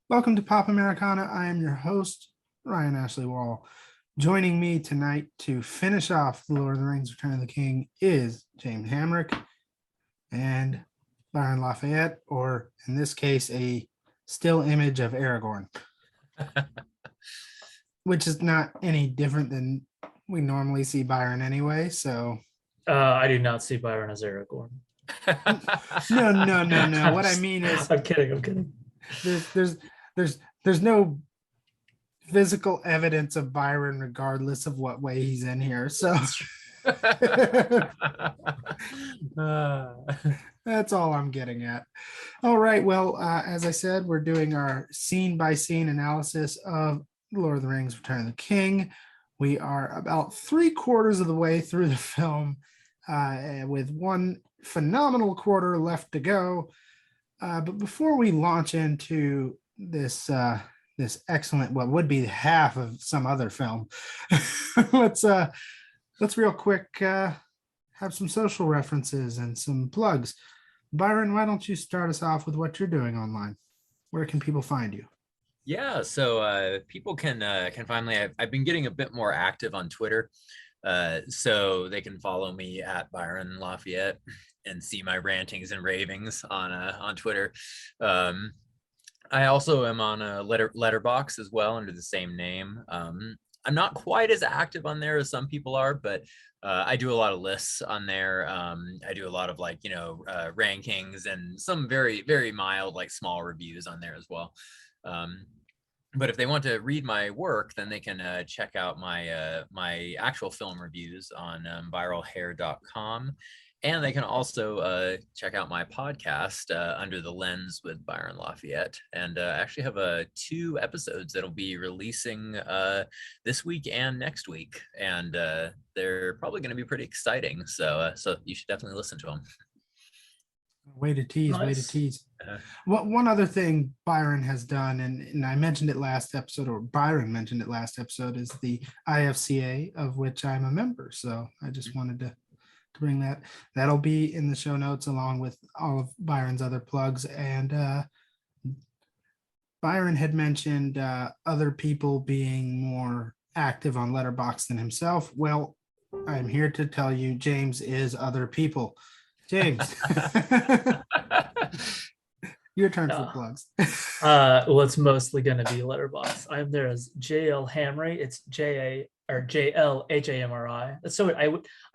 Welcome to Pop Americana. I am your host, Ryan Ashley Wall. Joining me tonight to finish off The Lord of the Rings Return of the King is James Hamrick and Byron Lafayette, or in this case, a still image of Aragorn, which is not any different than we normally see Byron anyway. So I do not see Byron as Aragorn. No. What I mean is, I'm kidding. There's no physical evidence of Byron regardless of what way he's in here. So that's all I'm getting at. All right. Well, as I said, we're doing our scene by scene analysis of Lord of the Rings Return of the King. We are about 3/4 of the way through the film, with one phenomenal quarter left to go. But before we launch into this excellent, what would be half of some other film, let's real quick have some social references and some plugs. Byron, why don't you start us off with what you're doing online? Where can people find you? Yeah, so people can find me. I've been getting a bit more active on Twitter, so they can follow me at Byron Lafayette and see my rantings and ravings on Twitter. I also am on a Letterboxd as well under the same name. I'm not quite as active on there as some people are, but I do a lot of lists on there. I do a lot of rankings and some very, very mild, small reviews on there as well. But if they want to read my work, then they can check out my actual film reviews on viralhair.com. And they can also check out my podcast, Under the Lens with Byron Lafayette. And I actually have 2 episodes that'll be releasing this week and next week. And they're probably going to be pretty exciting. So you should definitely listen to them. Way to tease, Nice. way to tease. One other thing Byron has done, and I mentioned it last episode, or Byron mentioned it last episode, is the IFCA, of which I'm a member. So I just wanted to bring that. That'll be in the show notes along with all of Byron's other plugs. And Byron had mentioned other people being more active on Letterboxd than himself. Well, I'm here to tell you James is other people. James, your turn for plugs. Well, it's mostly going to be Letterboxd. I'm there as JL Hamry. It's JLHAMRI. So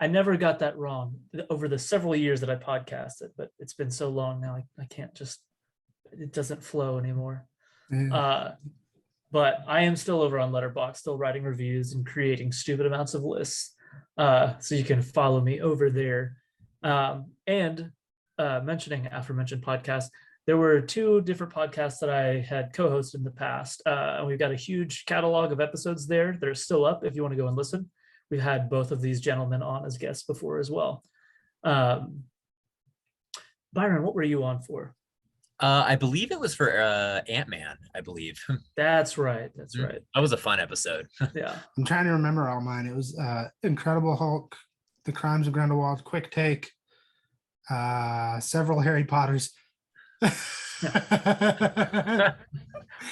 I never got that wrong over the several years that I podcasted, but it's been so long now I can't just, it doesn't flow anymore. Yeah. But I am still over on Letterboxd, still writing reviews and creating stupid amounts of lists. So you can follow me over there. And mentioning aforementioned podcasts, there were 2 different podcasts that I had co-hosted in the past. And we've got a huge catalog of episodes there that are still up if you want to go and listen. We've had both of these gentlemen on as guests before as well. Byron, what were you on for? I believe it was for Ant-Man, I believe. That's right. That was a fun episode. Yeah. I'm trying to remember all mine. It was Incredible Hulk, The Crimes of Grindelwald, Quick Take, several Harry Potters.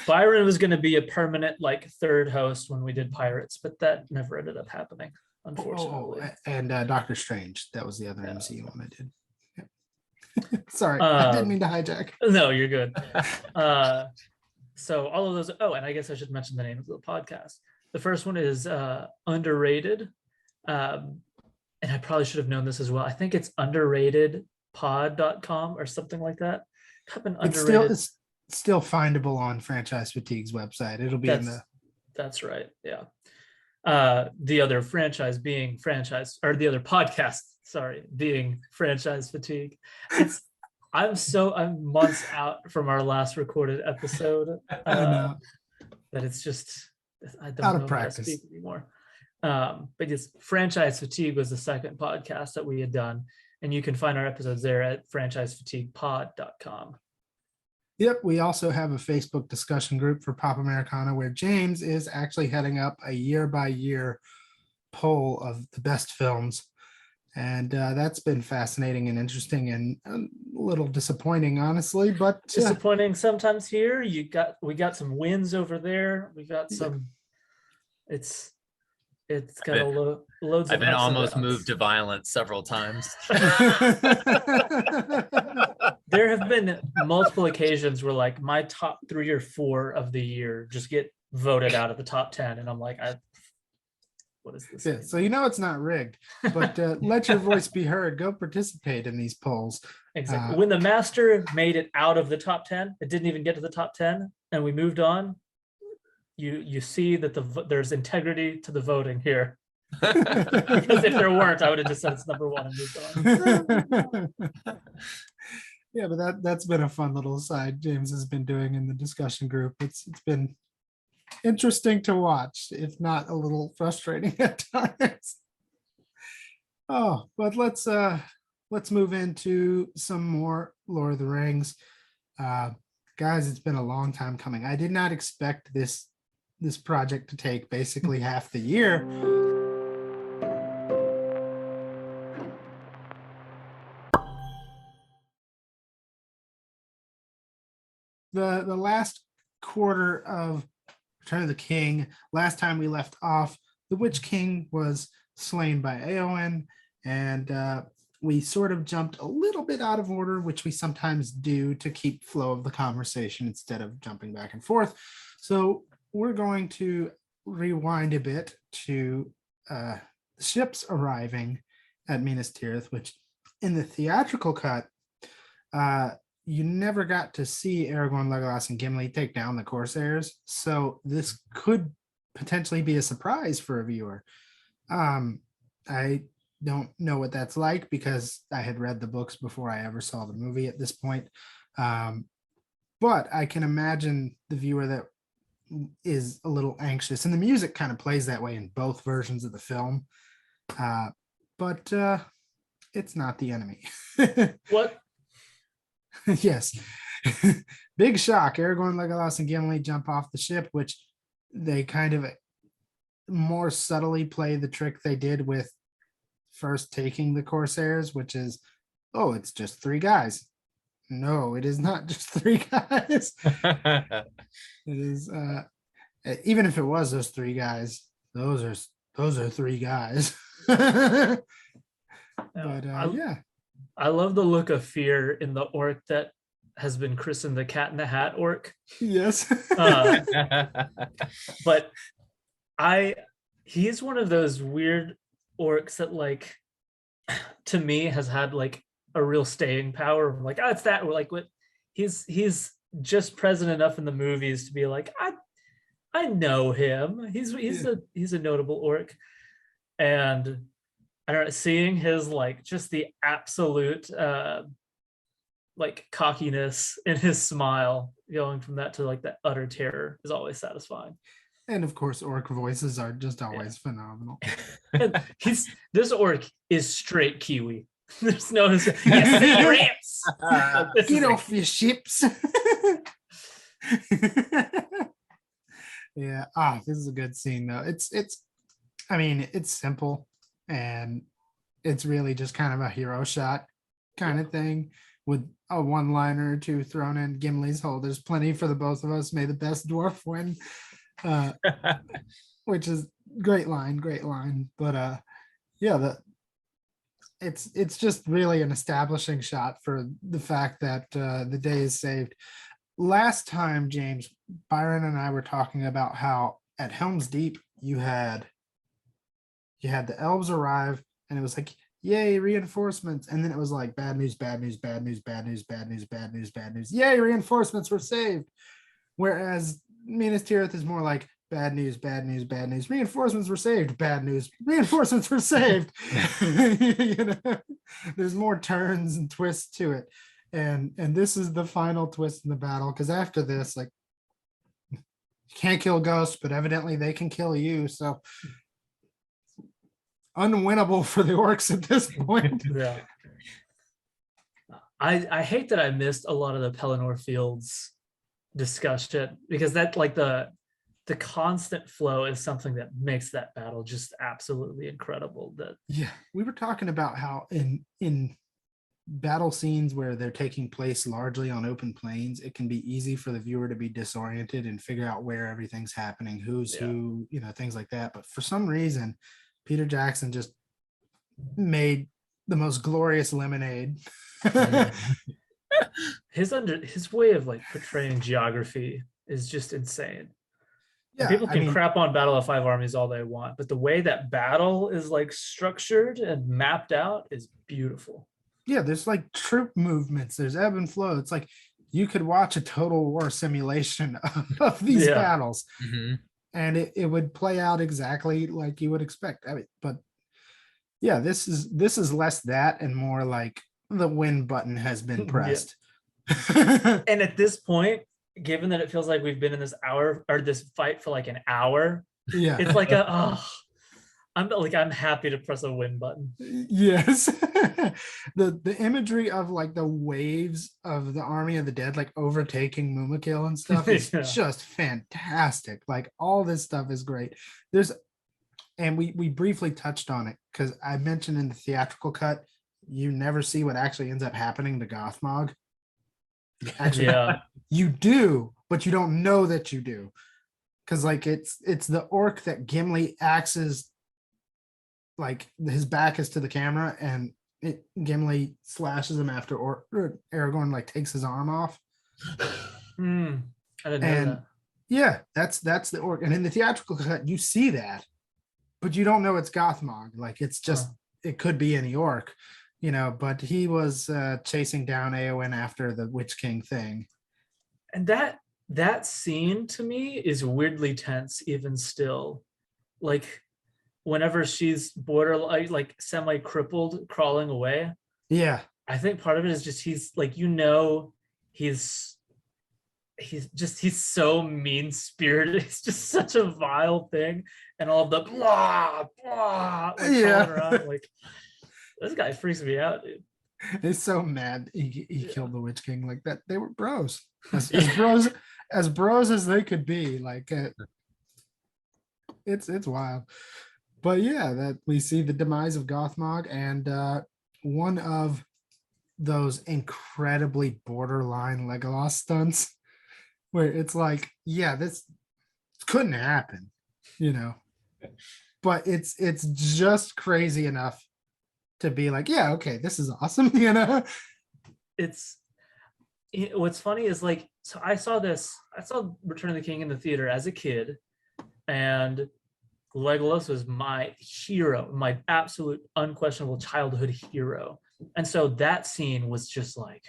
Byron was going to be a permanent 3rd host when we did Pirates, but that never ended up happening, unfortunately. And Doctor Strange, that was the other MCU one I did. Yep. Sorry, I didn't mean to hijack. No, you're good. So all of those. Oh, and I guess I should mention the name of the podcast. The first one is Underrated, and I probably should have known this as well. I think it's underratedpod.com or something like that. It's still findable on Franchise Fatigue's website. It'll be in the. That's right. Yeah. The other franchise being franchise, or the other podcast, being Franchise Fatigue. I'm months out from our last recorded episode. That it's just, I don't out know of practice how to speak anymore. But yes, Franchise Fatigue was the second podcast that we had done, and you can find our episodes there at franchisefatiguepod.com. Yep, we also have a Facebook discussion group for Pop Americana where James is actually heading up a year-by-year poll of the best films. And that's been fascinating and interesting and a little disappointing, honestly. But Disappointing sometimes here. We got some wins over there. We got some. It's got loads I've of been ups and almost downs. moved to violence several times. There have been multiple occasions where like my top 3 or 4 of the year just get voted out of the top 10, and I'm like, what is this? Yeah, so you know it's not rigged, but let your voice be heard. Go participate in these polls. Exactly. When the master made it out of the top 10, it didn't even get to the top 10, and we moved on. You see that there's integrity to the voting here. Because if there weren't, I would have just said it's number 1 and moved on. Yeah, but that's been a fun little side James has been doing in the discussion group. It's been interesting to watch, if not a little frustrating at times. Oh, but let's move into some more Lord of the Rings. Guys, it's been a long time coming. I did not expect this project to take basically half the year. The last quarter of Return of the King, last time we left off, the Witch King was slain by Eowyn, and we sort of jumped a little bit out of order, which we sometimes do to keep flow of the conversation instead of jumping back and forth. So we're going to rewind a bit to the ships arriving at Minas Tirith, which in the theatrical cut, you never got to see Aragorn, Legolas, and Gimli take down the Corsairs. So this could potentially be a surprise for a viewer. I don't know what that's like because I had read the books before I ever saw the movie at this point. But I can imagine the viewer that is a little anxious, and the music kind of plays that way in both versions of the film. But it's not the enemy. What? Yes. Big shock. Aragorn, Legolas, and Gimli jump off the ship, which they kind of more subtly play the trick they did with first taking the Corsairs, which is, oh, it's just 3 guys. No, it is not just 3 guys. It is even if it was those 3 guys, those are 3 guys. But yeah. I love the look of fear in the orc that has been christened the Cat in the Hat orc. Yes. But he's one of those weird orcs that, like, to me has had like a real staying power. Like, oh, it's that, like, what he's just present enough in the movies to be like, I know him. He's a notable orc. And I don't know, seeing his like just the absolute like cockiness in his smile, going from that to like that utter terror, is always satisfying. And of course, orc voices are just always phenomenal. And this orc is straight Kiwi. There's no yes, get off your ships. Yeah. This is a good scene though. It's I mean, it's simple and it's really just kind of a hero shot kind of thing with a one-liner or 2 thrown in Gimli's hole. There's plenty for the both of us. May the best dwarf win. Which is great line. But yeah, it's just really an establishing shot for the fact that the day is saved. Last time, James, Byron and I were talking about how at Helm's Deep you had the elves arrive and it was like, yay, reinforcements, and then it was like bad news, bad news, bad news, bad news, bad news, bad news, bad news, yay, reinforcements were saved. Whereas Minas Tirith is more like bad news, bad news, bad news, reinforcements were saved, bad news, reinforcements were saved. You know, there's more turns and twists to it, and this is the final twist in the battle, because after this, like, you can't kill ghosts, but evidently they can kill you, so unwinnable for the orcs at this point. Yeah. I hate that I missed a lot of the Pelennor Fields discussion, because that, like, the the constant flow is something that makes that battle just absolutely incredible. That Yeah, we were talking about how in battle scenes where they're taking place largely on open plains, it can be easy for the viewer to be disoriented and figure out where everything's happening, who's who, things like that. But for some reason, Peter Jackson just made the most glorious lemonade. his way of like portraying geography is just insane. Yeah, people can crap on Battle of Five Armies all they want, but the way that battle is like structured and mapped out is beautiful. Yeah, there's like troop movements, there's ebb and flow. It's like you could watch a total war simulation of these battles, and it would play out exactly like you would expect. I mean, but yeah, this is less that and more like the win button has been pressed. And at this point, given that it feels like we've been in this hour or this fight for like an hour, it's like I'm happy to press a win button. Yes. the imagery of like the waves of the army of the dead like overtaking Mumakil and stuff is just fantastic. Like all this stuff is great. And we briefly touched on it because I mentioned in the theatrical cut, you never see what actually ends up happening to Gothmog. Actually, you do, but you don't know that you do, because like it's the orc that Gimli axes, like his back is to the camera, and Gimli slashes him after Aragorn like takes his arm off. I didn't know that. Yeah, that's the orc, and in the theatrical cut you see that, but you don't know it's Gothmog. Like it's just it could be any orc. But he was chasing down Eowyn after the Witch King thing. And that scene to me is weirdly tense even still. Like whenever she's borderline, like semi-crippled, crawling away. Yeah. I think part of it is just he's so mean-spirited. It's just such a vile thing. And all of the blah, blah, around, like this guy freaks me out, dude. He's so mad he killed the Witch King like that. They were bros. As bros as they could be. Like it's wild. But yeah, that we see the demise of Gothmog, and one of those incredibly borderline Legolas stunts where it's like, yeah, this couldn't happen, but it's just crazy enough to be like, yeah, okay, this is awesome. What's funny is like, so I saw Return of the King in the theater as a kid, and Legolas was my hero, my absolute unquestionable childhood hero. And so that scene was just like,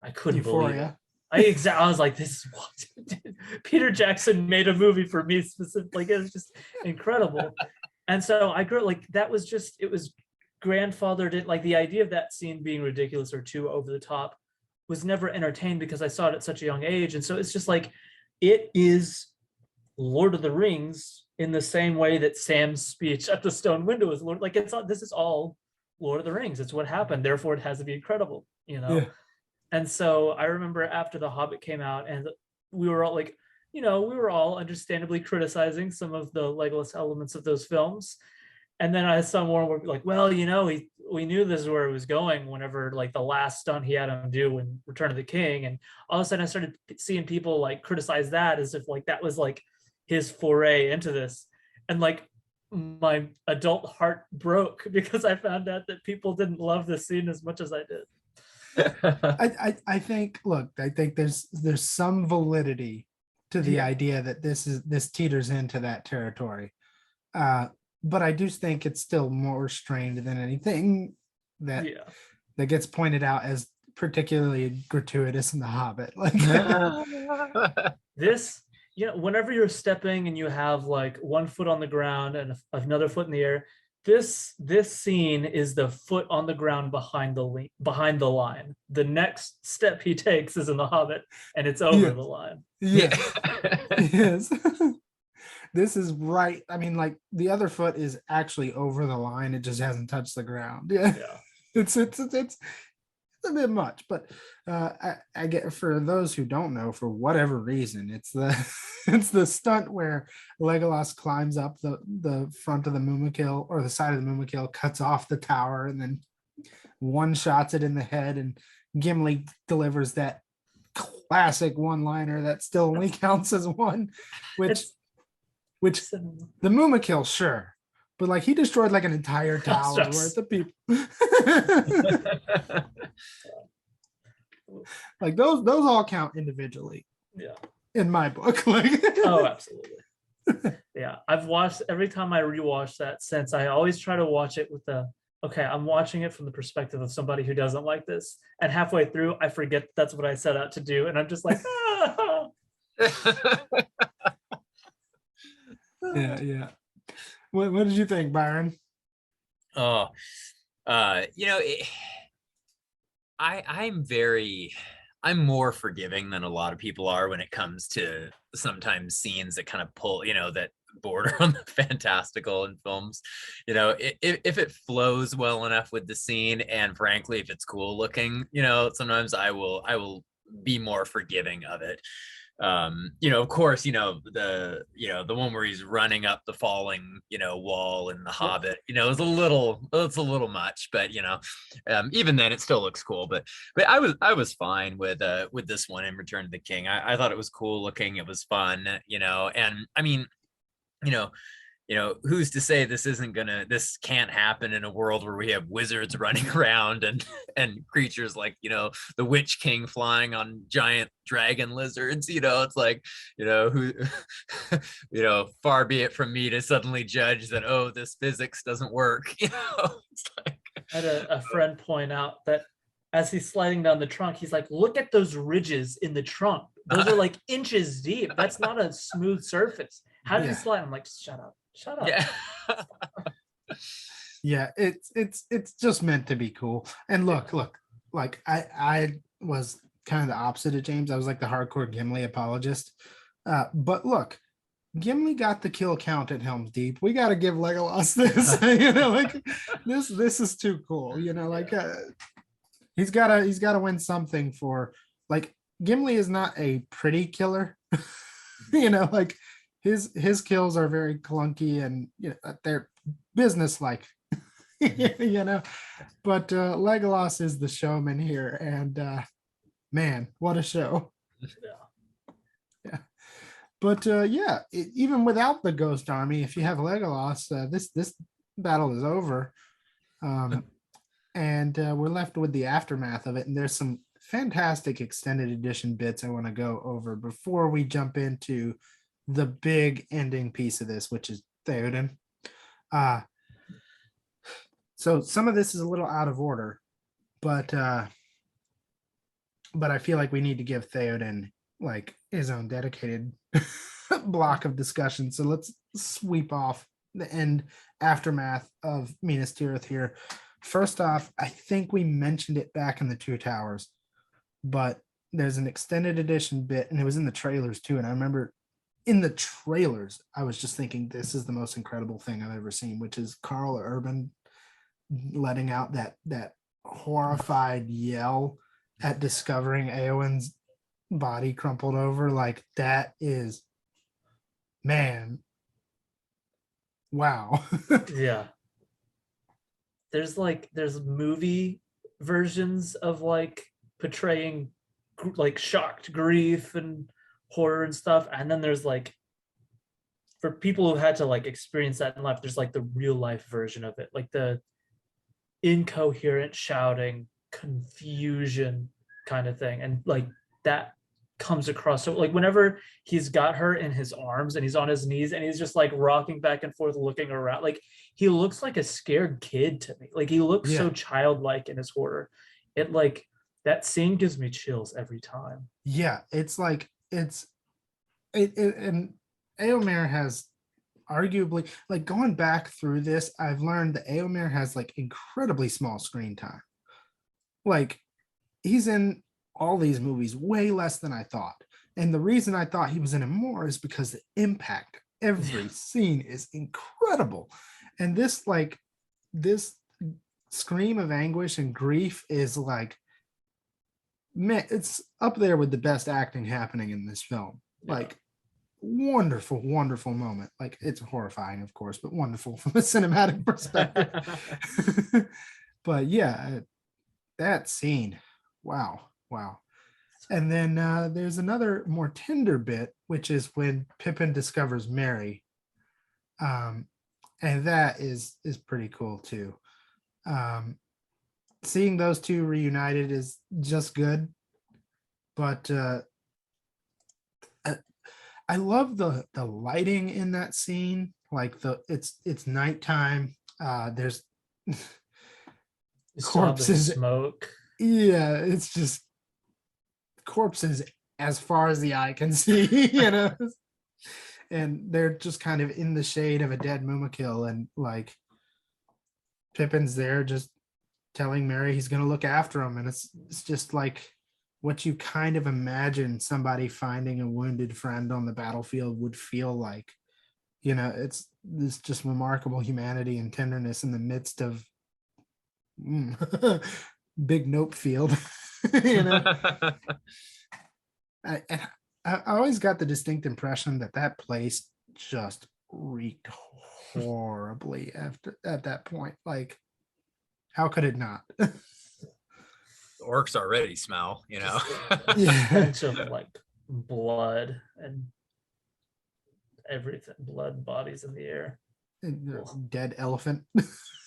I couldn't believe it. I was like, this is what Peter Jackson made a movie for me specifically. It was just incredible. And so I grew like that was just, it was grandfathered in. Like the idea of that scene being ridiculous or too over the top was never entertained because I saw it at such a young age. And so it's just like, it is Lord of the Rings in the same way that Sam's speech at the stone window is Lord. Like this is all Lord of the Rings. It's what happened. Therefore it has to be incredible, Yeah. And so I remember after The Hobbit came out and we were all like, we were all understandably criticizing some of the Legolas elements of those films. And then I saw more where like, well, we knew this is where it was going whenever like the last stunt he had him do in Return of the King. And all of a sudden I started seeing people like criticize that as if like that was like his foray into this. And like my adult heart broke because I found out that people didn't love the scene as much as I did. I think there's some validity to the idea that this teeters into that territory. But I do think it's still more strained than anything that gets pointed out as particularly gratuitous in The Hobbit. Like this, whenever you're stepping and you have like one foot on the ground and another foot in the air, this scene is the foot on the ground behind the line. The next step he takes is in The Hobbit, and it's over the line. Yeah. Yes. This is right. I mean, like the other foot is actually over the line. It just hasn't touched the ground. Yeah. It's a bit much, but I get, for those who don't know, for whatever reason, it's the it's the stunt where Legolas climbs up the front of the Mumakil, or the side of the Mumakil, cuts off the tower, and then one shots it in the head, and Gimli delivers that classic one-liner that still only counts as one, which the Mumakil, sure, but like he destroyed like an entire tower worth of people. Like those all count individually. Yeah. In my book. Like oh, absolutely. Yeah. I've watched, every time I rewatch that since, I always try to watch it with the, okay, I'm watching it from the perspective of somebody who doesn't like this. And halfway through, I forget that's what I set out to do. And I'm just like, ah. Yeah. What did you think, Byron? Oh, you know, I'm more forgiving than a lot of people are when it comes to sometimes scenes that kind of pull, you know, that border on the fantastical in films. You know, if it flows well enough with the scene, and frankly, if it's cool looking, you know, sometimes I will be more forgiving of it. You know, of course, you know, the one where he's running up the falling, you know, wall in the Hobbit, you know, it's a little much, but you know, even then it still looks cool. But I was fine with this one in Return of the King. I thought it was cool looking, it was fun, you know, and I mean, you know, who's to say this can't happen in a world where we have wizards running around and creatures like, you know, the Witch King flying on giant dragon lizards, you know, it's like, you know, who, you know, far be it from me to suddenly judge that, oh, this physics doesn't work, you know. It's like, I had a friend point out that as he's sliding down the trunk, he's like, look at those ridges in the trunk. Those are like inches deep. That's not a smooth surface. How did he slide? I'm like, shut up. yeah. Yeah, it's just meant to be cool. And look, like I was kind of the opposite of James. I was like the hardcore Gimli apologist. But look, Gimli got the kill count at Helm's Deep. We got to give Legolas this. You know, like this is too cool. You know, like he's gotta win something for, like, Gimli is not a pretty killer. You know, like his kills are very clunky and, you know, they're business-like. You know, but Legolas is the showman here, and man, what a show. Yeah. But even without the Ghost Army, if you have Legolas, this battle is over. And we're left with the aftermath of it, and there's some fantastic extended edition bits I want to go over before we jump into the big ending piece of this, which is Theoden. So some of this is a little out of order, but I feel like we need to give Theoden like his own dedicated block of discussion. So let's sweep off the end aftermath of Minas Tirith here. First off, I think we mentioned it back in the Two Towers, but there's an extended edition bit, and it was in the trailers too. And I remember in the trailers, I was just thinking, this is the most incredible thing I've ever seen, which is Carl Urban letting out that horrified yell at discovering Eowyn's body crumpled over. Like, that is, man, wow. Yeah. There's movie versions of like portraying like shocked grief and horror and stuff, and then there's like, for people who had to like experience that in life, there's like the real life version of it, like the incoherent shouting, confusion kind of thing. And like that comes across. So like whenever he's got her in his arms and he's on his knees and he's just like rocking back and forth looking around, like he looks like a scared kid to me. Like he looks so childlike in his horror. It like, that scene gives me chills every time. Yeah, it's like and Eomer has arguably, like, going back through this, I've learned that Eomer has like incredibly small screen time. Like, he's in all these movies way less than I thought. And the reason I thought he was in it more is because the impact, every scene is incredible. And this scream of anguish and grief is like man, it's up there with the best acting happening in this film. Yeah. Like, wonderful, wonderful moment. Like, it's horrifying, of course, but wonderful from a cinematic perspective. But yeah, that scene, wow, wow. And then there's another more tender bit, which is when Pippin discovers Merry, and that is pretty cool too. Seeing those two reunited is just good, but I love the lighting in that scene. Like it's nighttime. There's You still have the corpses. smoke. Yeah, it's just corpses as far as the eye can see, you know. And they're just kind of in the shade of a dead Mumakil, and like Pippin's there just telling Merry he's gonna look after him, and it's just like what you kind of imagine somebody finding a wounded friend on the battlefield would feel like. You know, it's this just remarkable humanity and tenderness in the midst of big nope field. You know, I always got the distinct impression that that place just reeked horribly at that point. Like, how could it not? Orcs already smell, you know. Yeah. Stench of like blood and everything, blood, bodies in the air. Dead elephant.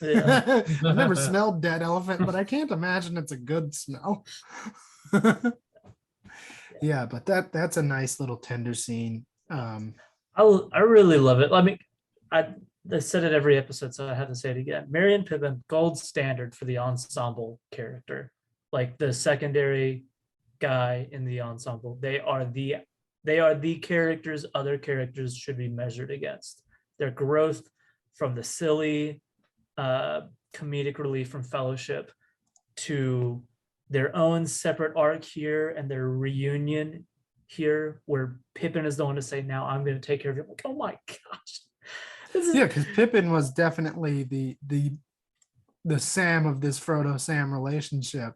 Yeah. I've never smelled dead elephant, but I can't imagine it's a good smell. Yeah, but that's a nice little tender scene. I really love it. I mean, I said it every episode, so I had to say it again. Merry and Pippin, gold standard for the ensemble character. Like the secondary guy in the ensemble, they are the characters other characters should be measured against. Their growth from the silly comedic relief from Fellowship to their own separate arc here and their reunion here, where Pippin is the one to say, now I'm going to take care of it. Like, oh my gosh. Yeah, because Pippin was definitely the Sam of this Frodo Sam relationship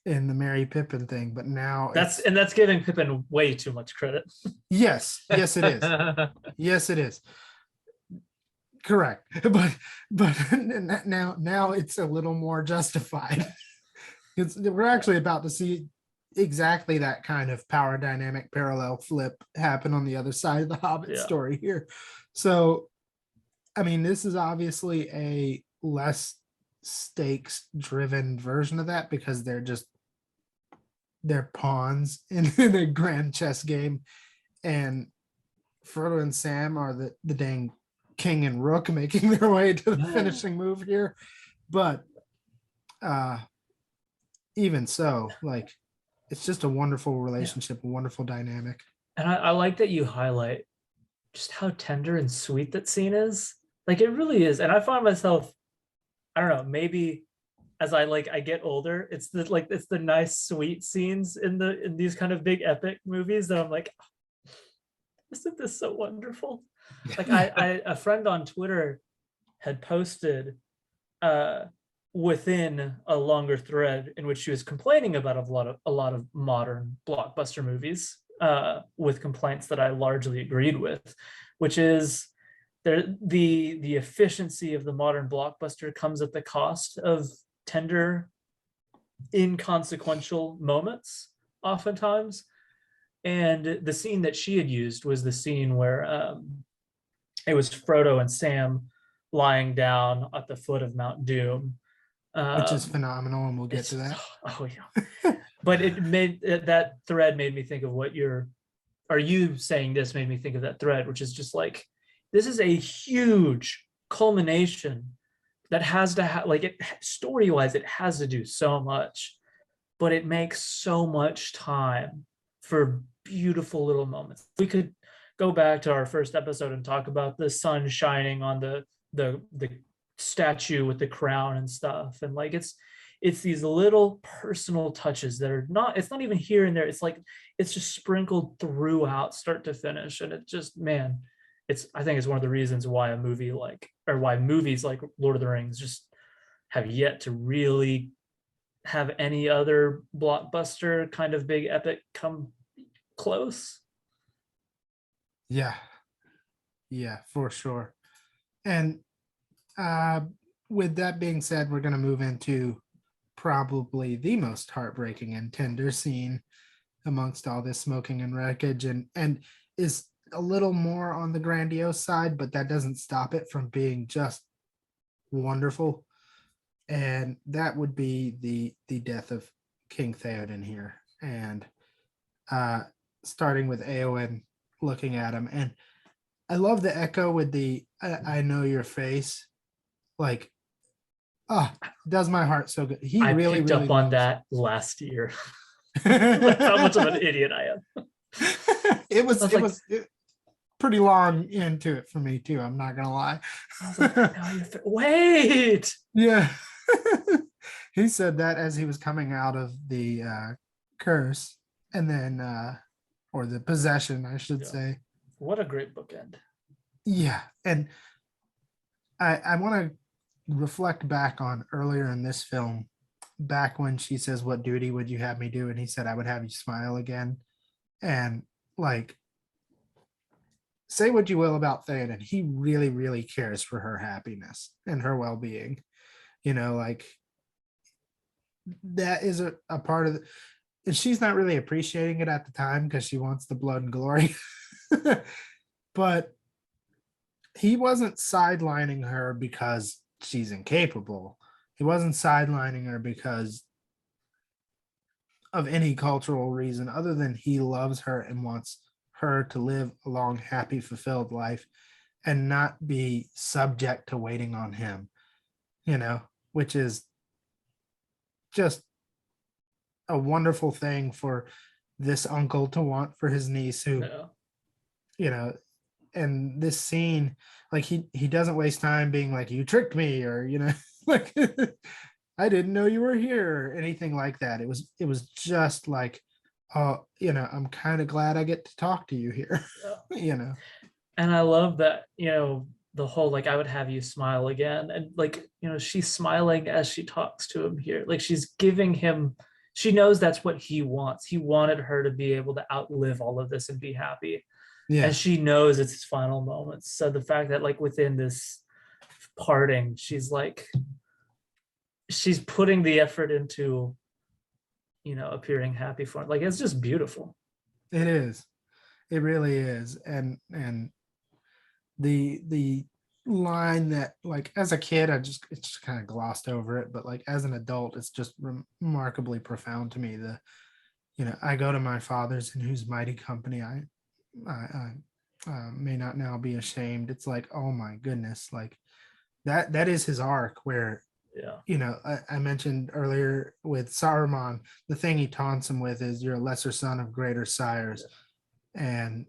in the Merry Pippin thing, but now that's giving Pippin way too much credit. Yes it is. Yes, it is. Correct. But now it's a little more justified. We're actually about to see exactly that kind of power dynamic parallel flip happen on the other side of the Hobbit story here. So, I mean, this is obviously a less stakes driven version of that because they're pawns in a grand chess game, and Frodo and Sam are the dang king and rook making their way to the finishing move here. But even so, like, it's just a wonderful relationship, a wonderful dynamic. And I like that you highlight just how tender and sweet that scene is. Like, it really is. And I find myself, I don't know, maybe as I get older, it's the nice sweet scenes in these kind of big epic movies that I'm like, oh, isn't this so wonderful? Like I a friend on Twitter had posted within a longer thread in which she was complaining about a lot of modern blockbuster movies with complaints that I largely agreed with, which is the efficiency of the modern blockbuster comes at the cost of tender, inconsequential moments oftentimes. And the scene that she had used was the scene where it was Frodo and Sam lying down at the foot of Mount Doom, which is phenomenal, and we'll get to that. Oh yeah. But it made that thread made me think of you saying this made me think of that thread, which is just like, this is a huge culmination that has to have, like, it story-wise, it has to do so much, but it makes so much time for beautiful little moments. We could go back to our first episode and talk about the sun shining on the statue with the crown and stuff, and like it's these little personal touches that are not, it's not even here and there, it's like it's just sprinkled throughout start to finish, and it just, man, I think it's one of the reasons why why movies like Lord of the Rings just have yet to really have any other blockbuster kind of big epic come close. Yeah. Yeah, for sure. And with that being said, we're going to move into probably the most heartbreaking and tender scene amongst all this smoking and wreckage, and is a little more on the grandiose side, but that doesn't stop it from being just wonderful. And that would be the death of King Theoden here. And starting with Eowyn looking at him. And I love the echo with the I know your face. Like, does my heart so good. He I really picked really up on loves that last year. That's how much of an idiot I am. it was I was it like- was it, pretty long into it for me too. I'm not gonna lie. I was like, "No, wait." Yeah. He said that as he was coming out of the curse, and then or the possession, I should Yeah. say. What a great bookend. Yeah. And I want to reflect back on earlier in this film, back when she says, "What duty would you have me do?" And he said, "I would have you smile again." And like, say what you will about Theoden, he really, really cares for her happiness and her well-being. You know, like, that is a part of and she's not really appreciating it at the time because she wants the blood and glory. But he wasn't sidelining her because she's incapable. He wasn't sidelining her because of any cultural reason other than he loves her and wants her to live a long, happy, fulfilled life and not be subject to waiting on him, you know, which is just a wonderful thing for this uncle to want for his niece who, No. you know, and this scene, like he doesn't waste time being like, "You tricked me," or, you know, like, "I didn't know you were here," or anything like that. It was just like, "Oh, you know, I'm kind of glad I get to talk to you here." Yeah. You know. And I love that, the whole, like, I would have you smile again. And, like, she's smiling as she talks to him here. Like, she's giving him, she knows that's what he wants. He wanted her to be able to outlive all of this and be happy. Yeah. And she knows it's his final moments. So the fact that, like, within this parting, she's putting the effort into, appearing happy for him. Like, it's just beautiful. It is. It really is. And the line that, like, as a kid it's just kind of glossed over it, but like as an adult it's just remarkably profound to me. I go to my father's in whose mighty company I may not now be ashamed. It's like, oh my goodness, like that is his arc where, Yeah. I mentioned earlier with Saruman, the thing he taunts him with is, "You're a lesser son of greater sires." And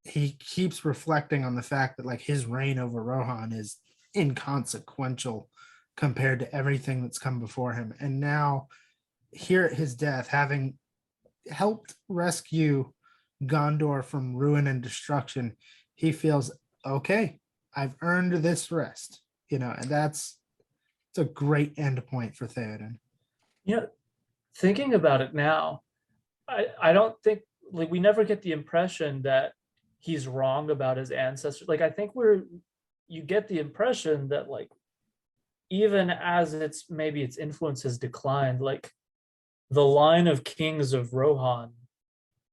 he keeps reflecting on the fact that, like, his reign over Rohan is inconsequential compared to everything that's come before him. And now, here at his death, having helped rescue Gondor from ruin and destruction, he feels, okay, I've earned this rest, and it's a great end point for Theoden. Thinking about it now, I don't think, like, we never get the impression that he's wrong about his ancestors. Like, I think you get the impression that, like, even as maybe its influence has declined, like, the line of kings of Rohan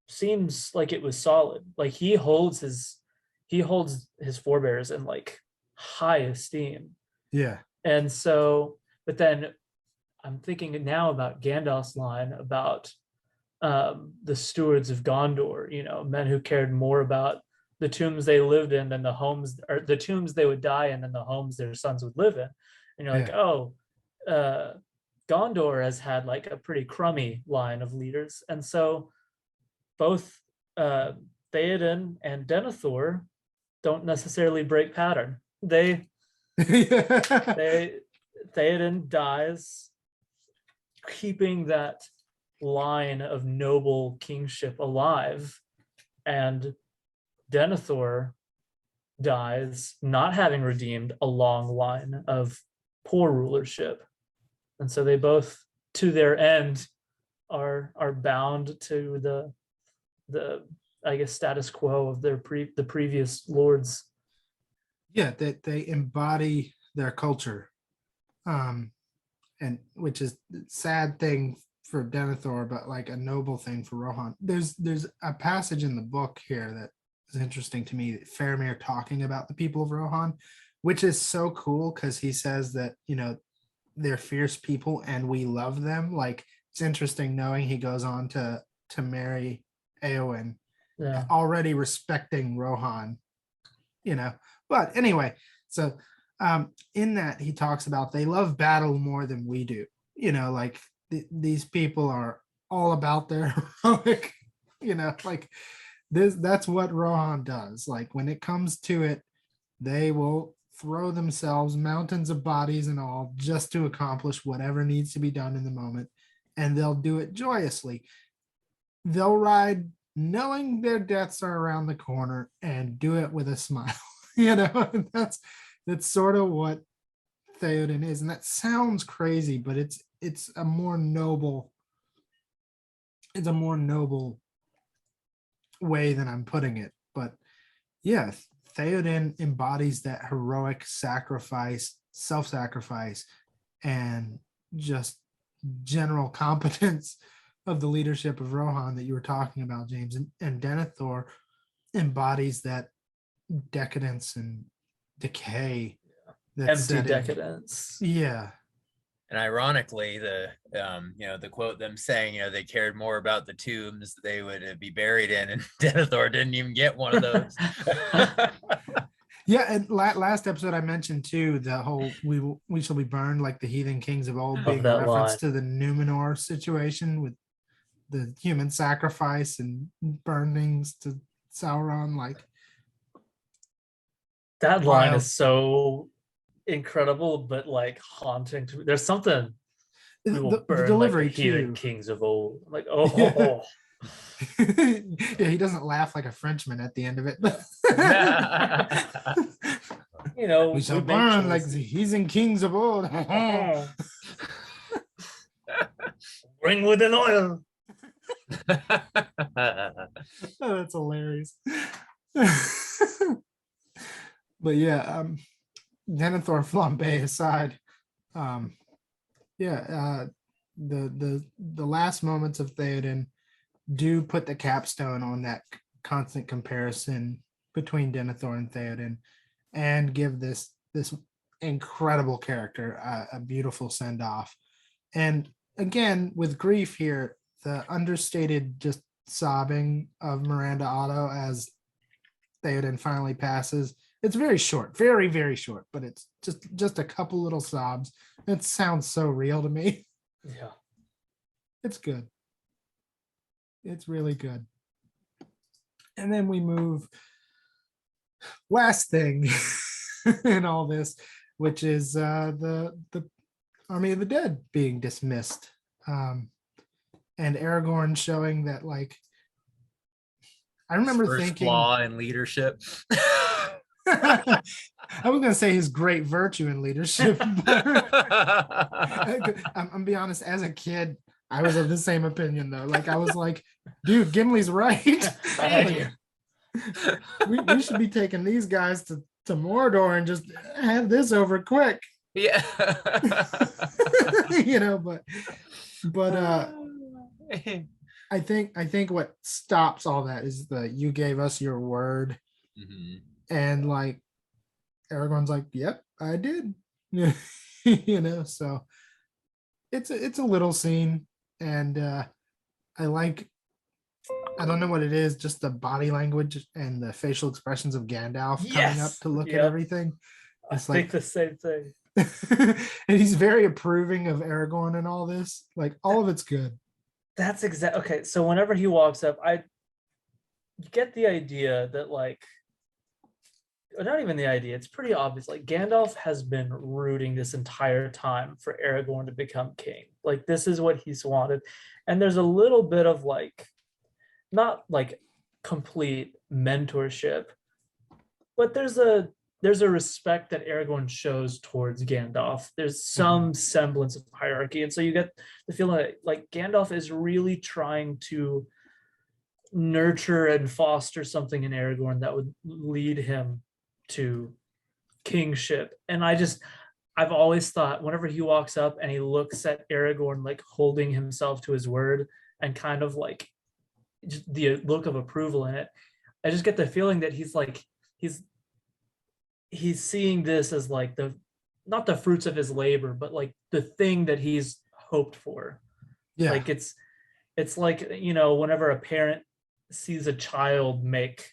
seems like it was solid. Like, he holds his forebears in, like, high esteem. Yeah. And so, but then I'm thinking now about Gandalf's line about the stewards of Gondor, men who cared more about the tombs they lived in than the homes, or the tombs they would die in than the homes their sons would live in. And you're like, oh, Gondor has had, like, a pretty crummy line of leaders. And so both Theoden and Denethor don't necessarily break pattern. Theoden dies keeping that line of noble kingship alive, and Denethor dies not having redeemed a long line of poor rulership. And so they both to their end are bound to the I guess status quo of the previous lords. Yeah, that they embody their culture, and which is a sad thing for Denethor, but like a noble thing for Rohan. There's a passage in the book here that is interesting to me. Faramir talking about the people of Rohan, which is so cool because he says that, you know, they're fierce people and we love them. Like, it's interesting knowing he goes on to marry Eowyn, Yeah. already respecting Rohan, you know. But anyway, so in that he talks about they love battle more than we do, you know, like these people are all about their heroic, you know, like this, that's what Rohan does. Like when it comes to it, they will throw themselves, mountains of bodies and all, just to accomplish whatever needs to be done in the moment, and they'll do it joyously. They'll ride knowing their deaths are around the corner and do it with a smile. You know, that's sort of what Theoden is. And that sounds crazy, but it's a more noble, way than I'm putting it. But yeah, Theoden embodies that heroic sacrifice, self-sacrifice, and just general competence of the leadership of Rohan that you were talking about, James. And Denethor embodies that decadence and decay. Empty decadence. Yeah. And ironically, the quote, them saying, you know, they cared more about the tombs they would be buried in, and Denethor didn't even get one of those. Yeah, and last episode I mentioned too the whole we shall be burned like the heathen kings of old, being a reference to the Numenor situation with the human sacrifice and burnings to Sauron. Like that line is so incredible, but like haunting to me. There's something we will the burn delivery like the heathen too. kings of old. Like, oh, yeah, he doesn't laugh like a Frenchman at the end of it. You know, we shall burn like the heathen kings of old. Ring with an oil. Oh, that's hilarious. But yeah, Denethor flambe aside, the last moments of Theoden do put the capstone on that constant comparison between Denethor and Theoden, and give this incredible character a beautiful send off. And again, with grief here, the understated just sobbing of Miranda Otto as Theoden finally passes. It's very short, very, very short, but it's just a couple little sobs. It sounds so real to me. Yeah. It's good. It's really good. And then we move last thing in all this, which is the Army of the Dead being dismissed. And Aragorn showing that, like, I remember First thinking flaw in leadership. I was gonna say his great virtue in leadership. I'm be honest, as a kid, I was of the same opinion though. Like I was like, dude, Gimli's right. Like, we should be taking these guys to Mordor and just have this over quick. Yeah. You know, but I think what stops all that is you gave us your word. Mm-hmm. And like Aragorn's like, yep, I did. You know, so it's a little scene, and I don't know what it is, just the body language and the facial expressions of Gandalf coming up to look at everything. It's I think the same thing. And he's very approving of Aragorn and all this. Like all of it's good. That's okay. So whenever he walks up, you get the idea that like, or not even the idea, it's pretty obvious. Like Gandalf has been rooting this entire time for Aragorn to become king. Like this is what he's wanted. And there's a little bit of like, not like complete mentorship, but there's a there's a respect that Aragorn shows towards Gandalf. There's some semblance of hierarchy, and so you get the feeling that like Gandalf is really trying to nurture and foster something in Aragorn that would lead him to kingship. And I've always thought whenever he walks up and he looks at Aragorn like holding himself to his word and kind of like just the look of approval in it, I just get the feeling that he's like he's seeing this as like the not the fruits of his labor, but like the thing that he's hoped for. Yeah. Like it's like, you know, whenever a parent sees a child make,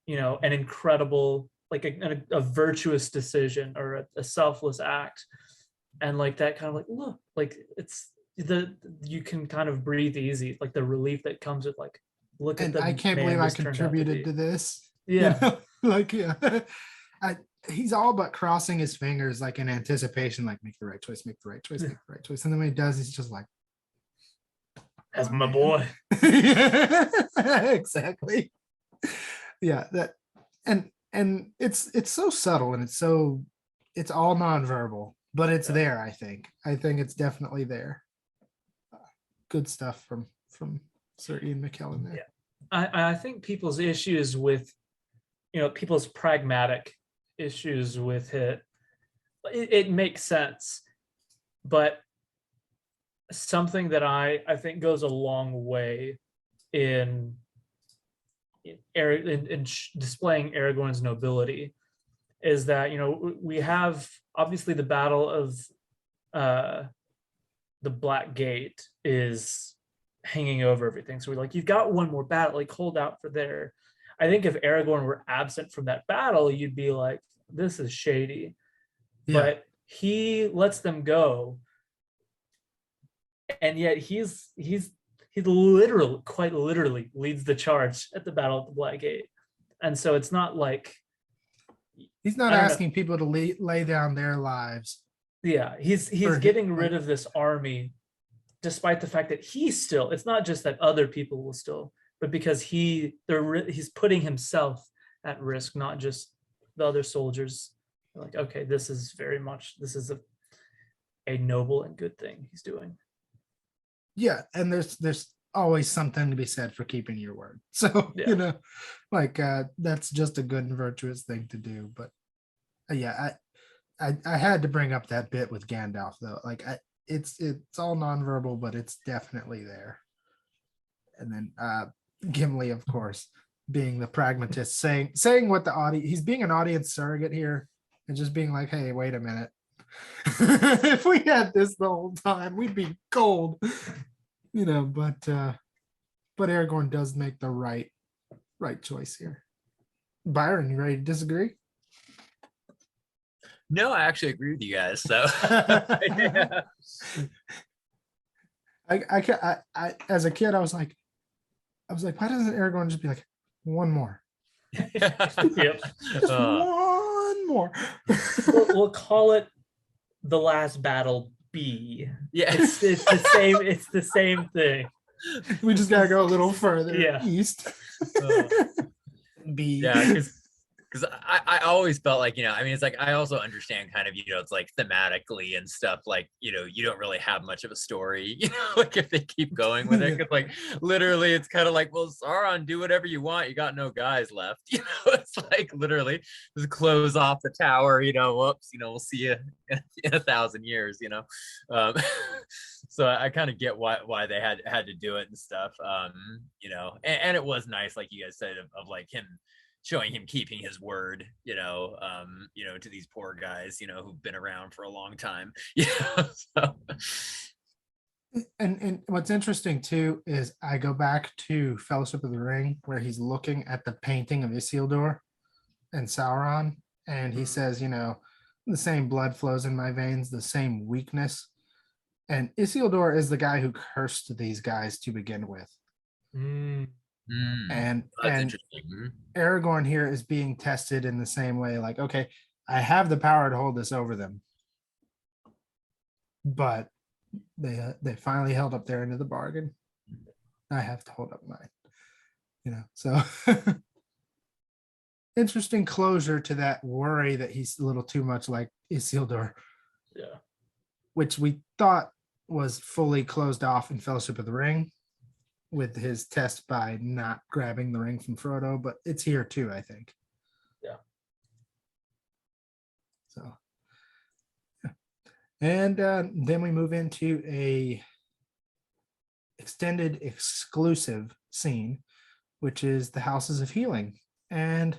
you know, an incredible, like a virtuous decision or a selfless act, and like that kind of like, look, like it's you can kind of breathe easy, like the relief that comes with like, look at And the I can't man believe I this turned out contributed to be. this. Yeah. You know? Like, yeah. He's all but crossing his fingers, like in anticipation, like make the right choice, make the right choice, make the right choice. And then when he does, he's just like, As "Oh, my man." boy. Exactly. Yeah, that and it's so subtle and it's all nonverbal, but it's Yeah. there. I think it's definitely there. Good stuff from Sir Ian McKellen there. Yeah. I think people's issues with, you know, people's pragmatic issues with it makes sense, but something that I think goes a long way in displaying Aragorn's nobility is that, you know, we have obviously the battle of the Black Gate is hanging over everything. So we're like, you've got one more battle, like hold out for there. I think if Aragorn were absent from that battle, you'd be like, this is shady. Yeah. But he lets them go. And yet he literally, quite literally leads the charge at the Battle of the Black Gate. And so it's not like He's not asking people to lay down their lives. Yeah, he's getting rid of this army, despite the fact that it's not just that other people will still, but because he's putting himself at risk, not just the other soldiers. Like, okay, this is a noble and good thing he's doing. Yeah, and there's always something to be said for keeping your word. So, Yeah. you know, like that's just a good and virtuous thing to do. But yeah, I had to bring up that bit with Gandalf though. Like it's all nonverbal, but it's definitely there. And then Gimli, of course, being the pragmatist, saying what the audience, he's being an audience surrogate here and just being like, hey, wait a minute. If we had this the whole time, we'd be gold. You know, but Aragorn does make the right choice here. Byron, you ready to disagree? No, I actually agree with you guys. So I as a kid, I was like, why doesn't Aragorn just be like, one more? Yep. Just one more. We'll call it the last battle B. Yeah. It's the same thing. We just gotta go a little further east. B. Yeah, because I always felt like, you know, I mean, it's like I also understand kind of, you know, it's like thematically and stuff, like, you know, you don't really have much of a story, you know, like if they keep going with it, because like literally it's kind of like, well, Sauron, do whatever you want, you got no guys left, you know. It's like literally just close off the tower, you know, whoops, you know, we'll see you in 1,000 years, you know. So I kind of get why they had to do it and stuff, you know, and it was nice, like you guys said, of like him showing him keeping his word, you know, to these poor guys, you know, who've been around for a long time. Yeah. So. And what's interesting too is I go back to Fellowship of the Ring where he's looking at the painting of Isildur and Sauron, and he says, you know, the same blood flows in my veins, the same weakness. And Isildur is the guy who cursed these guys to begin with. And that's interesting. Aragorn here is being tested in the same way, like, okay, I have the power to hold this over them, but they finally held up their end of the bargain. I have to hold up mine, you know. So interesting closure to that worry that he's a little too much like Isildur, Yeah. which we thought was fully closed off in Fellowship of the Ring with his test by not grabbing the ring from Frodo, but it's here too, I think. Yeah. So, and then we move into a extended exclusive scene, which is the Houses of Healing. And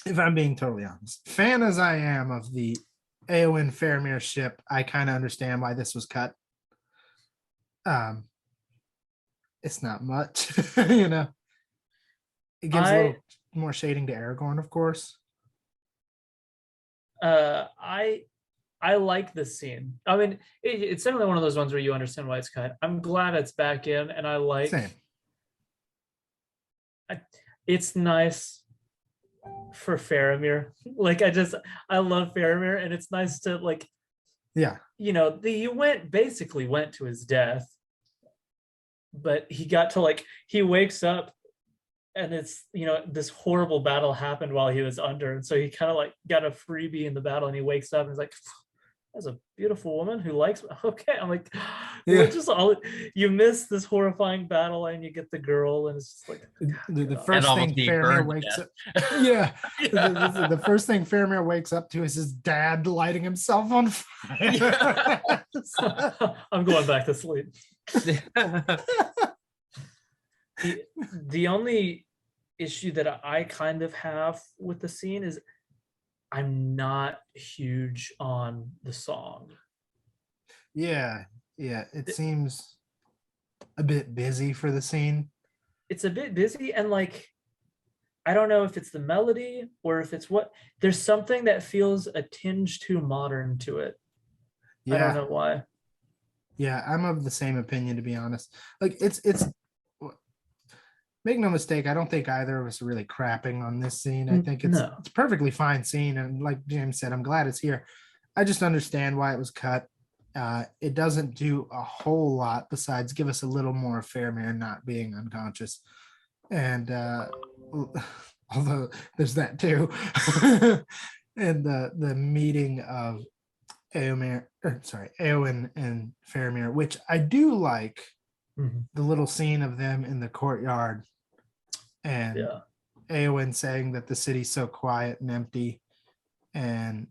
if I'm being totally honest, fan as I am of the Éowyn Faramir ship, I kind of understand why this was cut. It's not much, you know. It gives a little more shading to Aragorn, of course. I like this scene. I mean, it's definitely one of those ones where you understand why it's cut. I'm glad it's back in, and I like. Same. It's nice for Faramir. Like I love Faramir, and it's nice to like. Yeah. You know, he basically went to his death, but he got to like he wakes up. And it's, you know, this horrible battle happened while he was under. And so he kind of like got a freebie in the battle, and he wakes up and he's like, that's a beautiful woman who likes me. Okay. I'm like, Yeah. just all you miss this horrifying battle and you get the girl, and it's just like the first thing Faramir wakes up. Yeah. The first thing Faramir wakes up to is his dad lighting himself on fire. Yeah. I'm going back to sleep. The only issue that I kind of have with the scene is I'm not huge on the song. Yeah, it seems a bit busy for the scene. It's a bit busy, and like I don't know if it's the melody or if it's what. There's something that feels a tinge too modern to it. Yeah. I don't know why. Yeah, I'm of the same opinion, to be honest. Like it's make no mistake, I don't think either of us are really crapping on this scene. I think it's a perfectly fine scene, and like James said, I'm glad it's here. I just understand why it was cut. It doesn't do a whole lot besides give us a little more of Faramir not being unconscious, and although there's that too, and the meeting of Éowyn and Faramir, which I do like. Mm-hmm. The little scene of them in the courtyard, and Éowyn saying that the city's so quiet and empty, and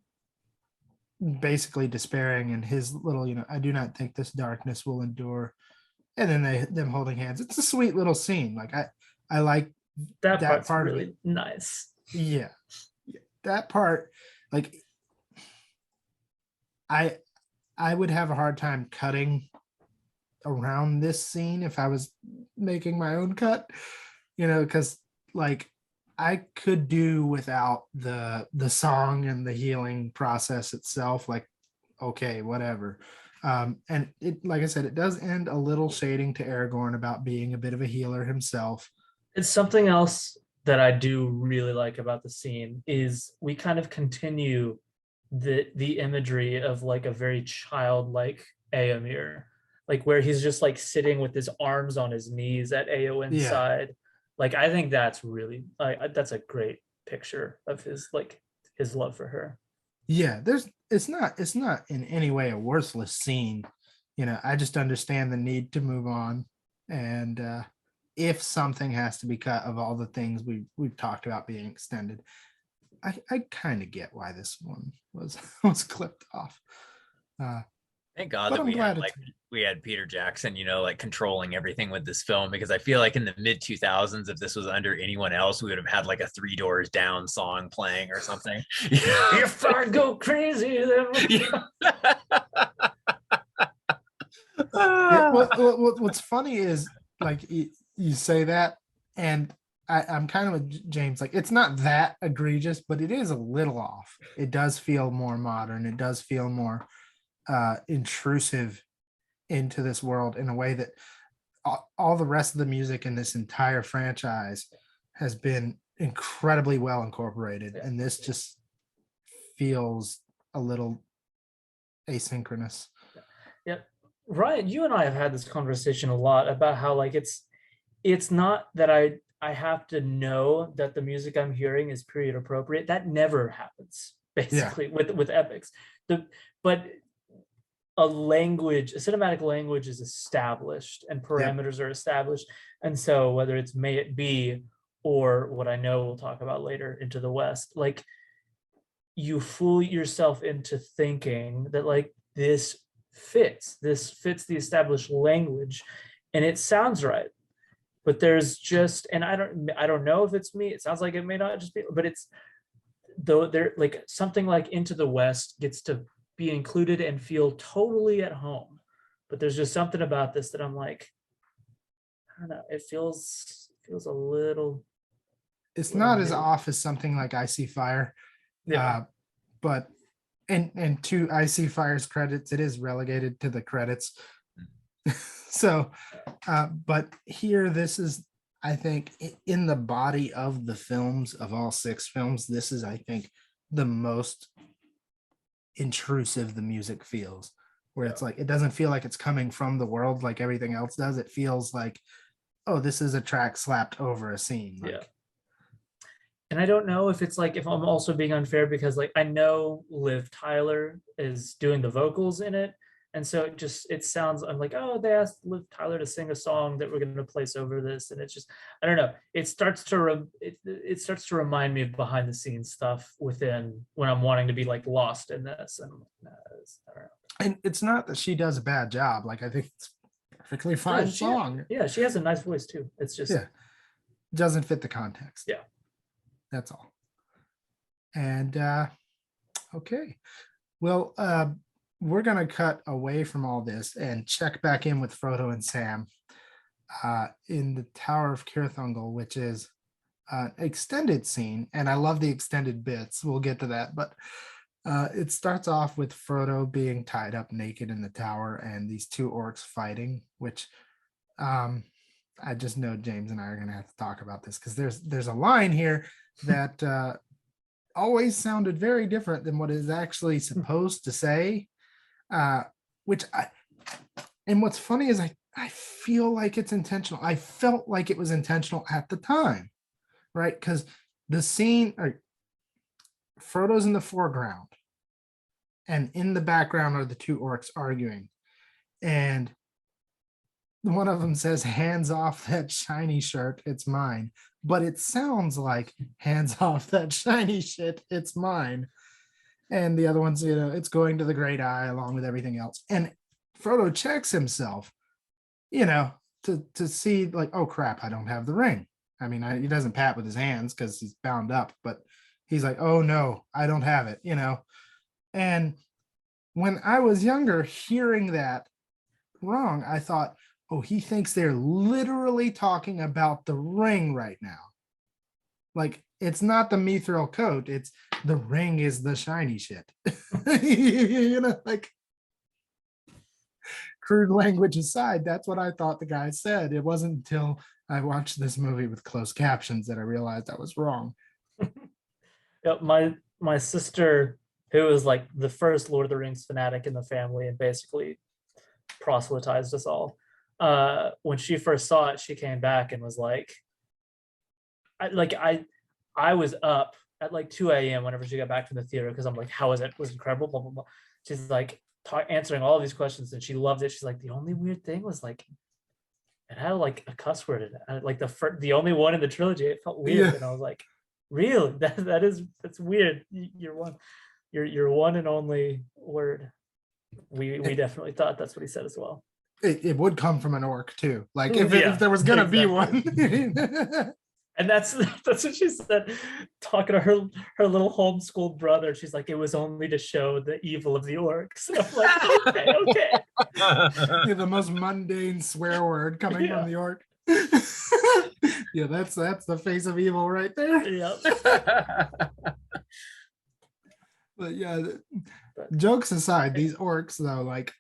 basically despairing, and his little, you know, I do not think this darkness will endure, and then them holding hands. It's a sweet little scene. Like I like that part's part really of it. Nice. Yeah, that part. Like I would have a hard time cutting around this scene if I was making my own cut, you know, because like I could do without the song and the healing process itself. Like, okay, whatever. And it, like I said, it does end a little shading to Aragorn about being a bit of a healer himself. It's something else that I do really like about the scene is we kind of continue the imagery of like a very childlike Éomer, like where he's just like sitting with his arms on his knees at Éowyn's side. Like I think that's really that's a great picture of his love for her. Yeah, it's not in any way a worthless scene. You know, I just understand the need to move on, and if something has to be cut of all the things we've talked about being extended, I kind of get why this one was clipped off. Thank God that we had Peter Jackson, you know, like controlling everything with this film, because I feel like in the mid 2000s, if this was under anyone else, we would have had like a Three Doors Down song playing or something. If I go crazy, then what's funny is like you say that, and I'm kind of with James. Like it's not that egregious, but it is a little off. It does feel more modern. It does feel more intrusive into this world in a way that all the rest of the music in this entire franchise has been incredibly well incorporated, and this just feels a little asynchronous. Yeah, Ryan, you and I have had this conversation a lot about how like it's not that I have to know that the music I'm hearing is period appropriate. That never happens basically with epics. But a cinematic language is established and parameters are established. And so whether it's May It Be or what I know we'll talk about later, Into the West, like you fool yourself into thinking that like this fits the established language and it sounds right. But there's just, and I don't know if it's me, it sounds like it may not just be, but it's though there like something like Into the West gets to be included and feel totally at home. But there's just something about this that I'm like, I don't know, it feels a little. It's not as off as something like I See Fire. Yeah. But and to I See Fire's credits, it is relegated to the credits. So but here, this is, I think, in the body of the films, of all 6 films, this is, I think, the most intrusive the music feels, where it's like, it doesn't feel like it's coming from the world like everything else does. It feels like, oh, this is a track slapped over a scene. Like, yeah. And I don't know if it's like, if I'm also being unfair because like I know Liv Tyler is doing the vocals in it. And so it sounds, I'm like, oh, they asked Liv Tyler to sing a song that we're going to place over this. And it's just, I don't know. It starts to remind me of behind the scenes stuff within when I'm wanting to be like lost in this. And I don't know. And it's not that she does a bad job. Like, I think it's a perfectly fine song. Yeah, she has a nice voice too. It's just, doesn't fit the context. Yeah. That's all. And okay. Well, we're going to cut away from all this and check back in with Frodo and Sam in the Tower of Cirith Ungol, which is an extended scene. And I love the extended bits. We'll get to that. But it starts off with Frodo being tied up naked in the tower and these 2 orcs fighting, which I just know James and I are going to have to talk about this because there's a line here that always sounded very different than what is actually supposed to say. Which and what's funny is I feel like it's intentional. I felt like it was intentional at the time, right? Because the scene, Frodo's in the foreground, and in the background are the 2 orcs arguing, and one of them says, "Hands off that shiny shirt, it's mine." But it sounds like, "Hands off that shiny shit, it's mine." And the other one's, it's going to the Great Eye along with everything else. And Frodo checks himself, to see like, oh crap, I don't have the ring. I mean, he doesn't pat with his hands because he's bound up, but he's like, oh no, I don't have it, And when I was younger, hearing that wrong, I thought, oh, he thinks they're literally talking about the ring right now. Like, it's not the mithril coat, it's the ring is the shiny shit. Like, crude language aside, that's what I thought the guy said. It wasn't until I watched this movie with closed captions that I realized I was wrong. Yeah, my sister, who was like the first Lord of the Rings fanatic in the family and basically proselytized us all, when she first saw it, she came back and was like, I was up at like 2 a.m. whenever she got back from the theater because I'm like, how was it? It was incredible, blah, blah, blah. She's like answering all of these questions and she loved it. She's like, the only weird thing was like, it had like a cuss word in it. Like the only one in the trilogy, it felt weird. Yeah. And I was like, really? That's weird. You're one and only word. We definitely thought that's what he said as well. It would come from an orc too. Like if there was gonna be one. And that's what she said, talking to her little homeschooled brother. She's like, it was only to show the evil of the orcs. And I'm like, okay. Yeah, the most mundane swear word coming from the orc. Yeah, that's the face of evil right there. Yep. But yeah, jokes aside, these orcs though, like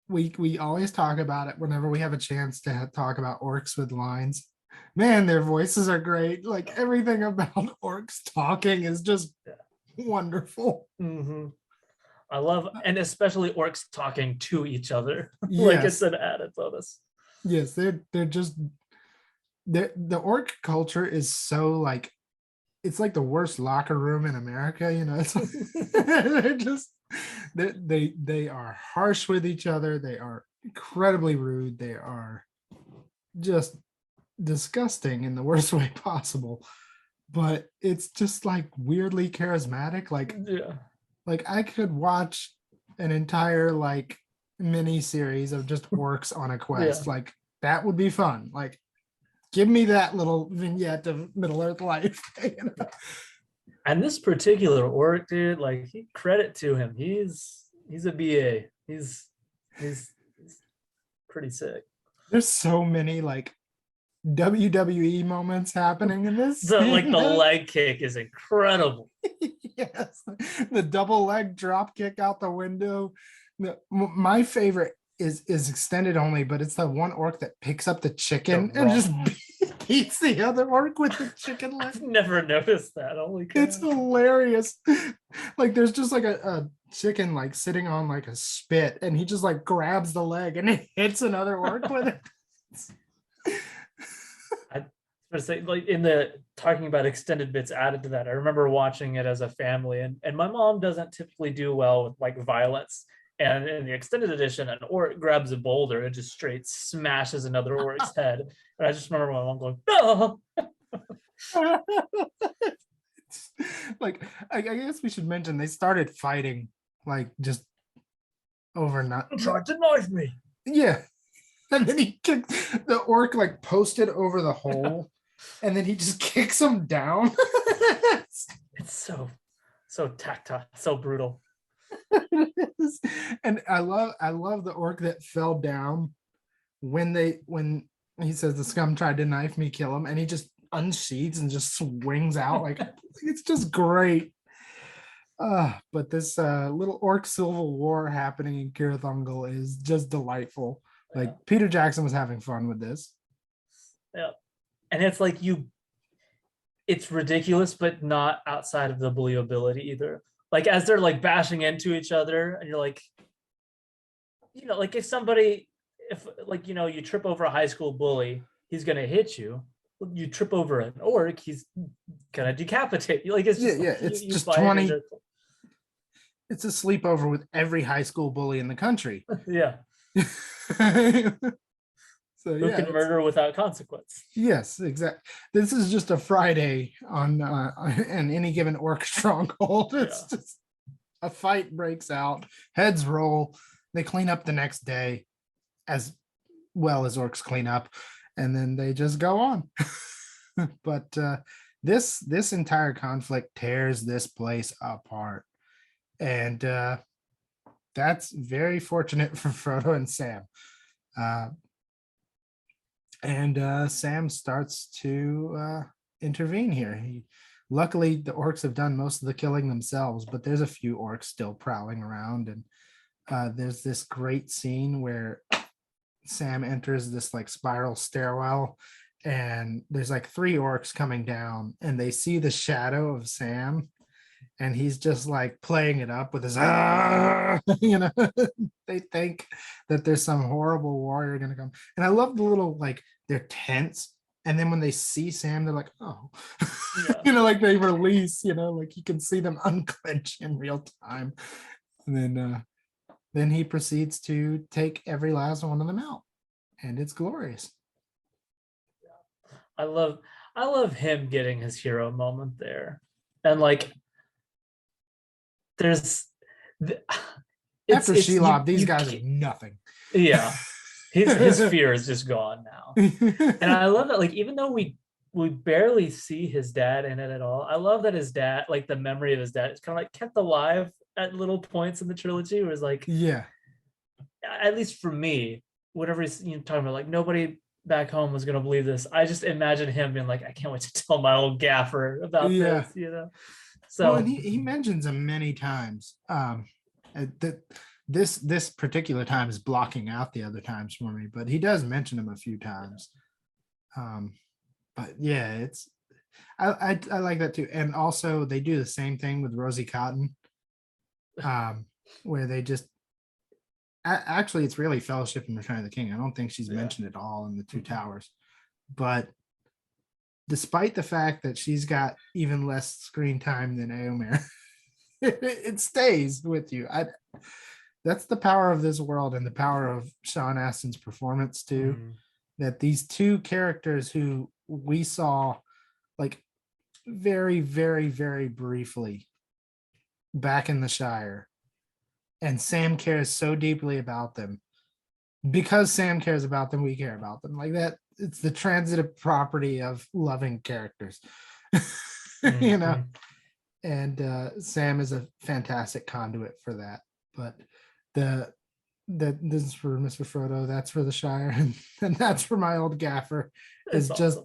we always talk about it whenever we have a chance to talk about orcs with lines. Man, their voices are great. Like everything about orcs talking is just wonderful. Mm-hmm. I love, and especially orcs talking to each other. Yes. Like it's an added bonus. Yes, they're just the orc culture is so like, it's like the worst locker room in America, you know. It's they're just they are harsh with each other. They are incredibly rude. They are just disgusting in the worst way possible. But it's just like weirdly charismatic. Yeah. Like I could watch an entire like mini series of just orcs on a quest. Yeah. Like that would be fun. Like give me that little vignette of Middle Earth life. You know? And this particular orc, dude, like credit to him. He's a BA. He's pretty sick. There's so many like WWE moments happening in this. The leg kick is incredible. Yes, the double leg drop kick out the window. My favorite is extended only, but it's the one orc that picks up the chicken and just beats the other orc with the chicken leg. I've never noticed that. Holy cow. It's hilarious. Like there's just like a chicken like sitting on like a spit, and he just like grabs the leg and it hits another orc with it. I say, like in the talking about extended bits added to that, I remember watching it as a family, and my mom doesn't typically do well with like violence. And in the extended edition, an orc grabs a boulder and just straight smashes another orc's head. And I just remember my mom going, "No!" Like I guess we should mention they started fighting like just overnight. Tried to knife me. Yeah. And then he kicked the orc like posted over the hole, and then he just kicks him down. It's so tactile, so brutal. And I love the orc that fell down when he says the scum tried to knife me, kill him, and he just unsheathes and just swings out. Like it's just great. But this little orc civil war happening in Cirith Ungol is just delightful. Like Yeah. Peter Jackson was having fun with this. Yeah. And it's like it's ridiculous, but not outside of the believability either. Like as they're like bashing into each other, and you're like, you know, like if like, you know, you trip over a high school bully, he's gonna hit you. You trip over an orc, he's gonna decapitate you. Like it's just, it's you just buy it 20. into- It's a sleepover with every high school bully in the country. Yeah. So Who yeah, can murder without consequence? yes, exactly. This is just a Friday on any given orc stronghold. It's just a fight breaks out, heads roll, they clean up the next day as well as orcs clean up, and then they just go on. But this entire conflict tears this place apart, and that's very fortunate for Frodo and Sam. And Sam starts to intervene here. Luckily, the orcs have done most of the killing themselves, but there's a few orcs still prowling around. And there's this great scene where Sam enters this like spiral stairwell, and there's like 3 orcs coming down, and they see the shadow of Sam, and he's just like playing it up with his you know. They think that there's some horrible warrior gonna come, and I love the little like they're tense, and then when they see Sam, they're like, oh. Yeah. You know, like they release, you know, like you can see them unclench in real time, and then he proceeds to take every last one of them out, and it's glorious. I love him getting his hero moment there. And like there's After Shelob, these guys are nothing. Yeah. His fear is just gone now. And I love that, like, even though we barely see his dad in it at all, I love that his dad, like the memory of his dad, is kind of like kept alive at little points in the trilogy, where it's like, yeah, at least for me, whatever he's talking about, like nobody back home was gonna believe this. I just imagine him being like, I can't wait to tell my old gaffer about this, you know. So well, and he mentions him many times. That this particular time is blocking out the other times for me, but he does mention him a few times. But yeah, it's I like that too. And also they do the same thing with Rosie Cotton, where they just actually it's really Fellowship and Return of the King. I don't think she's mentioned it all in the Two Towers, but despite the fact that she's got even less screen time than Éomer, it stays with you. That's the power of this world and the power of Sean Astin's performance too. That these two characters who we saw like very, very, very briefly back in the Shire, and Sam cares so deeply about them. Because Sam cares about them, we care about them. Like that, it's the transitive property of loving characters. You know, and Sam is a fantastic conduit for that. But this is for Mr. Frodo, that's for the Shire, and that's for my old gaffer. Is just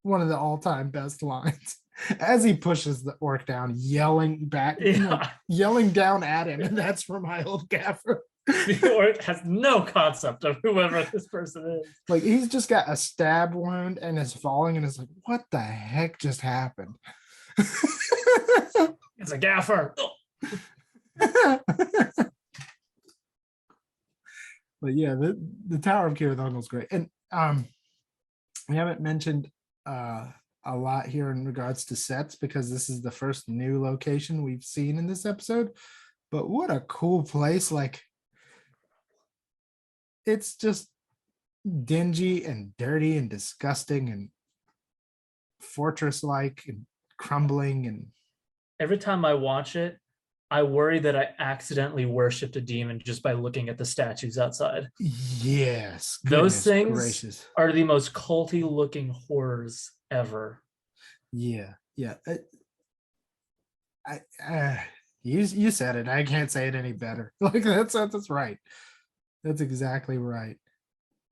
one of the all-time best lines as he pushes the orc down, yelling back, yelling down at him, and that's for my old gaffer. The orc has no concept of whoever this person is. Like he's just got a stab wound and is falling, and is like, what the heck just happened? It's a gaffer. But yeah, the Tower of Cirith Ungol is great. And we haven't mentioned a lot here in regards to sets because this is the first new location we've seen in this episode. But what a cool place. Like, it's just dingy and dirty and disgusting and fortress-like and crumbling. And every time I watch it, I worry that I accidentally worshipped a demon just by looking at the statues outside. Yes. Those things gracious. Are the most culty looking horrors ever. Yeah. Yeah. You said it. I can't say it any better. Like that's right. That's exactly right.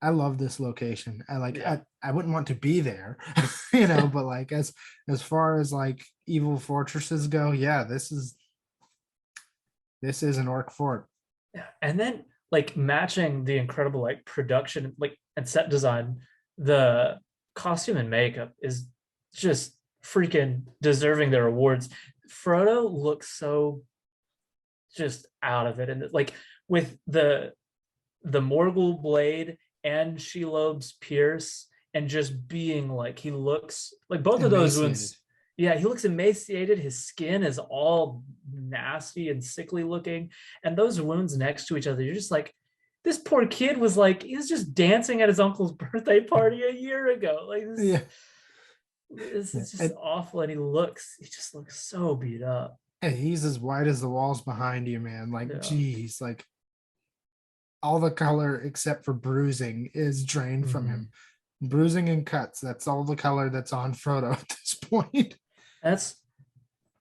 I love this location. I wouldn't want to be there, you know, but like as far as like evil fortresses go, yeah, this is an orc fort. Yeah. And then like matching the incredible like production like and set design, the costume and makeup is just freaking deserving their awards. Frodo looks so just out of it, and like with the Morgul blade and Shelob's pierce, and just being like, he looks like both of those wounds. Yeah, he looks emaciated. His skin is all nasty and sickly looking, and those wounds next to each other, you're just like, this poor kid was like, he was just dancing at his uncle's birthday party a year ago. Like this, yeah. This is just awful, and he just looks so beat up. And he's as white as the walls behind you, man. Like, geez, like all the color except for bruising is drained from him. Bruising and cuts, that's all the color that's on Frodo at this point.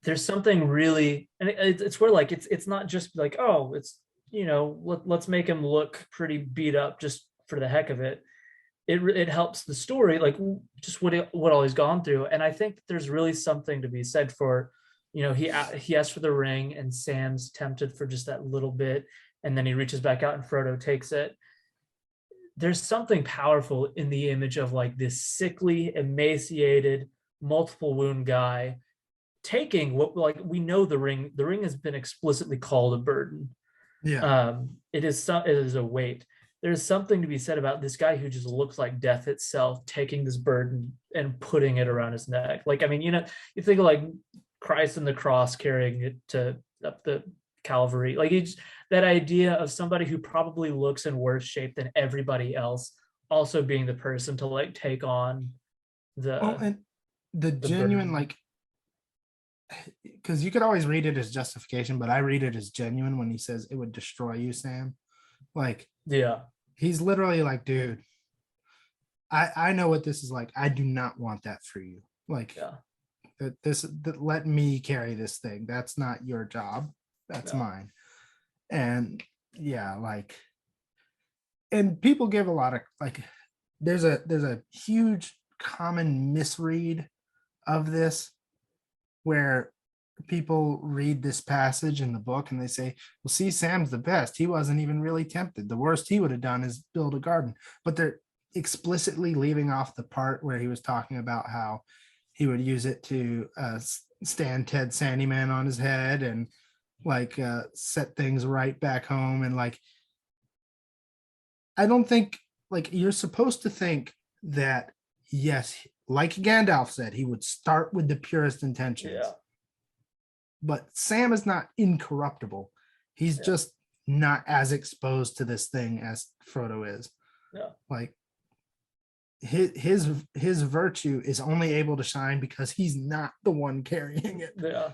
There's something really, and it's where like it's not just like, oh, it's, you know, let's make him look pretty beat up just for the heck of it. It helps the story, like just what all he's gone through. And I think there's really something to be said for, you know, he asked for the ring and Sam's tempted for just that little bit, and then he reaches back out and Frodo takes it. There's something powerful in the image of like this sickly, emaciated, multiple wound guy taking what, like, we know the ring has been explicitly called a burden. Yeah. It is a weight. There's something to be said about this guy who just looks like death itself, taking this burden and putting it around his neck. Like, I mean, you know, you think of like Christ and the cross carrying it up the Calvary. Like, it's that idea of somebody who probably looks in worse shape than everybody else, also being the person to like take on the genuine burden. Like, because you could always read it as justification, but I read it as genuine when he says it would destroy you, Sam. Like, yeah, he's literally like, dude, I know what this is like. I do not want that for you. Like, that let me carry this thing. That's not your job. That's mine. And yeah, like, and people give a lot of like, there's a huge common misread of this where people read this passage in the book and they say, well, see, Sam's the best. He wasn't even really tempted. The worst he would have done is build a garden. But they're explicitly leaving off the part where he was talking about how he would use it to stand Ted Sandyman on his head and like set things right back home. And like, I don't think, like, you're supposed to think that, yes, like Gandalf said, he would start with the purest intentions. Yeah. But Sam is not incorruptible. He's Yeah. just not as exposed to this thing as Frodo is. Yeah. Like his virtue is only able to shine because he's not the one carrying it. Yeah.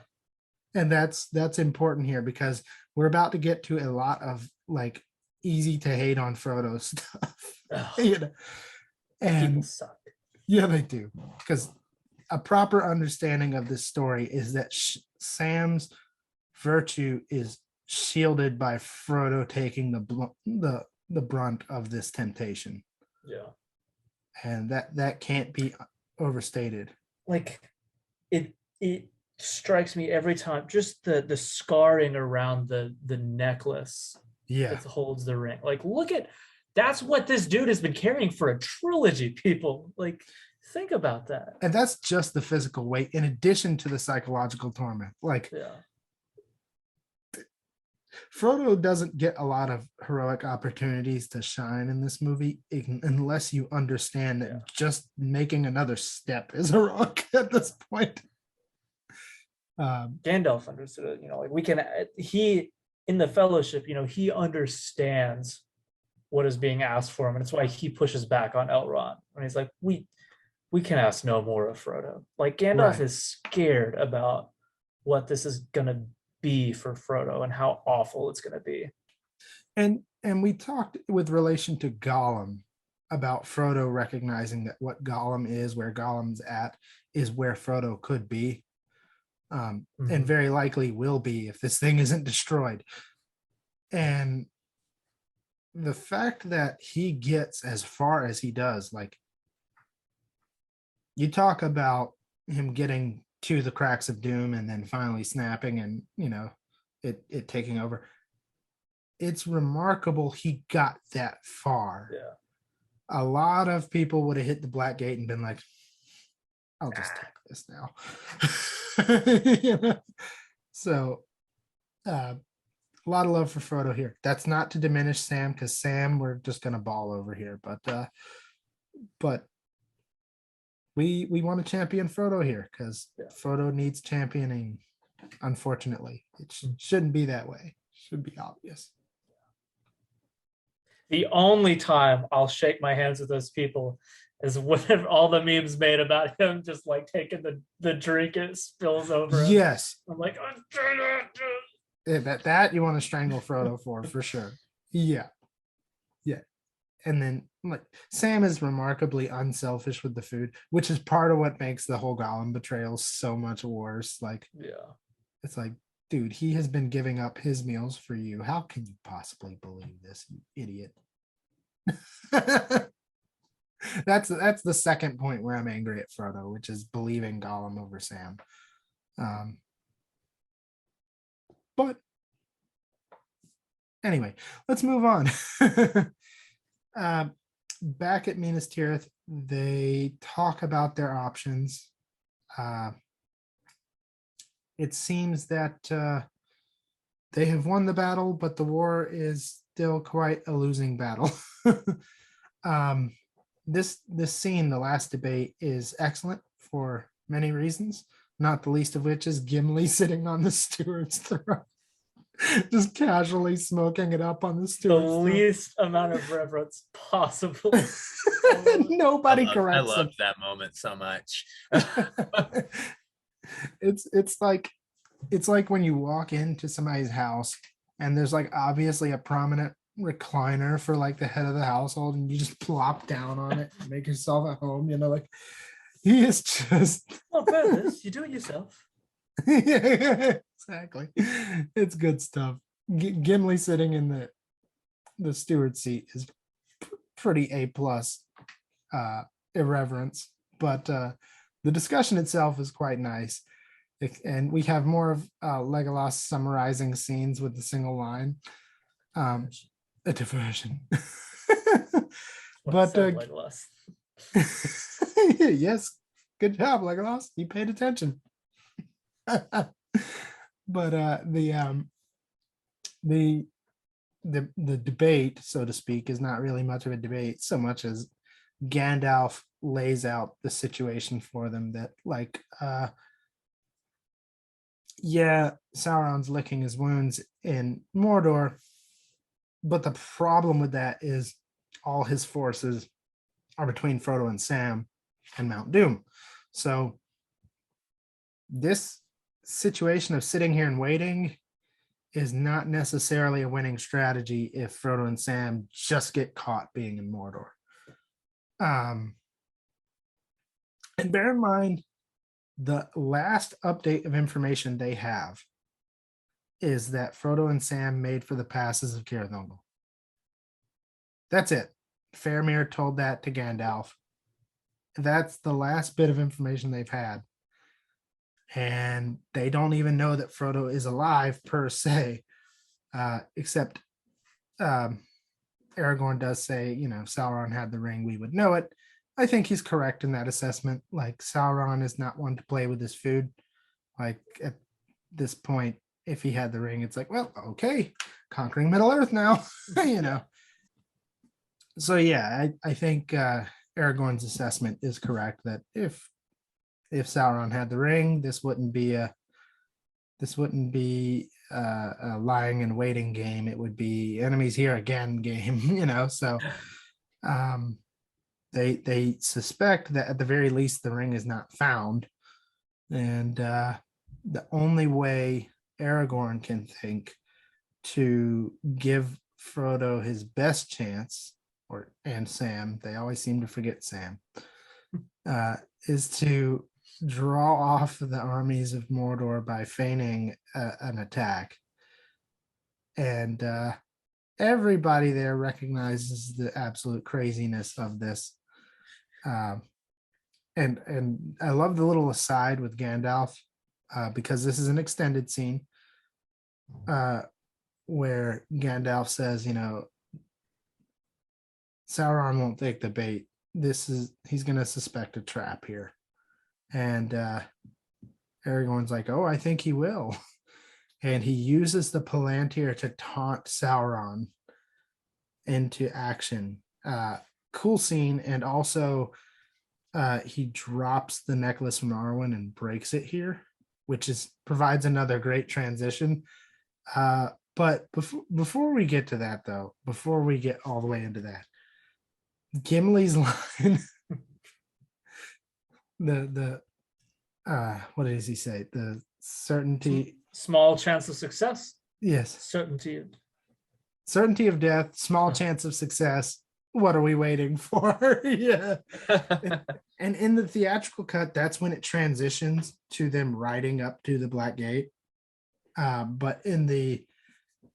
And that's important here, because we're about to get to a lot of like easy to hate on Frodo stuff. You know? People And suck. yeah, they do. Because a proper understanding of this story is that Sam's virtue is shielded by Frodo taking the brunt of this temptation. Yeah. And that can't be overstated. Like it strikes me every time, just the scarring around the necklace Yeah. that holds the ring. Like, look at, that's what this dude has been carrying for a trilogy, people. Like, think about that. And that's just the physical weight in addition to the psychological torment. Like, Yeah. Frodo doesn't get a lot of heroic opportunities to shine in this movie unless you understand that just making another step is heroic at this point. Gandalf understood it, like we can, he in the Fellowship, he understands what is being asked for him, and it's why he pushes back on Elrond when he's like, we can ask no more of Frodo. Like Gandalf is scared about what this is gonna be for Frodo and how awful it's gonna be. And we talked with relation to Gollum about Frodo recognizing that what Gollum is, where Gollum's at, is where Frodo could be. And very likely will be if this thing isn't destroyed. And the fact that he gets as far as he does, like, you talk about him getting to the cracks of doom and then finally snapping and it taking over. It's remarkable he got that far. Yeah. A lot of people would have hit the Black Gate and been like, I'll just take this now. So a lot of love for Frodo here. That's not to diminish Sam, because Sam, we're just gonna ball over here, but we want to champion Frodo here because Frodo needs championing. Unfortunately, it shouldn't be that way. Should be obvious. The only time I'll shake my hands with those people is when all the memes made about him just like taking the drink, it spills over him. Yes. I'm like, that you want to strangle Frodo for sure. Yeah. And then like Sam is remarkably unselfish with the food, which is part of what makes the whole Gollum betrayal so much worse. Like, it's like, dude, he has been giving up his meals for you. How can you possibly believe this, you idiot? That's the second point where I'm angry at Frodo, which is believing Gollum over Sam. But anyway, let's move on. Back at Minas Tirith, they talk about their options. It seems that they have won the battle, but the war is still quite a losing battle. This scene, the last debate, is excellent for many reasons, not the least of which is Gimli sitting on the steward's throne, just casually smoking it up on the steward's throne. The least amount of reverence possible. Nobody corrects I loved him. that moment so much. It's like when you walk into somebody's house and there's like obviously a prominent recliner for like the head of the household, and you just plop down on it and make yourself at home, like he is just on purpose. You do it yourself. Yeah, exactly. It's good stuff. Gimli sitting in the steward seat is pretty A+ irreverence, but the discussion itself is quite nice. And we have more of Legolas summarizing scenes with a single line. A diversion. But Legolas. Yes, good job, Legolas. You paid attention. But the debate, so to speak, is not really much of a debate so much as Gandalf lays out the situation for them that like yeah, Sauron's licking his wounds in Mordor, but the problem with that is all his forces are between Frodo and Sam and Mount Doom. So this situation of sitting here and waiting is not necessarily a winning strategy if Frodo and Sam just get caught being in Mordor. And bear in mind, the last update of information they have is that Frodo and Sam made for the passes of Cirith Ungol. That's it. Faramir told that to Gandalf. That's the last bit of information they've had. And they don't even know that Frodo is alive per se, except Aragorn does say, you know, Sauron had the ring, we would know it. I think he's correct in that assessment. Like, Sauron is not one to play with his food. Like, at this point, if he had the ring, it's like, well, okay, conquering Middle Earth now, you know. So yeah, I think Aragorn's assessment is correct that if Sauron had the ring, this wouldn't be a lying and waiting game. It would be enemies here again game, you know. So they suspect that at the very least the ring is not found, and the only way Aragorn can think to give Frodo his best chance, and Sam, they always seem to forget Sam, is to draw off the armies of Mordor by feigning an attack. And everybody there recognizes the absolute craziness of this. And I love the little aside with Gandalf, because this is an extended scene where Gandalf says, you know, Sauron won't take the bait. He's going to suspect a trap here. And Aragorn's like, oh, I think he will. And he uses the Palantir to taunt Sauron into action. Cool scene. And also he drops the necklace from Arwen and breaks it here, which provides another great transition. But before we get to that, though, before we get all the way into that, Gimli's line, the what does he say? The certainty, small chance of success. Yes. Certainty of death, small chance of success. What are we waiting for? Yeah. And in the theatrical cut, that's when it transitions to them riding up to the Black Gate. But in the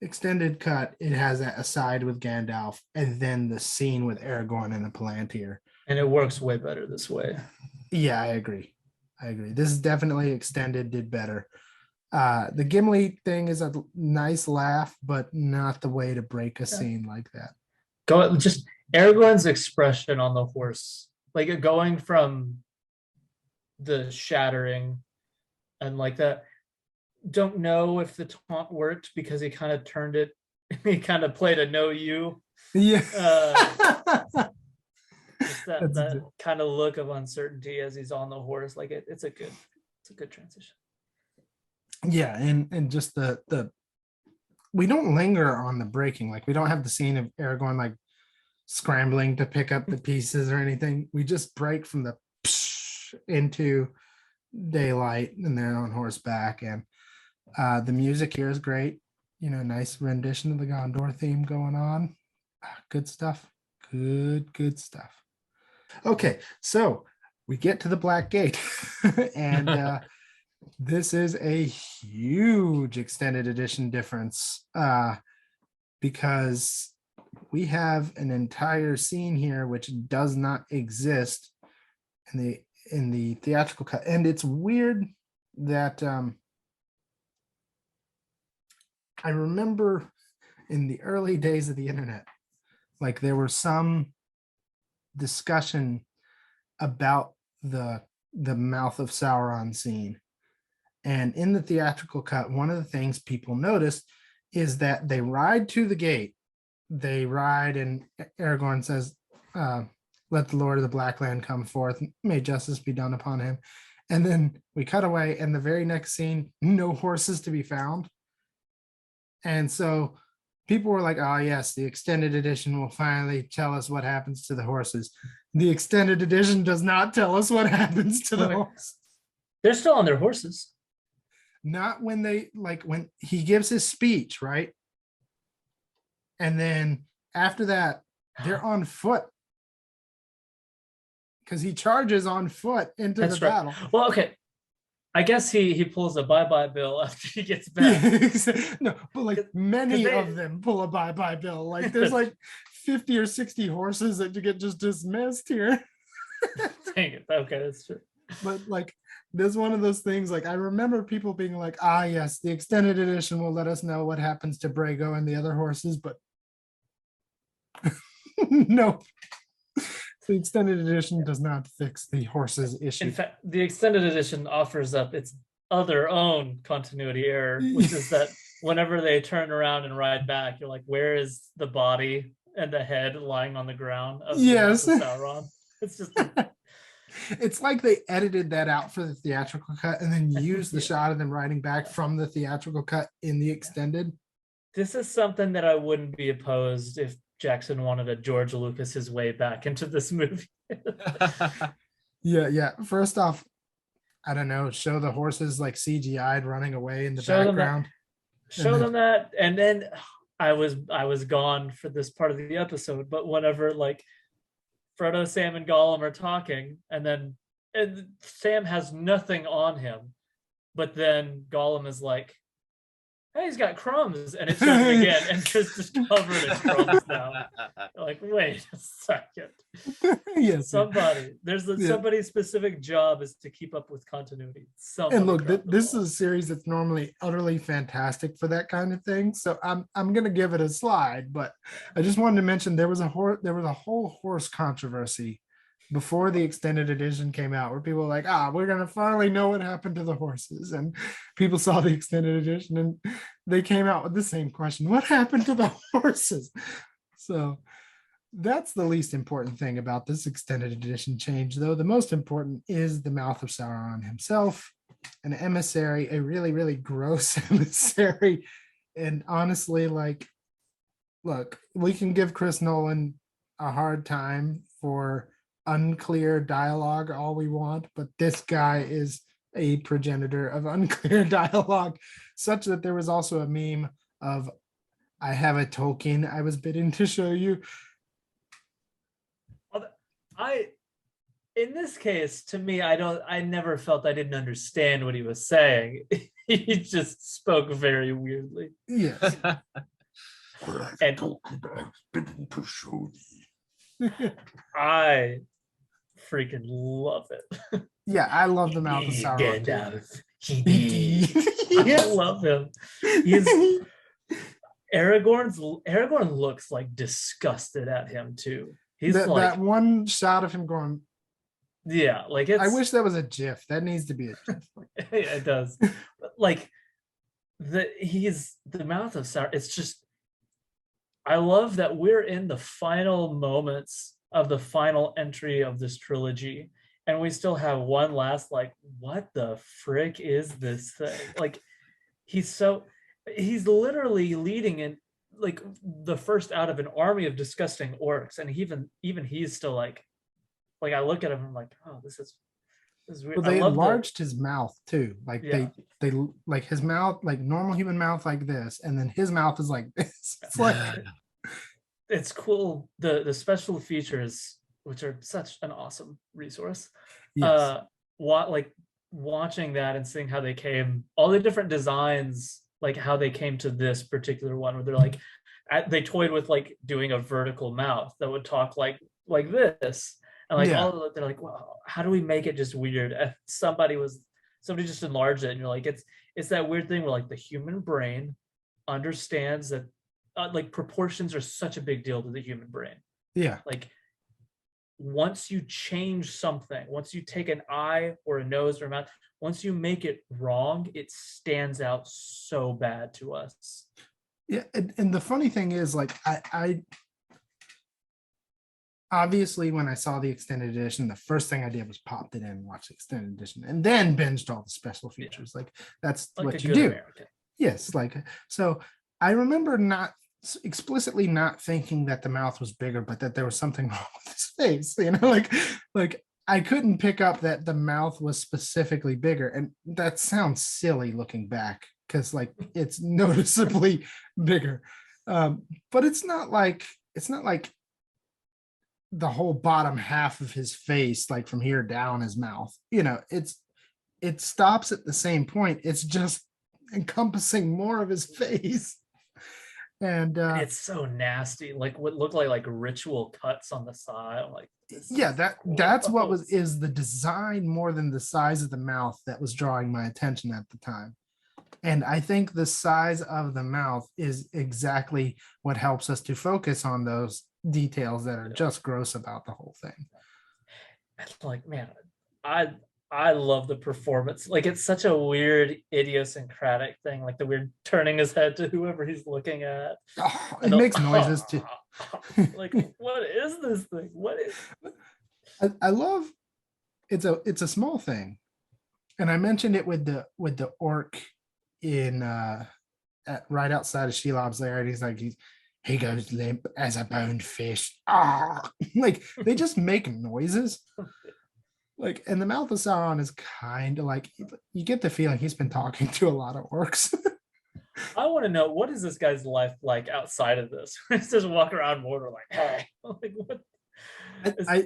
extended cut, it has that aside with Gandalf and then the scene with Aragorn and the Palantir. And it works way better this way. Yeah, I agree. This is definitely extended, did better. The Gimli thing is a nice laugh, but not the way to break a scene like that. Just Aragorn's expression on the horse, like going from the shattering and like that. Don't know if the taunt worked because he kind of turned it. He kind of played a know you. Yeah. that kind of look of uncertainty as he's on the horse. Like it's a good transition. Yeah, and just the we don't linger on the breaking. Like we don't have the scene of Aragorn like scrambling to pick up the pieces or anything. We just break from the into daylight and they're on horseback, and the music here is great. You know, nice rendition of the Gondor theme going on. Good stuff. Good stuff. Okay, so we get to the Black Gate, and this is a huge extended edition difference because we have an entire scene here which does not exist in the theatrical cut, and it's weird that I remember in the early days of the internet, like there was some discussion about the mouth of Sauron scene. And in the theatrical cut, one of the things people noticed is that they ride to the gate. They ride, and Aragorn says, let the Lord of the Black Land come forth, may justice be done upon him. And then we cut away, and the very next scene, no horses to be found. And so people were like, oh yes, the extended edition will finally tell us what happens to the horses. The extended edition does not tell us what happens to the horses. They're still on their horses. Not when when he gives his speech, right? And then after that, they're on foot. Because he charges on foot into the battle. Well, okay. I guess he pulls a bye-bye bill after he gets back. No, but like many of them pull a bye-bye bill. Like there's like 50 or 60 horses that get just dismissed here. Dang it. Okay, that's true. But like there's one of those things, like I remember people being like, ah yes, the extended edition will let us know what happens to Brago and the other horses, but no. The extended edition does not fix the horses issue. In fact, the extended edition offers up its other own continuity error, which is that whenever they turn around and ride back, you're like, where is the body and the head lying on the ground of Sauron? It's just it's like they edited that out for the theatrical cut and then used the shot of them riding back from the theatrical cut in the extended. This is something that I wouldn't be opposed if Jackson wanted to George Lucas his way back into this movie. Yeah. First off, I don't know, show the horses like CGI'd running away in the background. Show them that. And then I was gone for this part of the episode, but whenever like Frodo, Sam, and Gollum are talking, and Sam has nothing on him, but then Gollum is like, hey, he's got crumbs, and it shows him again, and just covered in crumbs now. Like, wait a second. Yes. Somebody's specific job is to keep up with continuity. And look, this is a series that's normally utterly fantastic for that kind of thing. So I'm gonna give it a slide, but I just wanted to mention there was a whole horse controversy before the extended edition came out where people were like, we're going to finally know what happened to the horses. And people saw the extended edition and they came out with the same question. What happened to the horses? So that's the least important thing about this extended edition change, though. The most important is the mouth of Sauron himself, an emissary, a really, really gross emissary. And honestly, like, look, we can give Chris Nolan a hard time for unclear dialogue all we want, but this guy is a progenitor of unclear dialogue, such that there was also a meme of, I have a Tolkien I was bidden to show you. In this case, to me, I never felt I didn't understand what he was saying. He just spoke very weirdly. Yes. And I freaking love it. Yeah, I love the mouth of Sauron. I love him. Aragorn looks like disgusted at him too. He's that one shot of him going, yeah, like I wish that was a GIF. That needs to be a GIF. It does. But like he's the mouth of Sauron. It's just, I love that we're in the final moments of the final entry of this trilogy, and we still have one last like, what the frick is this thing? Like, he's literally leading in like the first out of an army of disgusting orcs, and even he's still like I look at him and I'm like, oh, this is weird. Well, they enlarged his mouth too. Like they like his mouth, like normal human mouth like this, and then his mouth is like this. It's like it's cool. The special features, which are such an awesome resource. Yes. Watching that and seeing how they came, all the different designs, like how they came to this particular one, where they're like, they toyed with like doing a vertical mouth that would talk like this, and like they're like, well, how do we make it just weird? And somebody just enlarged it, and you're like, it's that weird thing where like the human brain understands that like proportions are such a big deal to the human brain. Yeah. Like once you change something, once you take an eye or a nose or a mouth, once you make it wrong, it stands out so bad to us. Yeah, and the funny thing is, like, obviously when I saw the extended edition, the first thing I did was popped it in and watched the extended edition and then binged all the special features. Like that's Like a what you good do. American. Yes, like so I remember not explicitly not thinking that the mouth was bigger, but that there was something wrong with his face. Like I couldn't pick up that the mouth was specifically bigger. And that sounds silly looking back, because like it's noticeably bigger. But it's not like the whole bottom half of his face, like from here down his mouth. It stops at the same point. It's just encompassing more of his face. And It's so nasty. Like what looked like ritual cuts on the side. I'm like, yeah, that's what is the design more than the size of the mouth that was drawing my attention at the time. And I think the size of the mouth is exactly what helps us to focus on those details that are just gross about the whole thing. Like, man, I love the performance. Like, it's such a weird idiosyncratic thing, like the weird turning his head to whoever he's looking at. Oh, it makes noises too. Like, what is this thing? What is I love it's a small thing. And I mentioned it with the orc in right outside of Shelob's lair, and he's like he goes limp as a boned fish. Like they just make noises. Like, and the mouth of Sauron is kind of like, you get the feeling he's been talking to a lot of orcs. I want to know, what is this guy's life like outside of this? He's just walking around Mordor like, hey, like what?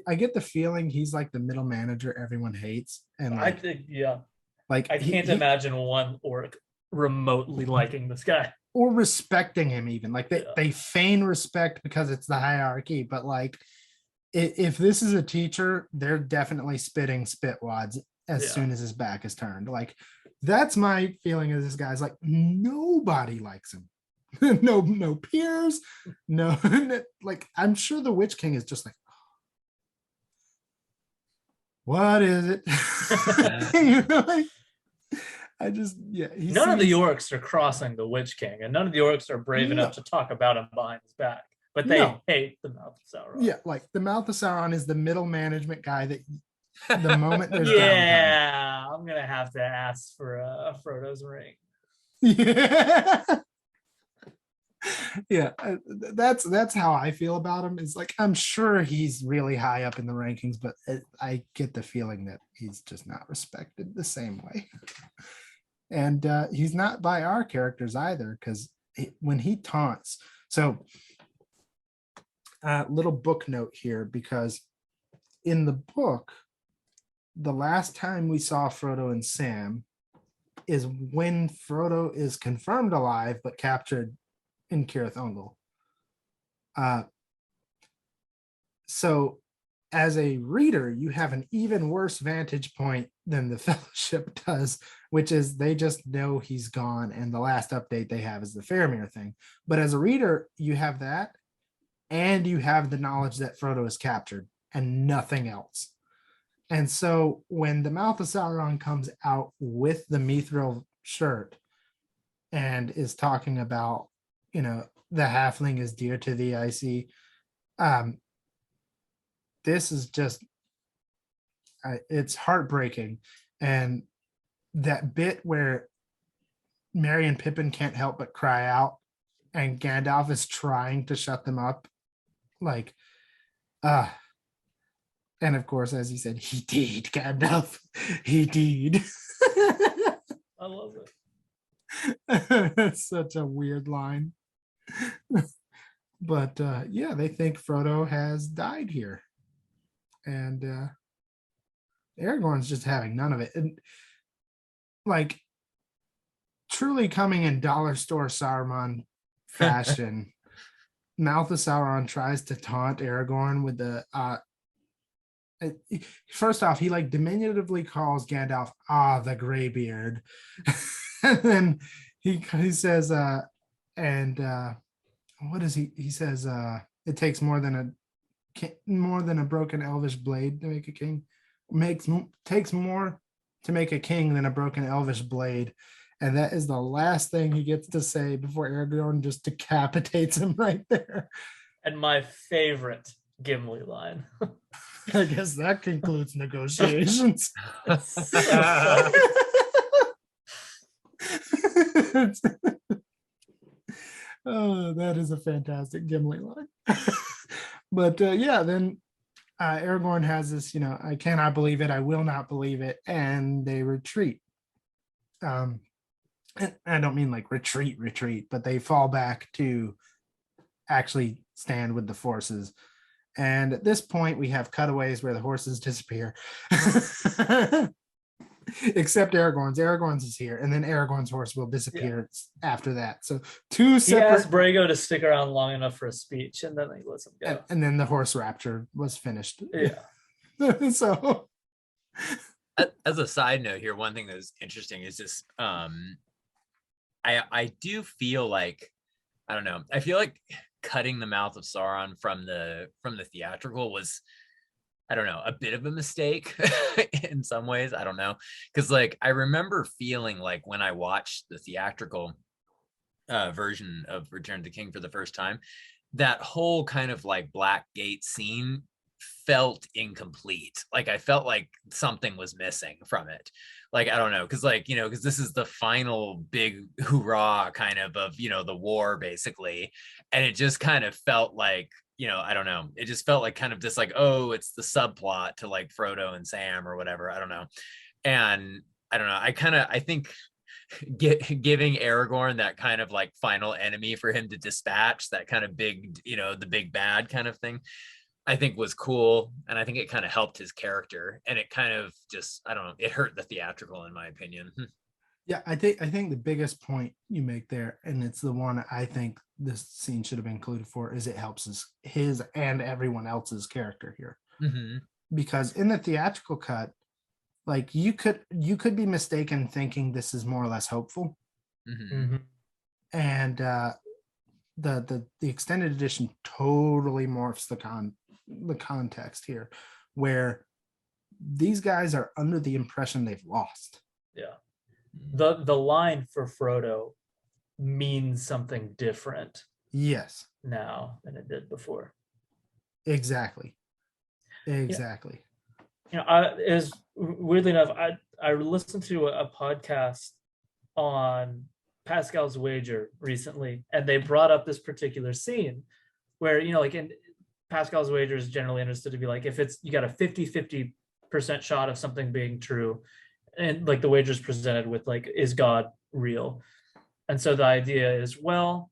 I get the feeling he's like the middle manager everyone hates, and like, I think, yeah, like I can't imagine one orc remotely liking this guy or respecting him. Even like they feign respect because it's the hierarchy, but like if this is a teacher, they're definitely spitting spit wads as soon as his back is turned. Like that's my feeling of this guy's like nobody likes him. no peers, no like I'm sure the Witch King is just like, what is it? Like, I just none of the orcs are crossing the Witch King, and none of the orcs are brave enough to talk about him behind his back. But they hate the mouth of Sauron. Yeah, like the mouth of Sauron is the middle management guy that the moment there's downtime. I'm gonna have to ask for Frodo's ring. Yeah, that's how I feel about him. It's like I'm sure he's really high up in the rankings, but I get the feeling that he's just not respected the same way. And he's not by our characters either, because when he taunts, so little book note here, because in the book, the last time we saw Frodo and Sam is when Frodo is confirmed alive but captured in Cirith Ungol. So as a reader, you have an even worse vantage point than the Fellowship does, which is they just know he's gone, and the last update they have is the Faramir thing. But as a reader, you have that, and you have the knowledge that Frodo is captured and nothing else. And so when the mouth of Sauron comes out with the mithril shirt and is talking about, the halfling is dear to thee, I see. This is just, it's heartbreaking. And that bit where Merry and Pippin can't help but cry out, and Gandalf is trying to shut them up. Like, and of course, as he said, he did, Gandalf. He did. I love it. That's such a weird line. But they think Frodo has died here. And Aragorn's just having none of it. And like truly coming in dollar store Saruman fashion, Mouth of Sauron tries to taunt Aragorn with the first off, he like diminutively calls Gandalf the Greybeard. And then he says what is he says it takes more than a broken elvish blade to make a king. Takes more to make a king than a broken elvish blade. And that is the last thing he gets to say before Aragorn just decapitates him right there. And my favorite Gimli line. I guess that concludes negotiations. Oh, that is a fantastic Gimli line. But yeah, then Aragorn has this, I cannot believe it, I will not believe it, and they retreat. And I don't mean like retreat, but they fall back to actually stand with the forces. And at this point, we have cutaways where the horses disappear. Except Aragorn's is here, and then Aragorn's horse will disappear after that. So two separate. He asked Brago to stick around long enough for a speech, and then he lets him go. And then the horse rapture was finished. Yeah. So, as a side note here, one thing that's interesting is just I do feel like, I don't know, I feel like cutting the mouth of Sauron from the theatrical was, I don't know, a bit of a mistake in some ways. I don't know. Because like I remember feeling like when I watched the theatrical version of Return of the King for the first time, that whole kind of like Black Gate scene felt incomplete. Like I felt like something was missing from it. Like, I don't know, because like, because this is the final big hoorah kind of the war basically. And it just kind of felt like, I don't know. It just felt like kind of just like, oh, it's the subplot to like Frodo and Sam or whatever. I don't know. And I don't know. I think giving Aragorn that kind of like final enemy for him to dispatch, that kind of big, the big bad kind of thing, I think was cool. And I think it kind of helped his character. And it kind of just, I don't know, it hurt the theatrical in my opinion. Yeah, I think the biggest point you make there, and it's the one I think this scene should have been included for, is it helps his and everyone else's character here. Mm-hmm. Because in the theatrical cut, like you could be mistaken thinking this is more or less hopeful. Mm-hmm. Mm-hmm. And the extended edition totally morphs the context here, where these guys are under the impression they've lost. Yeah. The line for Frodo means something different. Yes. Now than it did before. Exactly. Is weirdly enough, I listened to a podcast on Pascal's Wager recently, and they brought up this particular scene where, like in Pascal's Wager is generally understood to be like, if you got a 50% shot of something being true, and like the wager is presented with like, is God real? And so the idea is, well,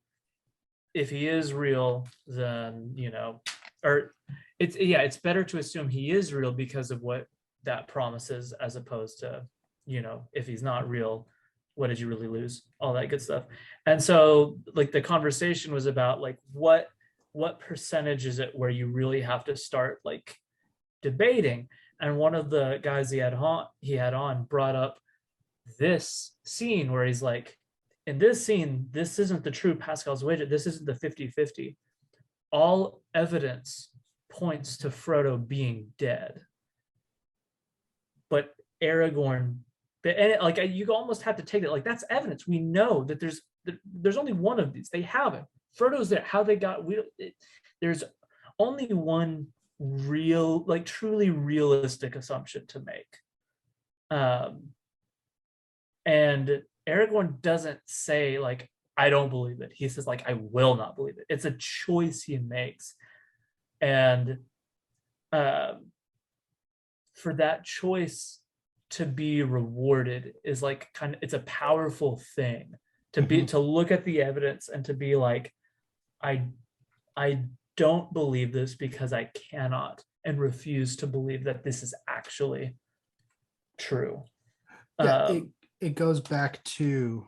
if he is real, then it's better to assume he is real because of what that promises, as opposed to, if he's not real, what did you really lose? All that good stuff. And so like the conversation was about like what percentage is it where you really have to start like debating. And one of the guys he had on brought up this scene where he's like, in this scene, this isn't the true Pascal's Wager. This isn't the 50-50. All evidence points to Frodo being dead. But Aragorn, and like you almost have to take it like that's evidence. We know that there's only one of these. They have it. Frodo's there. How they got there's only one real, like truly realistic assumption to make. And Aragorn doesn't say like, I don't believe it. He says like, I will not believe it. It's a choice he makes. And for that choice to be rewarded is like it's a powerful thing to look at the evidence and to be like, I don't believe this because I cannot, and refuse to believe that this is actually true. Yeah, it goes back to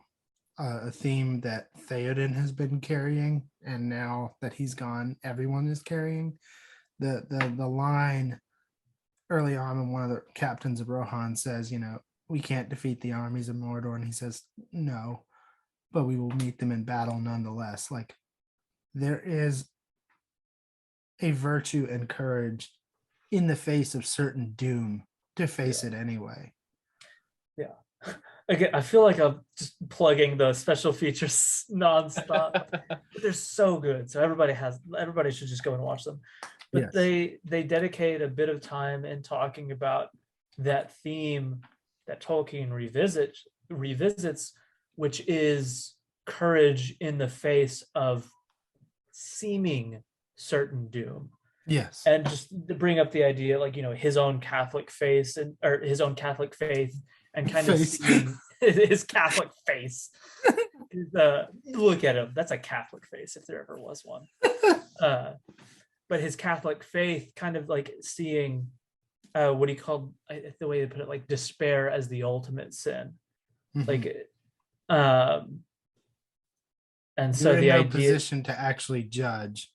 a theme that Theoden has been carrying, and now that he's gone, everyone is carrying. The line early on when one of the captains of Rohan says, we can't defeat the armies of Mordor, and he says, no, but we will meet them in battle nonetheless. Like, there is a virtue and courage in the face of certain doom to face it anyway. Yeah. Again, I feel like I'm just plugging the special features nonstop. They're so good. So everybody should just go and watch them. But Yes. they dedicate a bit of time in talking about that theme that Tolkien revisits, which is courage in the face of seeming certain doom. Yes. And just to bring up the idea, like, his own Catholic faith or his own Catholic faith, and kind of seeing his Catholic face. Look at him. That's a Catholic face if there ever was one. But his Catholic faith, kind of like seeing what he called, the way they put it, like despair as the ultimate sin. Mhm. Like, and so You're in the no idea, position to actually judge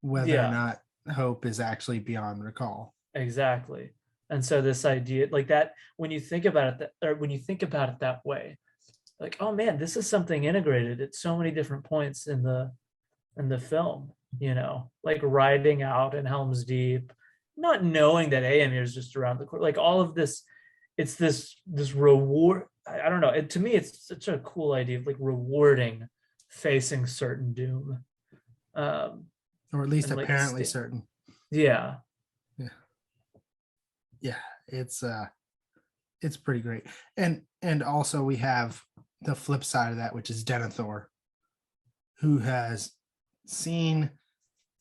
whether or not hope is actually beyond recall. exactly. And so this idea, like that, when you think about it, when you think about it that way, like, oh man, this is something integrated at so many different points in the film. Like riding out in Helm's Deep, not knowing that Aemir is just around the corner, like all of this. It's this reward. I don't know. To me, it's such a cool idea of like rewarding facing certain doom, or at least and, like, apparently certain. Yeah. It's pretty great. And also we have the flip side of that, which is Denethor, who has seen,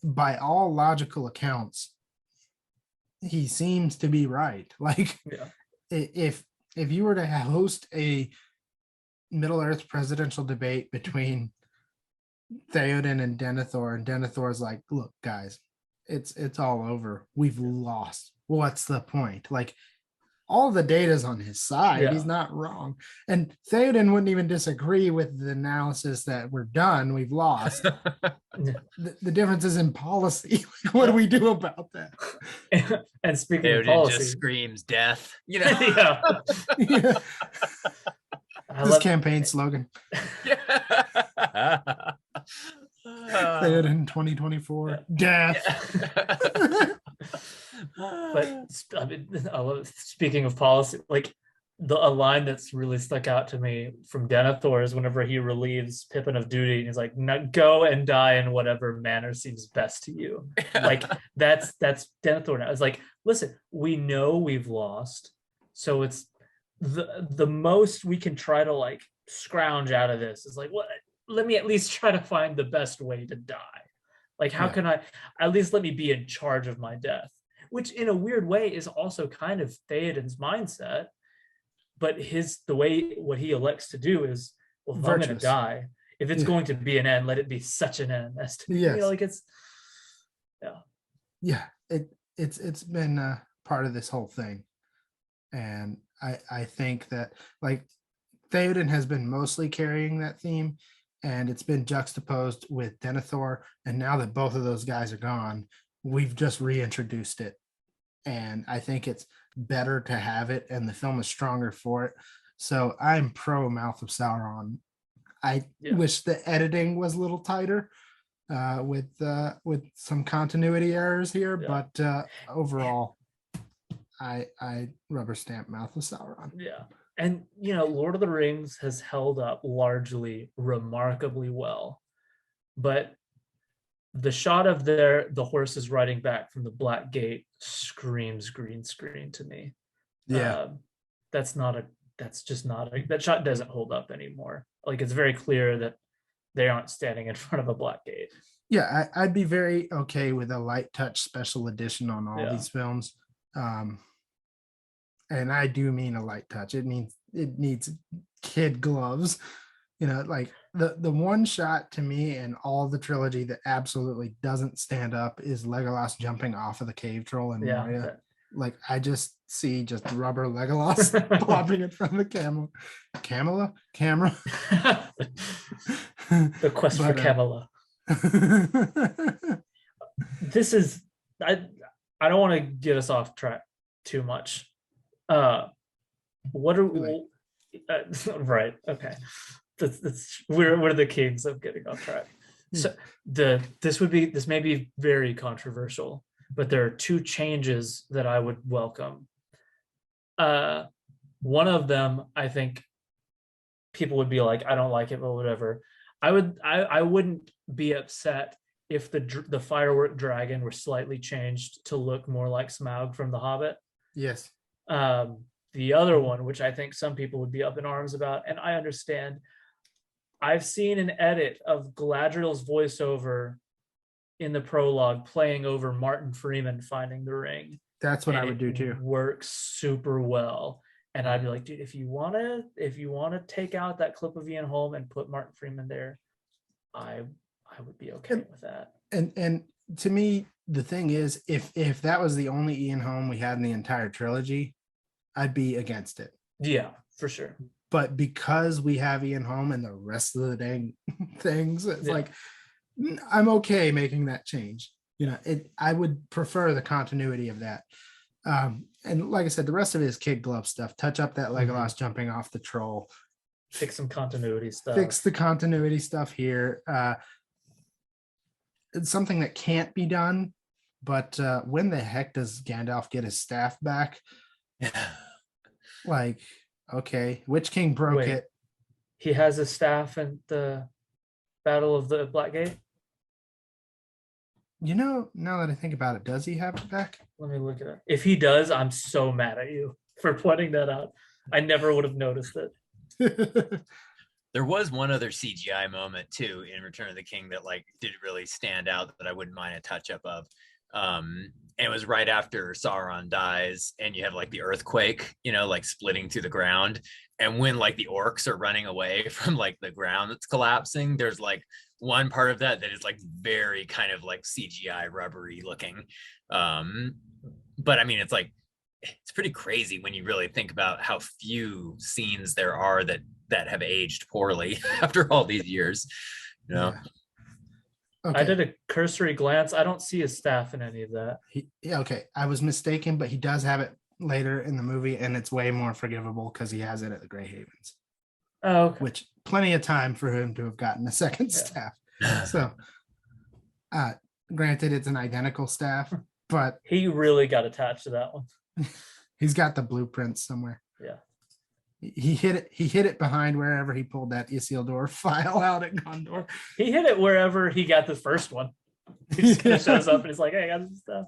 by all logical accounts, he seems to be right. Like, Yeah. if you were to host a Middle Earth presidential debate between Theoden and Denethor's like, look, guys, it's all over. We've lost. What's the point? Like, all the data's on his side. Yeah. He's not wrong. And Theoden wouldn't even disagree with the analysis that we're done. We've lost. The difference is in policy. What do we do about that? And speaking Theoden of policy, just screams death. yeah. Yeah. I This love campaign slogan. Theoden 2024. Death. But I mean, I love, speaking of policy, like a line that's really stuck out to me from Denethor is whenever he relieves Pippin of duty, and he's like, "No, go and die in whatever manner seems best to you." Like that's Denethor. Now it's like, listen, we know we've lost, so it's the most we can try to like scrounge out of this is like, what? Let me at least try to find the best way to die. Like, how can I at least let me be in charge of my death? Which in a weird way is also kind of Theoden's mindset, but the way what he elects to do is, well, if I'm going to die, if it's going to be an end, let it be such an end as to, like it's, it's been part of this whole thing. And I think that like Theoden has been mostly carrying that theme, and it's been juxtaposed with Denethor. And now that both of those guys are gone, we've just reintroduced it. And I think it's better to have it, and the film is stronger for it. So I'm pro Mouth of Sauron. I wish the editing was a little tighter with some continuity errors here, but overall, I rubber stamp Mouth of Sauron. Yeah. And Lord of the Rings has held up largely remarkably well, but the shot of the horses riding back from the Black Gate screams green screen to me. Yeah. That shot doesn't hold up anymore. Like, it's very clear that they aren't standing in front of a Black Gate. Yeah, I'd be very okay with a light touch special edition on all these films. And I do mean a light touch. It needs kid gloves. Like the one shot to me in all the trilogy that absolutely doesn't stand up is Legolas jumping off of the cave troll in Moria. Like, I just see just rubber Legolas popping in front of the camera. The quest for Camelot. This is, I don't want to get us off track too much. What are we? Right? Okay. We're the kings of getting off track. So this may be very controversial, but there are two changes that I would welcome. One of them, I think people would be like, I don't like it, but whatever. I wouldn't be upset if the firework dragon were slightly changed to look more like Smaug from The Hobbit. Yes. The other one, which I think some people would be up in arms about, and I understand, I've seen an edit of Galadriel's voiceover in the prologue playing over Martin Freeman finding the ring. That's what I and would do it too. Works super well. And I'd be like, dude, if you wanna take out that clip of Ian Holm and put Martin Freeman there, I would be okay with that. And to me, the thing is, if that was the only Ian Holm we had in the entire trilogy, I'd be against it. Yeah, for sure. But because we have Ian Holm and the rest of the dang things, it's like I'm okay making that change. You know, I would prefer the continuity of that. And like I said, the rest of it is kid glove stuff. Touch up that Legolas jumping off the troll. Fix some continuity stuff. Fix the continuity stuff here. It's something that can't be done, but when the heck does Gandalf get his staff back? Like, okay, Witch King broke it. He has a staff in the Battle of the Black Gate. You know, now that I think about it, does he have it back? Let me look at it. If he does, I'm so mad at you for pointing that out. I never would have noticed it. There was one other CGI moment too in Return of the King that like did really stand out that I wouldn't mind a touch up of. And it was right after Sauron dies and you have like the earthquake, you know, like splitting through the ground. And when like the orcs are running away from like the ground that's collapsing, there's like one part of that is like very kind of like CGI rubbery looking. But I mean, it's like, it's pretty crazy when you really think about how few scenes there are that have aged poorly after all these years, you know? Yeah. Okay. I did a cursory glance. I don't see his staff in any of that. Okay. I was mistaken, but he does have it later in the movie, and it's way more forgivable because he has it at the Grey Havens. Oh, okay. Which plenty of time for him to have gotten a second staff. So, granted, it's an identical staff, but he really got attached to that one. He's got the blueprints somewhere. Yeah. He hid it behind wherever he pulled that Isildur file out at Gondor. He hid it wherever he got the first one. He just kind of shows up and he's like, hey, I got this stuff.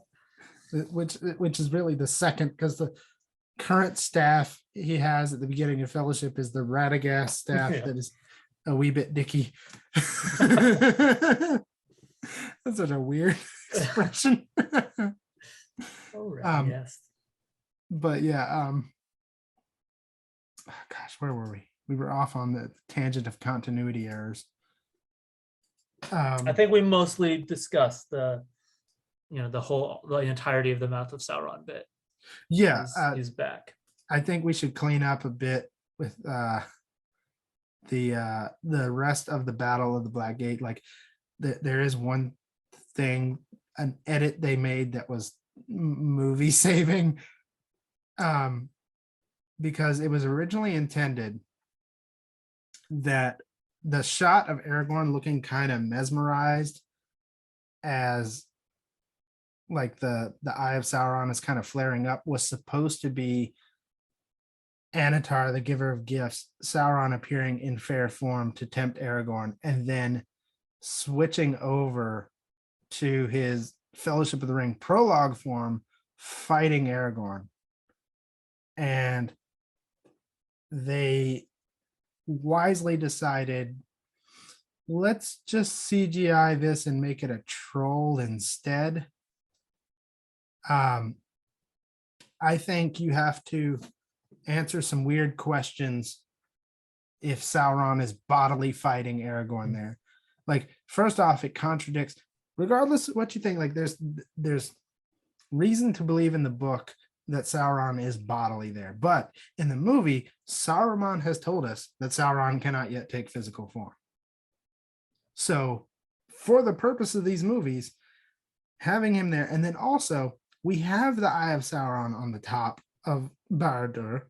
Which is really the second, because the current staff he has at the beginning of Fellowship is the Radagast staff that is a wee bit dicky. That's such a weird expression. Yes. But yeah, gosh, where were we? We were off on the tangent of continuity errors. I think we mostly discussed the entirety of the Mouth of Sauron bit. Yeah, he's back. I think we should clean up a bit with the rest of the Battle of the Black Gate. Like there is one thing, an edit they made that was movie saving, because it was originally intended that the shot of Aragorn looking kind of mesmerized as like the Eye of Sauron is kind of flaring up was supposed to be Anatar, the giver of gifts, Sauron appearing in fair form to tempt Aragorn, and then switching over to his Fellowship of the Ring prologue form, fighting Aragorn. And they wisely decided, let's just CGI this and make it a troll instead. I think you have to answer some weird questions if Sauron is bodily fighting Aragorn there. Like, first off, it contradicts, regardless of what you think, like there's reason to believe in the book that Sauron is bodily there. But in the movie, Saruman has told us that Sauron cannot yet take physical form. So for the purpose of these movies, having him there, and then also we have the Eye of Sauron on the top of Barad-dûr.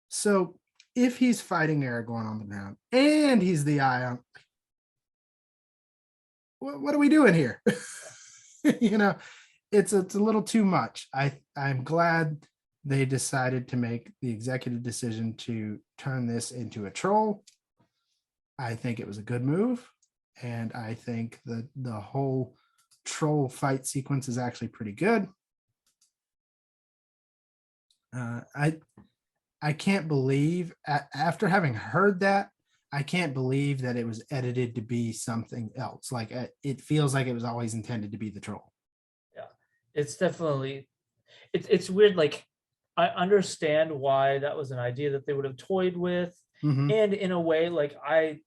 So if he's fighting Aragorn on the ground and he's the eye on, what are we doing here? You know, it's a little too much. I'm glad they decided to make the executive decision to turn this into a troll. I think it was a good move, and I think the whole troll fight sequence is actually pretty good. I can't believe after having heard that, I can't believe that it was edited to be something else. Like it feels like it was always intended to be the troll. Yeah, it's definitely it's weird. Like I understand why that was an idea that they would have toyed with, Mhm. and in a way, like I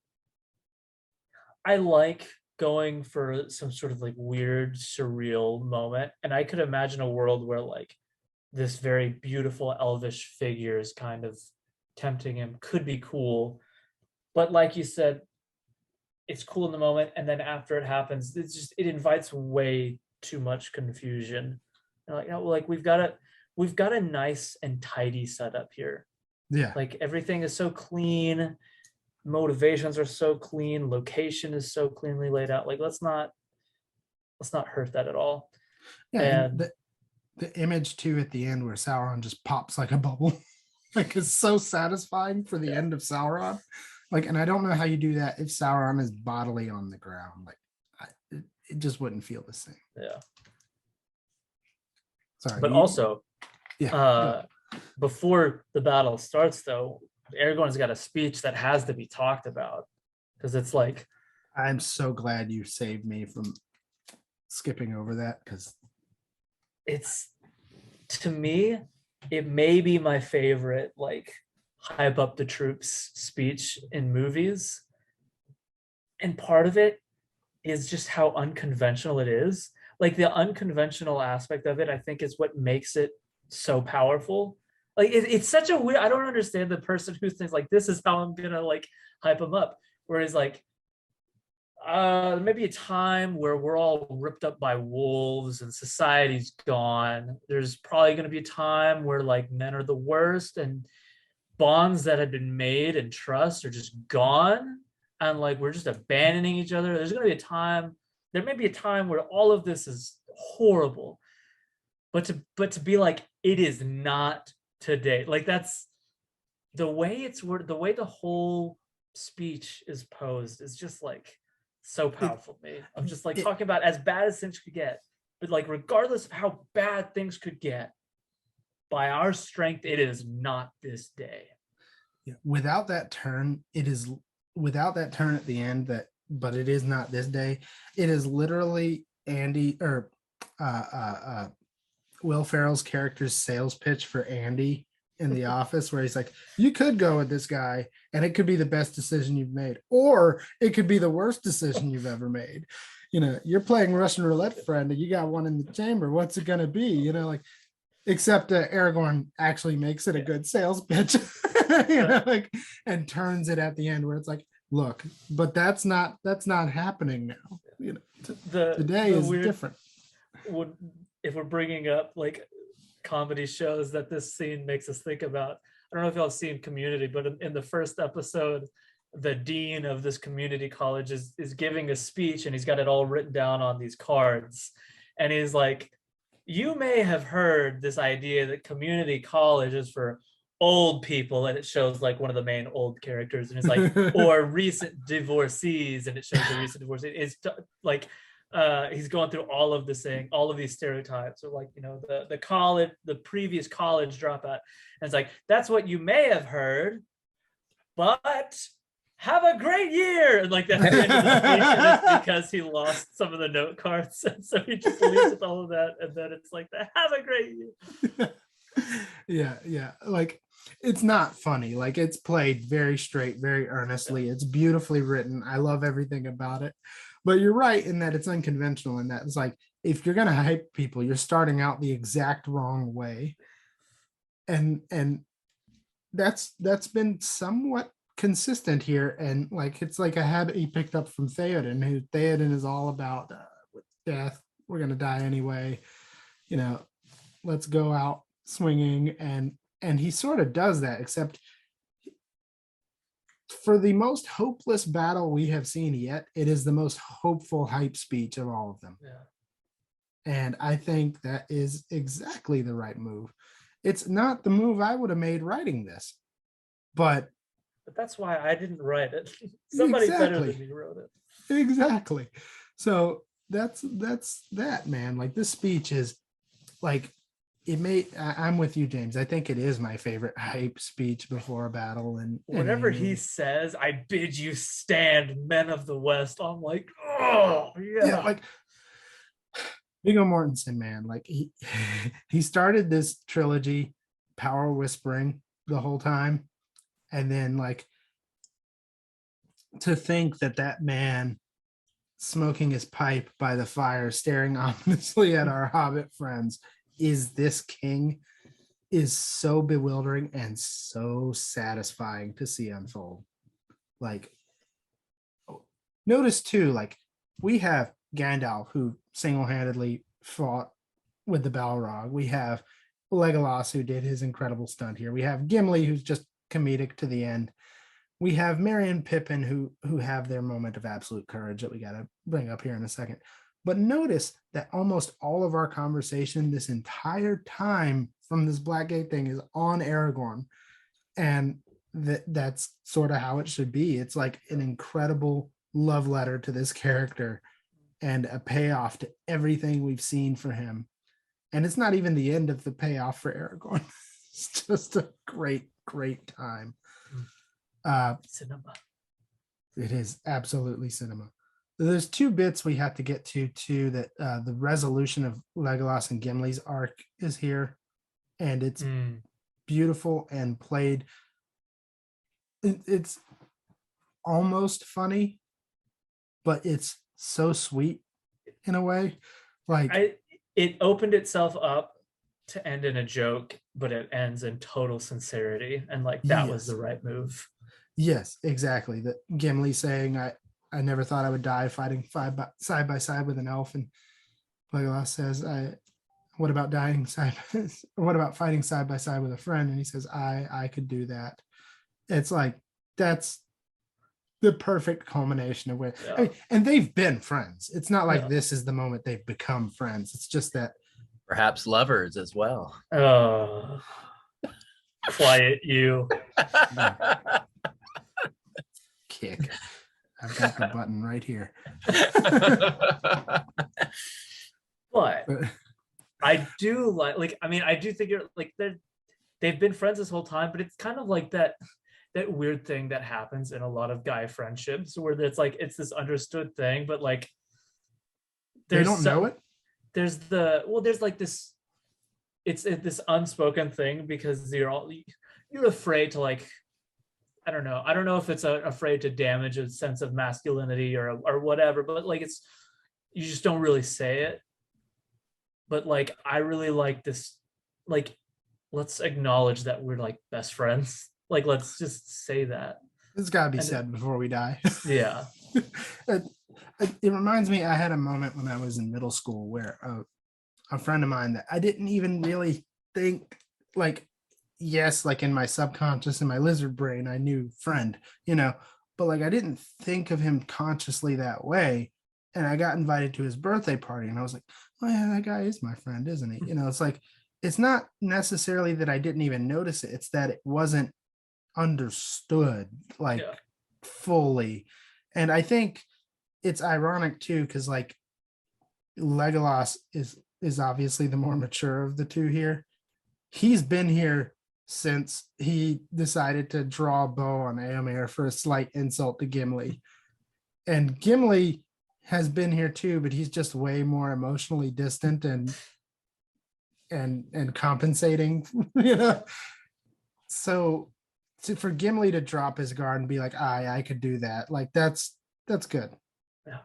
like going for some sort of like weird, surreal moment, and I could imagine a world where like this very beautiful elvish figure is kind of tempting him. Could be cool, but like you said, it's cool in the moment, and then after it happens, it invites way too much confusion. And like, like we've got a nice and tidy setup here. Yeah. Like everything is so clean, motivations are so clean, location is so cleanly laid out. Like let's not hurt that at all. Yeah. And the image too at the end where Sauron just pops like a bubble, like it's so satisfying for the end of Sauron. Like, and I don't know how you do that if Sauron is bodily on the ground. Like, it just wouldn't feel the same. yeah. Sorry. But also, yeah. Before the battle starts, though, Aragorn's got a speech that has to be talked about because it's like, I'm so glad you saved me from skipping over that because it's, to me, it may be my favorite, like, hype up the troops speech in movies. And part of it is just how unconventional it is. Like the unconventional aspect of it, I think, is what makes it so powerful. Like it's such a weird, I don't understand the person who thinks like this is how I'm gonna like hype him up. Whereas like maybe a time where we're all ripped up by wolves and society's gone. There's probably gonna be a time where like men are the worst and bonds that had been made and trust are just gone, and like we're just abandoning each other. There's going to be a time, there may be a time where all of this is horrible, but to be like it is not today. Like that's the way it's worded, the way the whole speech is posed is just like so powerful to me. I'm just like talking about as bad as things could get, but like regardless of how bad things could get, by our strength, it is not this day. Yeah. Without that turn, it is without that turn at the end but it is not this day. It is literally Andy or Will Ferrell's character's sales pitch for Andy in The Office, where he's like, you could go with this guy and it could be the best decision you've made, or it could be the worst decision you've ever made. You're playing Russian roulette, friend, and you got one in the chamber. What's it going to be? Like, except Aragorn actually makes it a good sales pitch, like, and turns it at the end where it's like, look, but that's not happening now. Today is different. If we're bringing up like comedy shows that this scene makes us think about, I don't know if y'all seen Community, but in the first episode, the dean of this community college is giving a speech, and he's got it all written down on these cards, and he's like, you may have heard this idea that community college is for old people, and it shows like one of the main old characters, and it's like, or recent divorcees, and it shows the recent divorcee. It's like he's going through all of this thing, all of these stereotypes, or like the college, the previous college dropout, and it's like that's what you may have heard, but have a great year. And like that's the end of the speech, and it's because he lost some of the note cards. And so he just leaves with all of that. And then it's like, have a great year. Yeah. Like, it's not funny. Like, it's played very straight, very earnestly. It's beautifully written. I love everything about it. But you're right in that it's unconventional, in that it's like, if you're going to hype people, you're starting out the exact wrong way. And that's been somewhat consistent here, and like it's like a habit he picked up from Theoden, who Theoden is all about with death, we're gonna die anyway, let's go out swinging, and he sort of does that, except for the most hopeless battle we have seen yet, it is the most hopeful hype speech of all of them. And I think that is exactly the right move. It's not the move I would have made writing this, but but that's why I didn't write it. Somebody better Exactly. than me wrote it. Exactly. So that's that, man. Like this speech is like I'm with you, James. I think it is my favorite hype speech before a battle. And Whenever he says, "I bid you stand, men of the West," I'm like, oh yeah, like Viggo Mortensen, man. Like he started this trilogy power whispering the whole time, and then like to think that man smoking his pipe by the fire, staring ominously at our hobbit friends, is this king, is so bewildering and so satisfying to see unfold. Like, notice too, like we have Gandalf who single-handedly fought with the Balrog. We have Legolas who did his incredible stunt here. We have Gimli who's just comedic to the end. We have Merry and Pippin who have their moment of absolute courage that we got to bring up here in a second. But notice that almost all of our conversation this entire time from this Blackgate thing is on Aragorn. And that's sort of how it should be. It's like an incredible love letter to this character and a payoff to everything we've seen for him. And it's not even the end of the payoff for Aragorn. It's just a great, great time. Cinema. It is absolutely cinema. There's two bits we have to get to too, that the resolution of Legolas and Gimli's arc is here, and it's beautiful and played. It's almost funny, but it's so sweet in a way. Like it opened itself up to end in a joke, but it ends in total sincerity, and like that was the right move. Yes, exactly. That Gimli saying, I never thought I would die fighting side by side with an elf. And Legolas says, what about dying what about fighting side by side with a friend? And he says, I could do that. It's like, that's the perfect culmination of where, I mean, and they've been friends. It's not like this is the moment they've become friends. It's just that. Perhaps lovers as well. Oh, quiet you. Kick. I've got the button right here. But I do like I mean, I do think you're like they've been friends this whole time, but it's kind of like that weird thing that happens in a lot of guy friendships where it's like it's this understood thing, but like they don't know it. There's like this, it's this unspoken thing because you're afraid to like, I don't know if it's afraid to damage a sense of masculinity or whatever, but like it's, you just don't really say it. But like I really like this, like let's acknowledge that we're like best friends. Like let's just say that. It's got to be said before we die. Yeah. It reminds me, I had a moment when I was in middle school where a friend of mine that I didn't even really think, like, yes, like in my subconscious, in my lizard brain, I knew friend, but like I didn't think of him consciously that way. And I got invited to his birthday party and I was like, oh yeah, that guy is my friend, isn't he? It's like, it's not necessarily that I didn't even notice it. It's that it wasn't understood like fully. And I think it's ironic too, because like Legolas is obviously the more mature of the two here. He's been here since he decided to draw a bow on Éomer for a slight insult to Gimli. And Gimli has been here too, but he's just way more emotionally distant and compensating, So for Gimli to drop his guard and be like, I could do that. Like that's good. Yeah.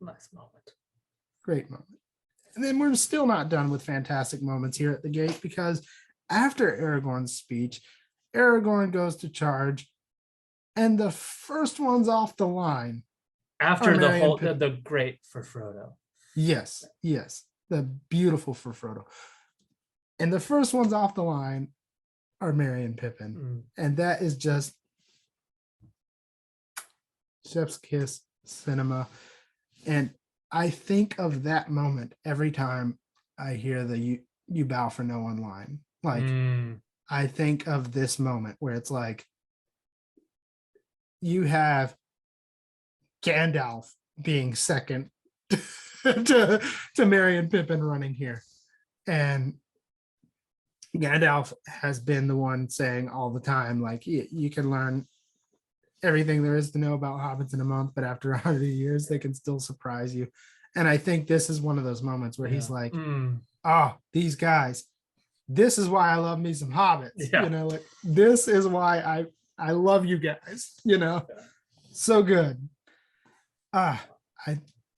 Nice moment. Great moment. And then we're still not done with fantastic moments here at the gate, because after Aragorn's speech, Aragorn goes to charge, and the first one's off the line. After the great for Frodo. Yes, the beautiful for Frodo. And the first ones off the line are Merry and Pippin. And that is just chef's kiss cinema. And I think of that moment every time I hear the you bow for no one line. Like I think of this moment where it's like you have Gandalf being second to Merry and Pippin running here. And Gandalf has been the one saying all the time, like, you can learn everything there is to know about hobbits in a month, but after 100 years, they can still surprise you. And I think this is one of those moments where he's like, oh, these guys, this is why I love me some hobbits. Yeah. You know, like, this is why I love you guys, you know. So good.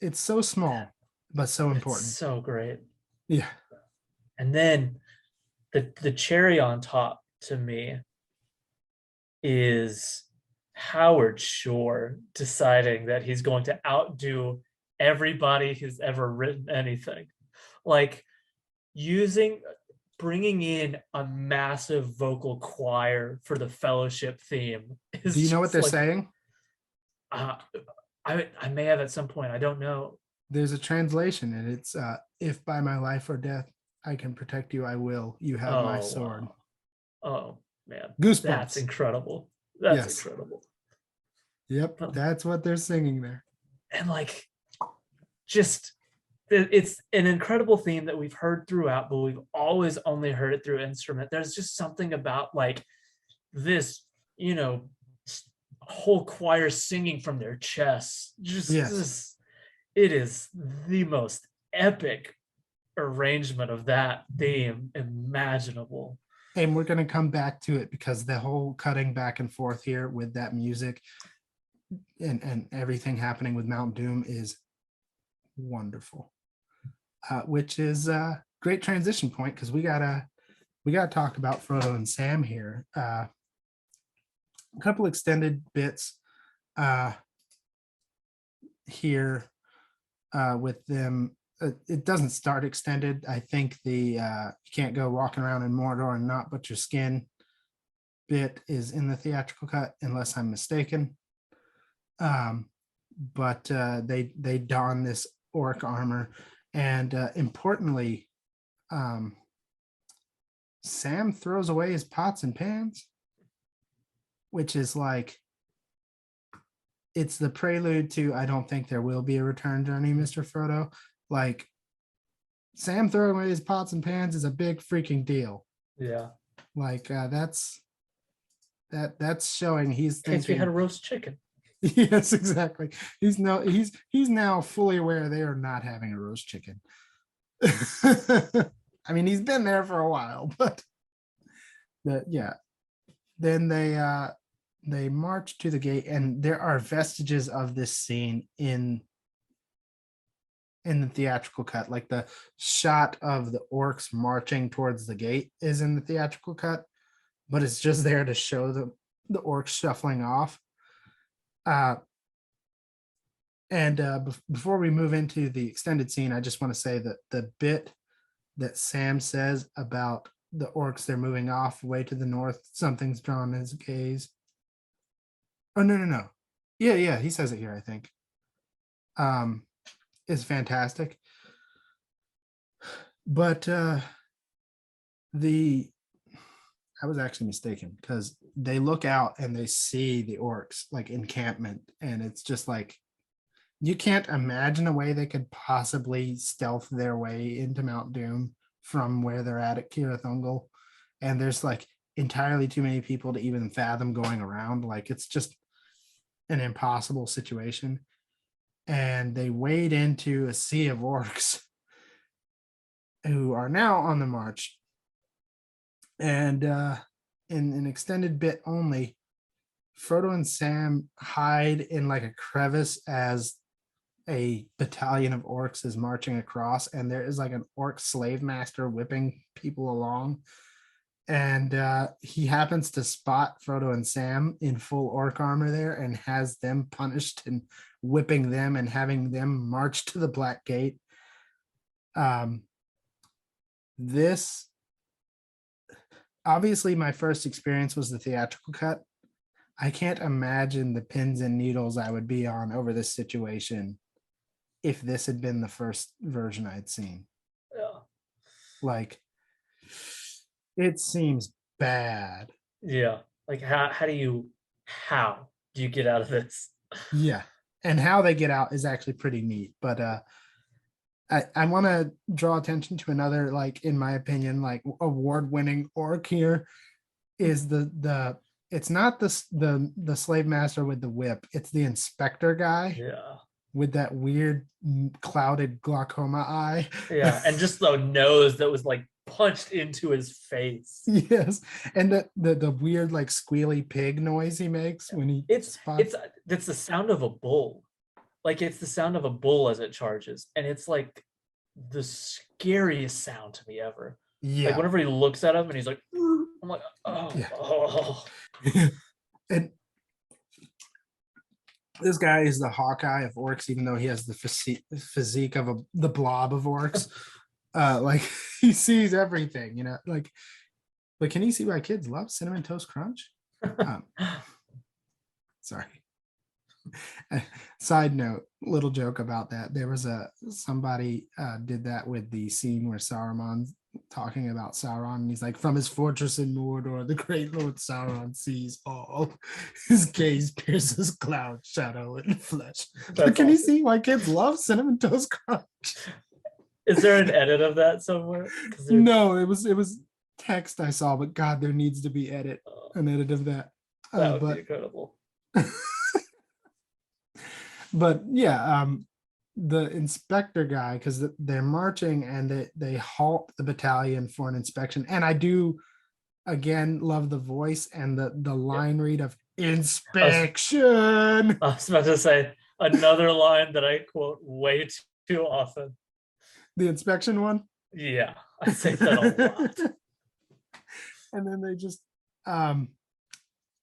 It's so small, but so important. It's so great. Yeah. And then the cherry on top to me is Howard Shore deciding that he's going to outdo everybody who's ever written anything. Like bringing in a massive vocal choir for the Fellowship theme. Do you know what they're saying? I may have at some point. I don't know. There's a translation, and it's if by my life or death I can protect you, I will. You have my sword. Wow. Oh man, Goosebumps. That's incredible. That's incredible. Yep, that's what they're singing there. And like, just it's an incredible theme that we've heard throughout, but we've always only heard it through instrument. There's just something about like this, you know, whole choir singing from their chests. It is the most epic arrangement of that theme imaginable. And we're going to come back to it because the whole cutting back and forth here with that music and everything happening with Mount Doom is wonderful, which is a great transition point because we gotta talk about Frodo and Sam here. A couple extended bits here with them. It doesn't start extended. I think the you can't go walking around in Mordor and not but your skin bit is in the theatrical cut, unless I'm mistaken. But they don this orc armor, and importantly, Sam throws away his pots and pans, which is like, it's the prelude to I don't think there will be a return journey, Mr. Frodo. Like, Sam throwing away his pots and pans is a big freaking deal. Yeah. Like that's showing he's thinking. In case we had a roast chicken. Yes, exactly. He's now fully aware they are not having a roast chicken. I mean, he's been there for a while, but yeah. Then they march to the gate, and there are vestiges of this scene in the theatrical cut. Like the shot of the orcs marching towards the gate is in the theatrical cut, but it's just there to show the orcs shuffling off. Before we move into the extended scene, I just want to say that the bit that Sam says about the orcs, they're moving off way to the north, something's drawn his gaze. Oh, no. Yeah, he says it here, I think. Is fantastic. But I was actually mistaken, because they look out and they see the orcs like encampment, and it's just like, you can't imagine a way they could possibly stealth their way into Mount Doom from where they're at Cirith Ungol. And there's like entirely too many people to even fathom going around. Like, it's just an impossible situation. And they wade into a sea of orcs who are now on the march. And in an extended bit only, Frodo and Sam hide in like a crevice as a battalion of orcs is marching across, and there is like an orc slave master whipping people along. And he happens to spot Frodo and Sam in full orc armor there, and has them punished and whipping them and having them march to the Black Gate. This, obviously, my first experience was the theatrical cut. I can't imagine the pins and needles I would be on over this situation if this had been the first version I'd seen. Yeah. Like, it seems bad. Yeah. Like how do you get out of this? Yeah. And how they get out is actually pretty neat. But I want to draw attention to another, like, in my opinion, like award-winning orc here is the it's not the slave master with the whip, it's the inspector guy Yeah. with that weird clouded glaucoma eye. Yeah. And just the nose that was like punched into his face. Yes. And the weird like squealy pig noise he makes when he spots. It's the sound of a bull. Like it's the sound of a bull as it charges. And it's like the scariest sound to me ever. Yeah. Like whenever he looks at him and he's like, I'm like, oh, Yeah. oh. And this guy is the Hawkeye of orcs, even though he has the physique of the blob of orcs. Like he sees everything, you know, like, but can you see why kids love Cinnamon Toast Crunch? Sorry. Side note, little joke about that. There was somebody did that with the scene where Saruman's talking about Sauron, and he's like, from his fortress in Mordor, the great Lord Sauron sees all. His gaze pierces cloud, shadow, and flesh. But can you see why kids love Cinnamon Toast Crunch? Is there an edit of that somewhere? No, it was text I saw, but God, there needs to be an edit of that. That would be incredible. But yeah, the inspector guy, because they're marching and they halt the battalion for an inspection. And I do, again, love the voice and the line read of inspection. I was about to say another line that I quote way too often. The inspection one? Yeah, I say that a lot. And then they just,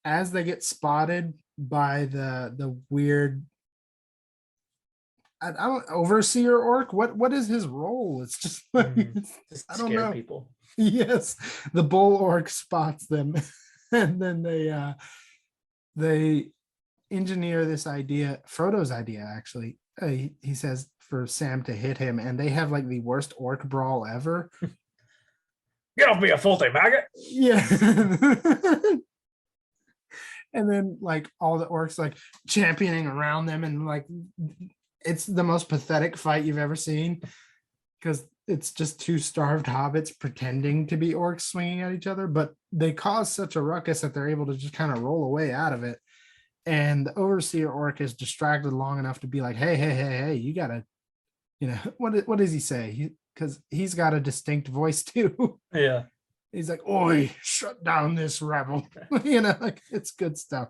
as they get spotted by the weird, I don't overseer orc. What is his role? It's just like Just I don't scare know. people. Yes, the bull orc spots them, and then they engineer this idea. Frodo's idea, actually. He says for Sam to hit him, and they have like the worst orc brawl ever. Get off me, a filthy maggot! Yeah. And then like all the orcs like championing around them, and like it's the most pathetic fight you've ever seen, because it's just two starved hobbits pretending to be orcs swinging at each other, but they cause such a ruckus that they're able to just kind of roll away out of it. And the overseer orc is distracted long enough to be like, hey, you gotta, you know, what does he say? Because he's got a distinct voice too. Yeah. He's like, oi, shut down this rebel. You know, like it's good stuff.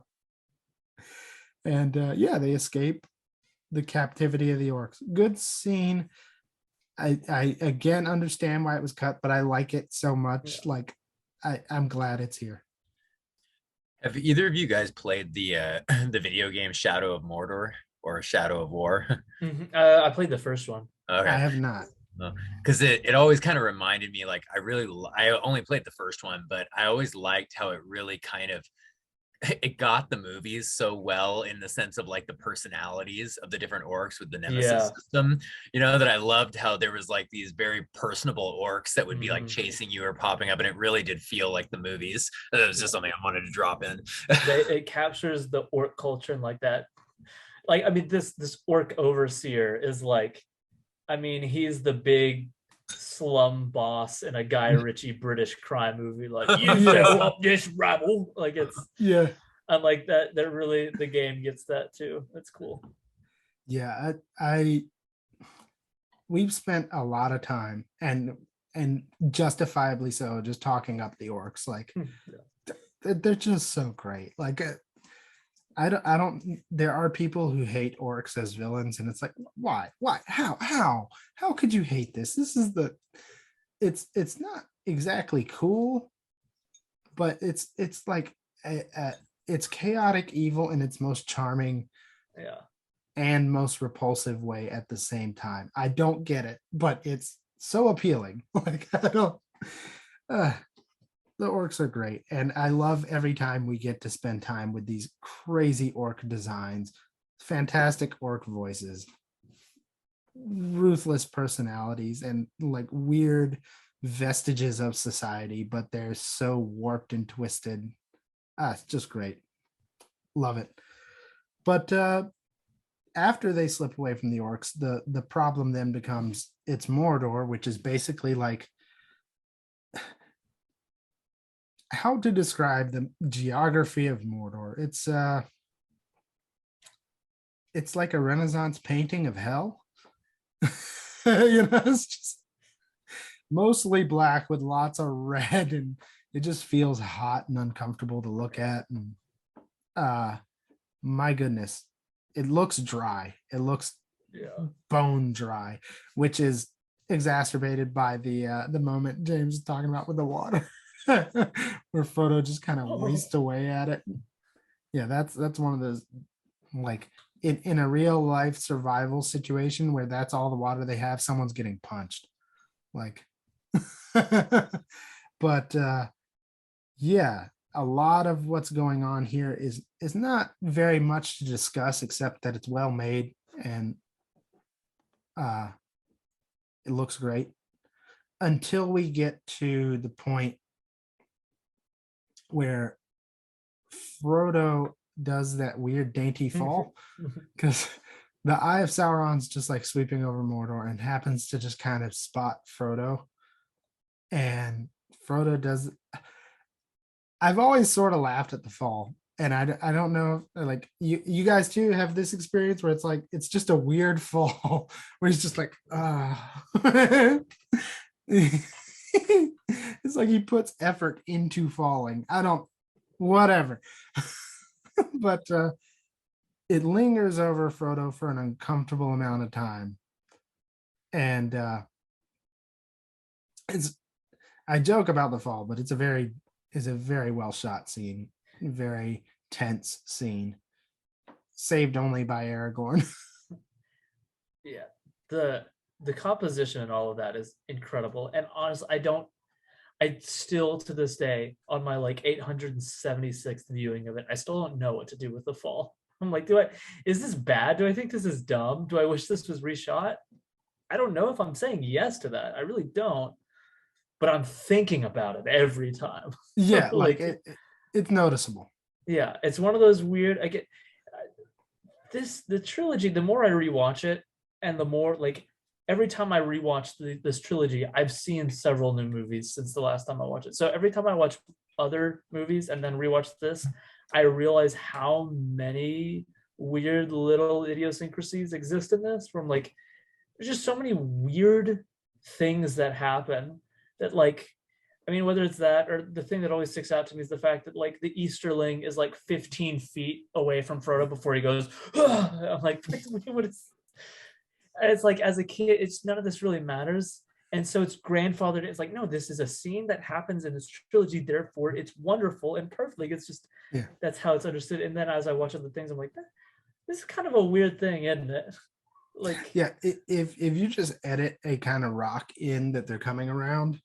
And yeah, they escape the captivity of the orcs. Good scene. I again understand why it was cut, but I like it so much. Yeah. Like I'm glad it's here. Have either of you guys played the video game Shadow of Mordor or Shadow of War? I played the first one. Okay. I have not. Because it always kind of reminded me, like, I only played the first one, but I always liked how it really kind of, it got the movies so well in the sense of like the personalities of the different orcs with the nemesis system, you know, that I loved how there was like these very personable orcs that would be like chasing you or popping up, and it really did feel like the movies. That was just something I wanted to drop in. It captures the orc culture and like that. Like, I mean, this orc overseer is like, I mean, he's the big slum boss in a Guy Ritchie British crime movie. Like, you show up this rabble. Like, it's and like that really, the game gets that too. That's cool. Yeah, we've spent a lot of time and justifiably so just talking up the orcs. Like they're just so great. Like I don't there are people who hate orcs as villains, and it's like, why how could you hate this? This is it's not exactly cool, but it's like it's chaotic evil in its most charming and most repulsive way at the same time. I don't get it, but it's so appealing. Like I don't the orcs are great, and I love every time we get to spend time with these crazy orc designs, fantastic orc voices, ruthless personalities, and like weird vestiges of society, but they're so warped and twisted. It's just great. Love it. But after they slip away from the orcs, the problem then becomes it's Mordor, which is basically like, how to describe the geography of Mordor. It's like a Renaissance painting of hell. It's just mostly black with lots of red, and it just feels hot and uncomfortable to look at. And my goodness, it looks dry. It looks bone dry, which is exacerbated by the moment James is talking about with the water, where Frodo just kind of wastes away at it. Yeah, that's one of those, like, in a real life survival situation where that's all the water they have, someone's getting punched. Like, but yeah, a lot of what's going on here is not very much to discuss, except that it's well made and it looks great, until we get to the point where Frodo does that weird dainty fall, because the Eye of Sauron's just like sweeping over Mordor and happens to just kind of spot Frodo. And Frodo does. I've always sort of laughed at the fall, and I don't know, like you guys too have this experience where it's like it's just a weird fall where he's just like it's like he puts effort into falling. Whatever. But it lingers over Frodo for an uncomfortable amount of time, and I joke about the fall, but it's a very well shot scene, very tense scene, saved only by Aragorn. Yeah, the composition and all of that is incredible. And honestly, I still to this day, on my like 876th viewing of it, I still don't know what to do with the fall. I'm like, is this bad? Do I think this is dumb? Do I wish this was reshot? I don't know if I'm saying yes to that. I really don't. But I'm thinking about it every time. Yeah, like it's noticeable. Yeah, it's one of those weird. I get the trilogy. The more I rewatch it, and the more like every time I rewatch this trilogy, I've seen several new movies since the last time I watched it. So every time I watch other movies and then rewatch this, I realize how many weird little idiosyncrasies exist in this. From like, there's just so many weird things that happen that, like, I mean, whether it's that or the thing that always sticks out to me is the fact that like the Easterling is like 15 feet away from Frodo before he goes. I'm like, what is? And it's like, as a kid, it's none of this really matters. And so it's grandfathered. It's like, no, this is a scene that happens in this trilogy. Therefore, it's wonderful and perfect. Like, it's just, that's how it's understood. And then as I watch other things, I'm like, this is kind of a weird thing, isn't it? Like, yeah, if you just edit a kind of rock in that they're coming around,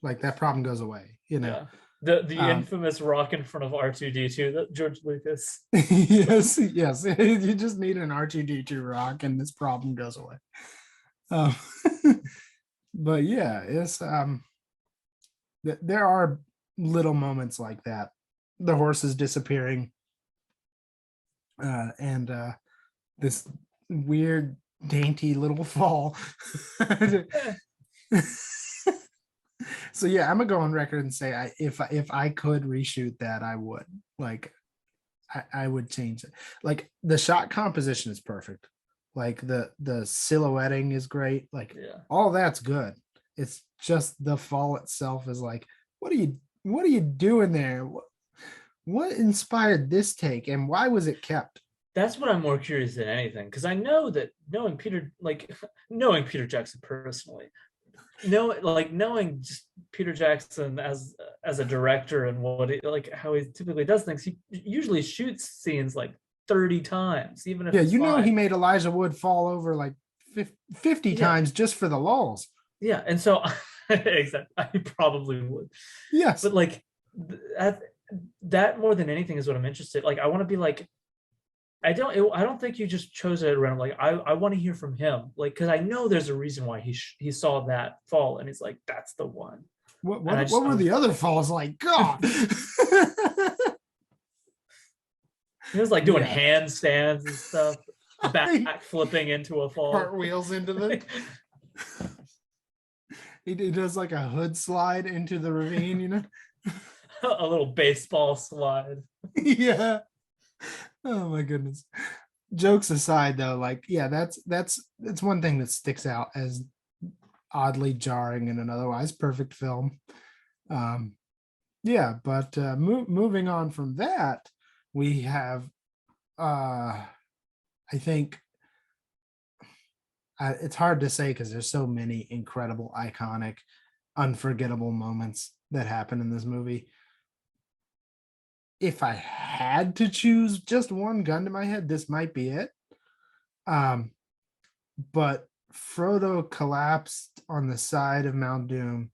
like that problem goes away. Yeah. The infamous rock in front of R2D2 that George Lucas. yes. You just need an R2D2 rock and this problem goes away. But yeah, it's there are little moments like that. The horses disappearing, and this weird dainty little fall. So yeah, I'm gonna go on record and say if I could reshoot that, I would. Like, I would change it. Like, the shot composition is perfect. Like the silhouetting is great. Like, all that's good. It's just the fall itself is like, what are you doing there? What inspired this take, and why was it kept? That's what I'm more curious than anything, because I know that knowing Peter Jackson personally, knowing just Peter Jackson as a director and how he typically does things, he usually shoots scenes like 30 times, even if he made Elijah Wood fall over like 50 times just for the lulls. Yeah, and so exactly, I probably would. Yes, but like that more than anything is what I'm interested. Like, I want to be like, I don't think you just chose it at random. Like, I want to hear from him, like, because I know there's a reason why he saw that fall and he's like, that's the one. What were the other falls like? God. He was like doing Yeah. handstands and stuff, back flipping into a fall. Cartwheels into the. He does like a hood slide into the ravine, you know. A little baseball slide. Yeah. Oh my goodness. Jokes aside, though, like, yeah, that's one thing that sticks out as oddly jarring in an otherwise perfect film. Yeah, but moving on from that, we have, I think, it's hard to say because there's so many incredible, iconic, unforgettable moments that happen in this movie. If I had to choose just one gun to my head, this might be it. But Frodo collapsed on the side of Mount Doom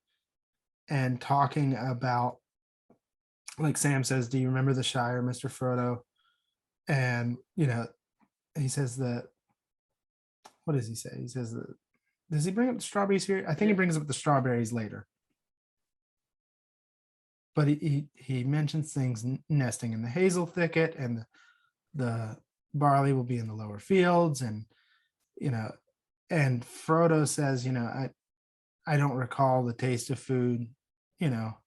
and talking about, like Sam says, do you remember the Shire, Mr. Frodo? And, you know, he says that, what does he say? He says that, does he bring up the strawberries here? I think he brings up the strawberries later. But he mentions things nesting in the hazel thicket, and the barley will be in the lower fields, and, you know, and Frodo says, you know, I don't recall the taste of food, you know.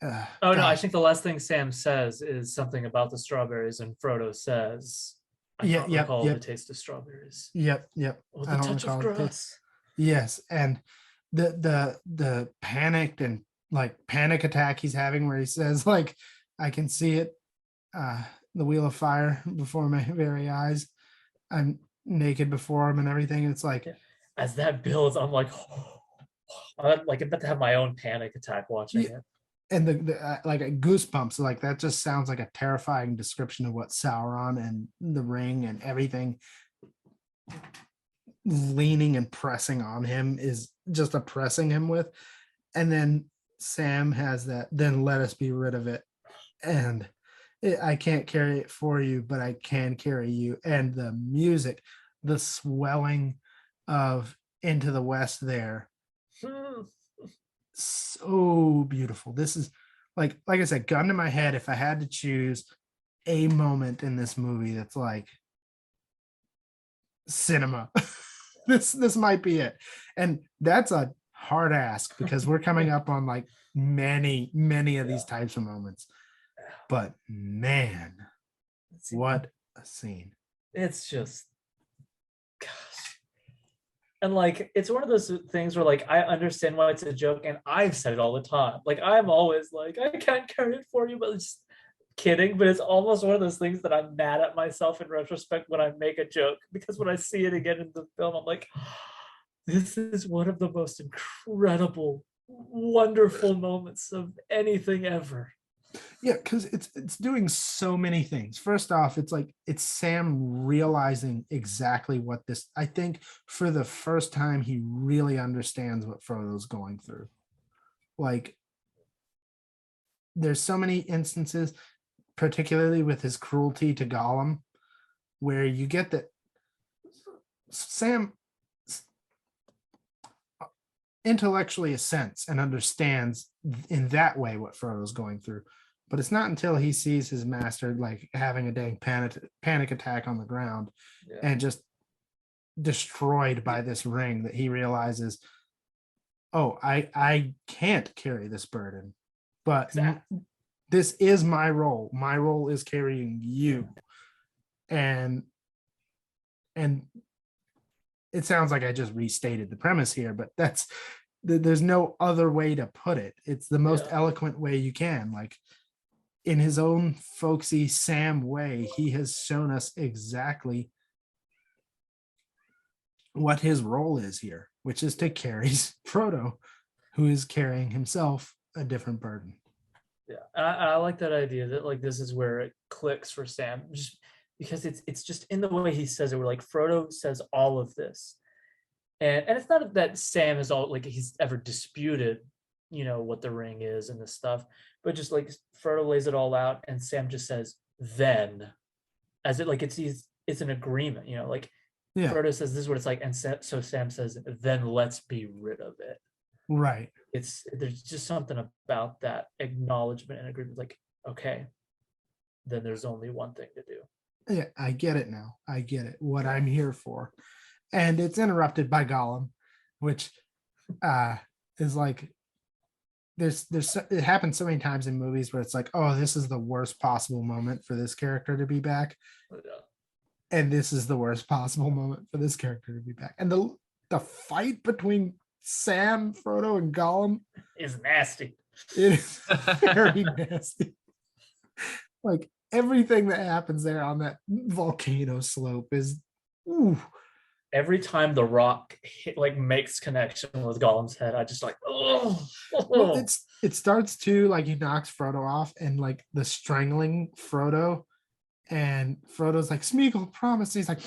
Oh no, I think the last thing Sam says is something about the strawberries, and Frodo says, I don't recall the taste of strawberries. Yep. Or the touch of grass. Yes, and the panicked and like panic attack he's having, where he says, like, I can see it, the wheel of fire before my very eyes. I'm naked before him and everything. And it's like, as that builds, I'm like, I'm like about to have my own panic attack watching it. And the like goosebumps, like that just sounds like a terrifying description of what Sauron and the ring and everything leaning and pressing on him is just oppressing him with. And then Sam has that, then let us be rid of it. And I can't carry it for you, but I can carry you. And the music, the swelling of Into the West there. So beautiful. This is like I said, gun to my head, if I had to choose a moment in this movie that's like cinema, this might be it. And that's a hard ask because we're coming up on like many of these types of moments. But man, what a scene. It's just, gosh. And like, it's one of those things where like, I understand why it's a joke, and I've said it all the time. Like, I'm always like, I can't carry it for you, but it's kidding. But it's almost one of those things that I'm mad at myself in retrospect when I make a joke, because when I see it again in the film, I'm like, this is one of the most incredible, wonderful moments of anything ever. Yeah, because it's doing so many things. First off, it's like it's Sam realizing exactly what this, I think for the first time he really understands what Frodo's going through. Like, there's so many instances, particularly with his cruelty to Gollum, where you get that Sam intellectually assents and understands in that way what Frodo's going through. But it's not until he sees his master like having a dang panic attack on the ground and just destroyed by this ring that he realizes, oh, I can't carry this burden. But this is my role. My role is carrying you. And it sounds like I just restated the premise here, but there's no other way to put it. It's the most eloquent way you can. Like, in his own folksy Sam way, he has shown us exactly what his role is here, which is to carry Frodo, who is carrying himself a different burden. Yeah, I like that idea that like this is where it clicks for Sam, just because it's just in the way he says it. Where like Frodo says all of this, and it's not that Sam is all like he's ever disputed, you know, what the ring is and this stuff, but just like Frodo lays it all out, and Sam just says then, as it like it's an agreement, you know, like Frodo says this is what it's like, and so Sam says then let's be rid of it. Right. There's just something about that acknowledgement and agreement, like, okay, then there's only one thing to do. Yeah, I get it now. I get it. What I'm here for. And it's interrupted by Gollum, which is like it happens so many times in movies where it's like, oh, this is the worst possible moment for this character to be back. Yeah. And this is the worst possible moment for this character to be back. And the fight between Sam, Frodo, and Gollum Is nasty. it is very nasty. Like everything that happens there on that volcano slope is ooh. Every time the rock makes connection with Gollum's head, I just like, oh. Well, it starts to like he knocks Frodo off and like the strangling Frodo, and Frodo's like, Smeagol promised. He's like,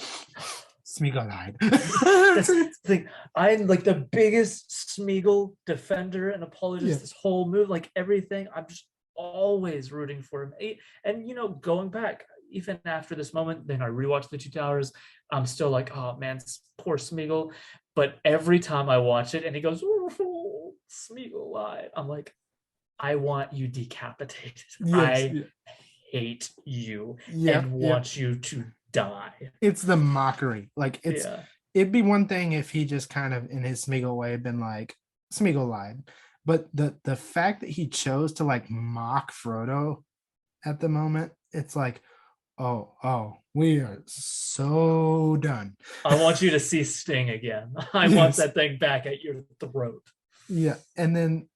Smeagol lied. That's the thing. I'm like the biggest Smeagol defender and apologist this whole move, like everything. I'm just always rooting for him. And you know, going back, even after this moment, then I rewatched the Two Towers. I'm still like, oh man, poor Smeagol. But every time I watch it and he goes, oh, Smeagol lied, I'm like, I want you decapitated. I hate you and want you to die. It's the mockery. Like it'd be one thing if he just kind of in his Smeagol way had been like, Smeagol lied. But the fact that he chose to like mock Frodo at the moment, it's like, oh, we are so done. I want you to see Sting again. I want that thing back at your throat. Yeah. And then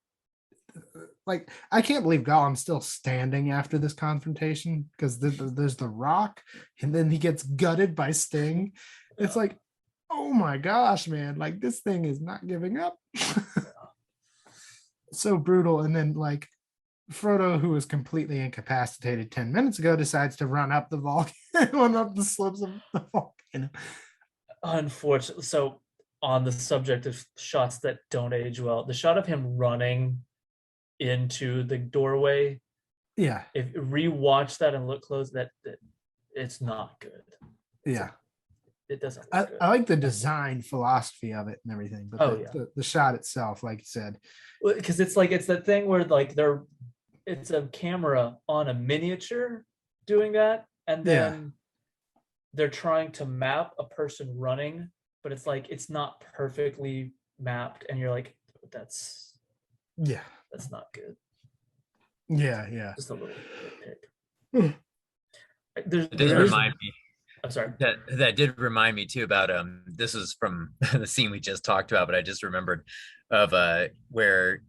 like, I can't believe Gollum's still standing after this confrontation, because there's the rock and then he gets gutted by Sting. It's like, oh my gosh, man, like this thing is not giving up. So brutal. And then like Frodo, who was completely incapacitated 10 minutes ago, decides to run up the volcano, up the slopes of the volcano. Unfortunately, so on the subject of shots that don't age well, the shot of him running into the doorway, if rewatch that and look close, that it's not good. It doesn't look good. I like the design philosophy of it and everything, but the shot itself, like you said, because it's that thing where like it's a camera on a miniature doing that, and then they're trying to map a person running, but it's like it's not perfectly mapped, and you're like, that's not good. Just a little nitpick. It did remind me. I'm sorry. That did remind me too about this is from the scene we just talked about, but I just remembered of where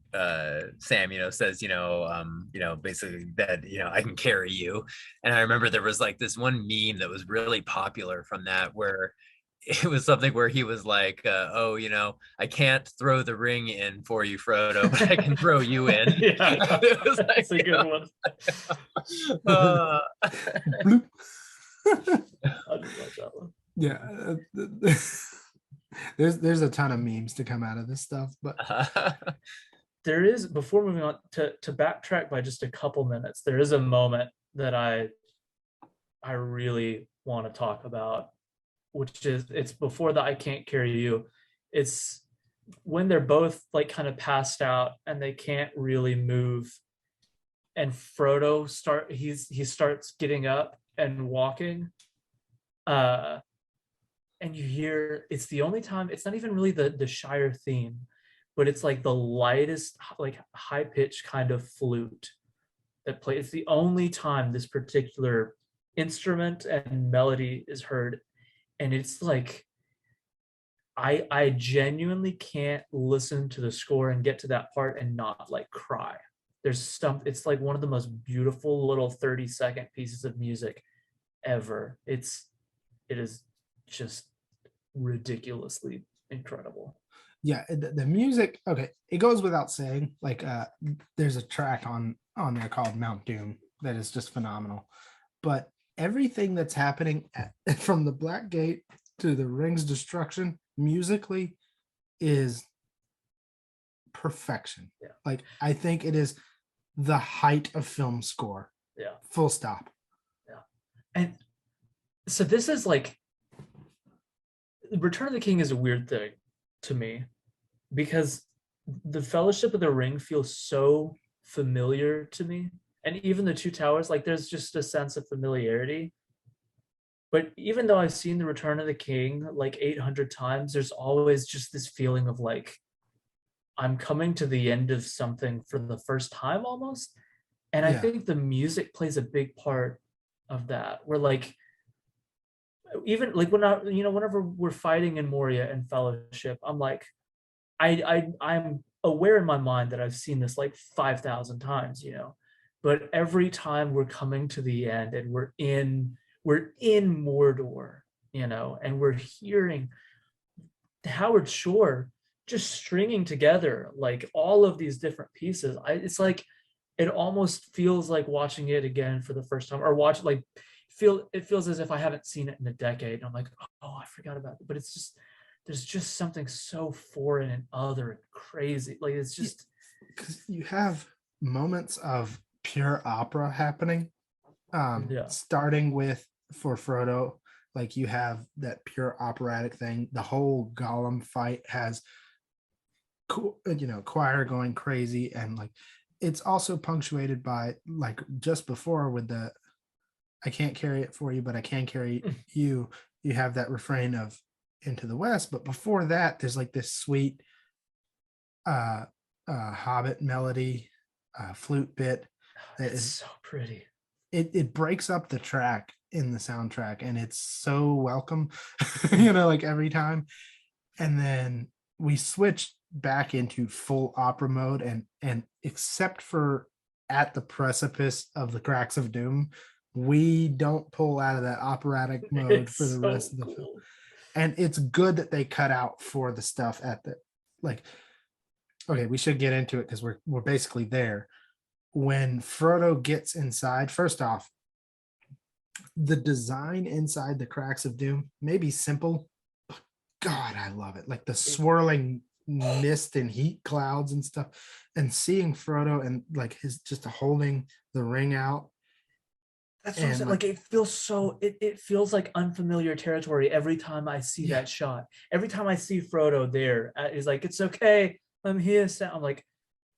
Sam, says, basically that, I can carry you. And I remember there was like this one meme that was really popular from that, where it was something where he was like, I can't throw the ring in for you, Frodo, but I can throw you in. It was like, that's a good one. I just love that one. There's a ton of memes to come out of this stuff, but there is, before moving on to backtrack by just a couple minutes, there is a moment that I really want to talk about, which is, it's before the I can't carry you. It's when they're both like kind of passed out and they can't really move, and Frodo he starts getting up and walking, and you hear, it's the only time, it's not even really the Shire theme, but it's like the lightest, like high-pitched kind of flute that plays. It's the only time this particular instrument and melody is heard, and it's like, I genuinely can't listen to the score and get to that part and not like cry. There's stuff, it's like one of the most beautiful little 30-second pieces of music ever. It is just ridiculously incredible. The music, okay, it goes without saying, like there's a track on there called Mount Doom that is just phenomenal, but everything that's happening from the Black Gate to the Ring's destruction musically is perfection. Like I think it is the height of film score. Full stop. And so this is like, Return of the King is a weird thing to me, because the Fellowship of the Ring feels so familiar to me, And even the Two Towers, like there's just a sense of familiarity. But even though I've seen the Return of the King like 800 times, there's always just this feeling of like I'm coming to the end of something for the first time almost. And I Yeah. think the music plays a big part of that. Where like even like whenever we're fighting in Moria and Fellowship, I'm like, I'm aware in my mind that I've seen this like 5,000 times, but every time we're coming to the end and we're in Mordor, and we're hearing Howard Shore just stringing together like all of these different pieces. It's like it almost feels like watching it again for the first time, or watch like it feels as if I haven't seen it in a decade. And I'm like, oh, I forgot about it. But it's just there's just something so foreign and other and crazy. Like it's just Because you have moments of pure opera happening. Yeah. Starting with for Frodo, like you have that pure operatic thing. The whole Gollum fight has choir going crazy, and like it's also punctuated by like just before with the I can't carry it for you, but I can carry you. You have that refrain of Into the West, but before that, there's like this sweet Hobbit melody, flute bit that It's is so pretty. it breaks up the track in the soundtrack, and it's so welcome, like every time. And then we switch back into full opera mode, and except for at the precipice of the cracks of doom, we don't pull out of that operatic mode It's for the so rest of the film. cool. And it's good that they cut out for the stuff at the like okay, we should get into it because we're basically there. When Frodo gets inside, first off, the design inside the cracks of doom may be simple, but God, I love it. Like the swirling mist and heat clouds and stuff, and seeing Frodo and like his just holding the ring out. That's what I'm And saying. Like it feels like unfamiliar territory every time I see Yeah. that shot. Every time I see Frodo there, is like, it's okay, I'm here. I'm like,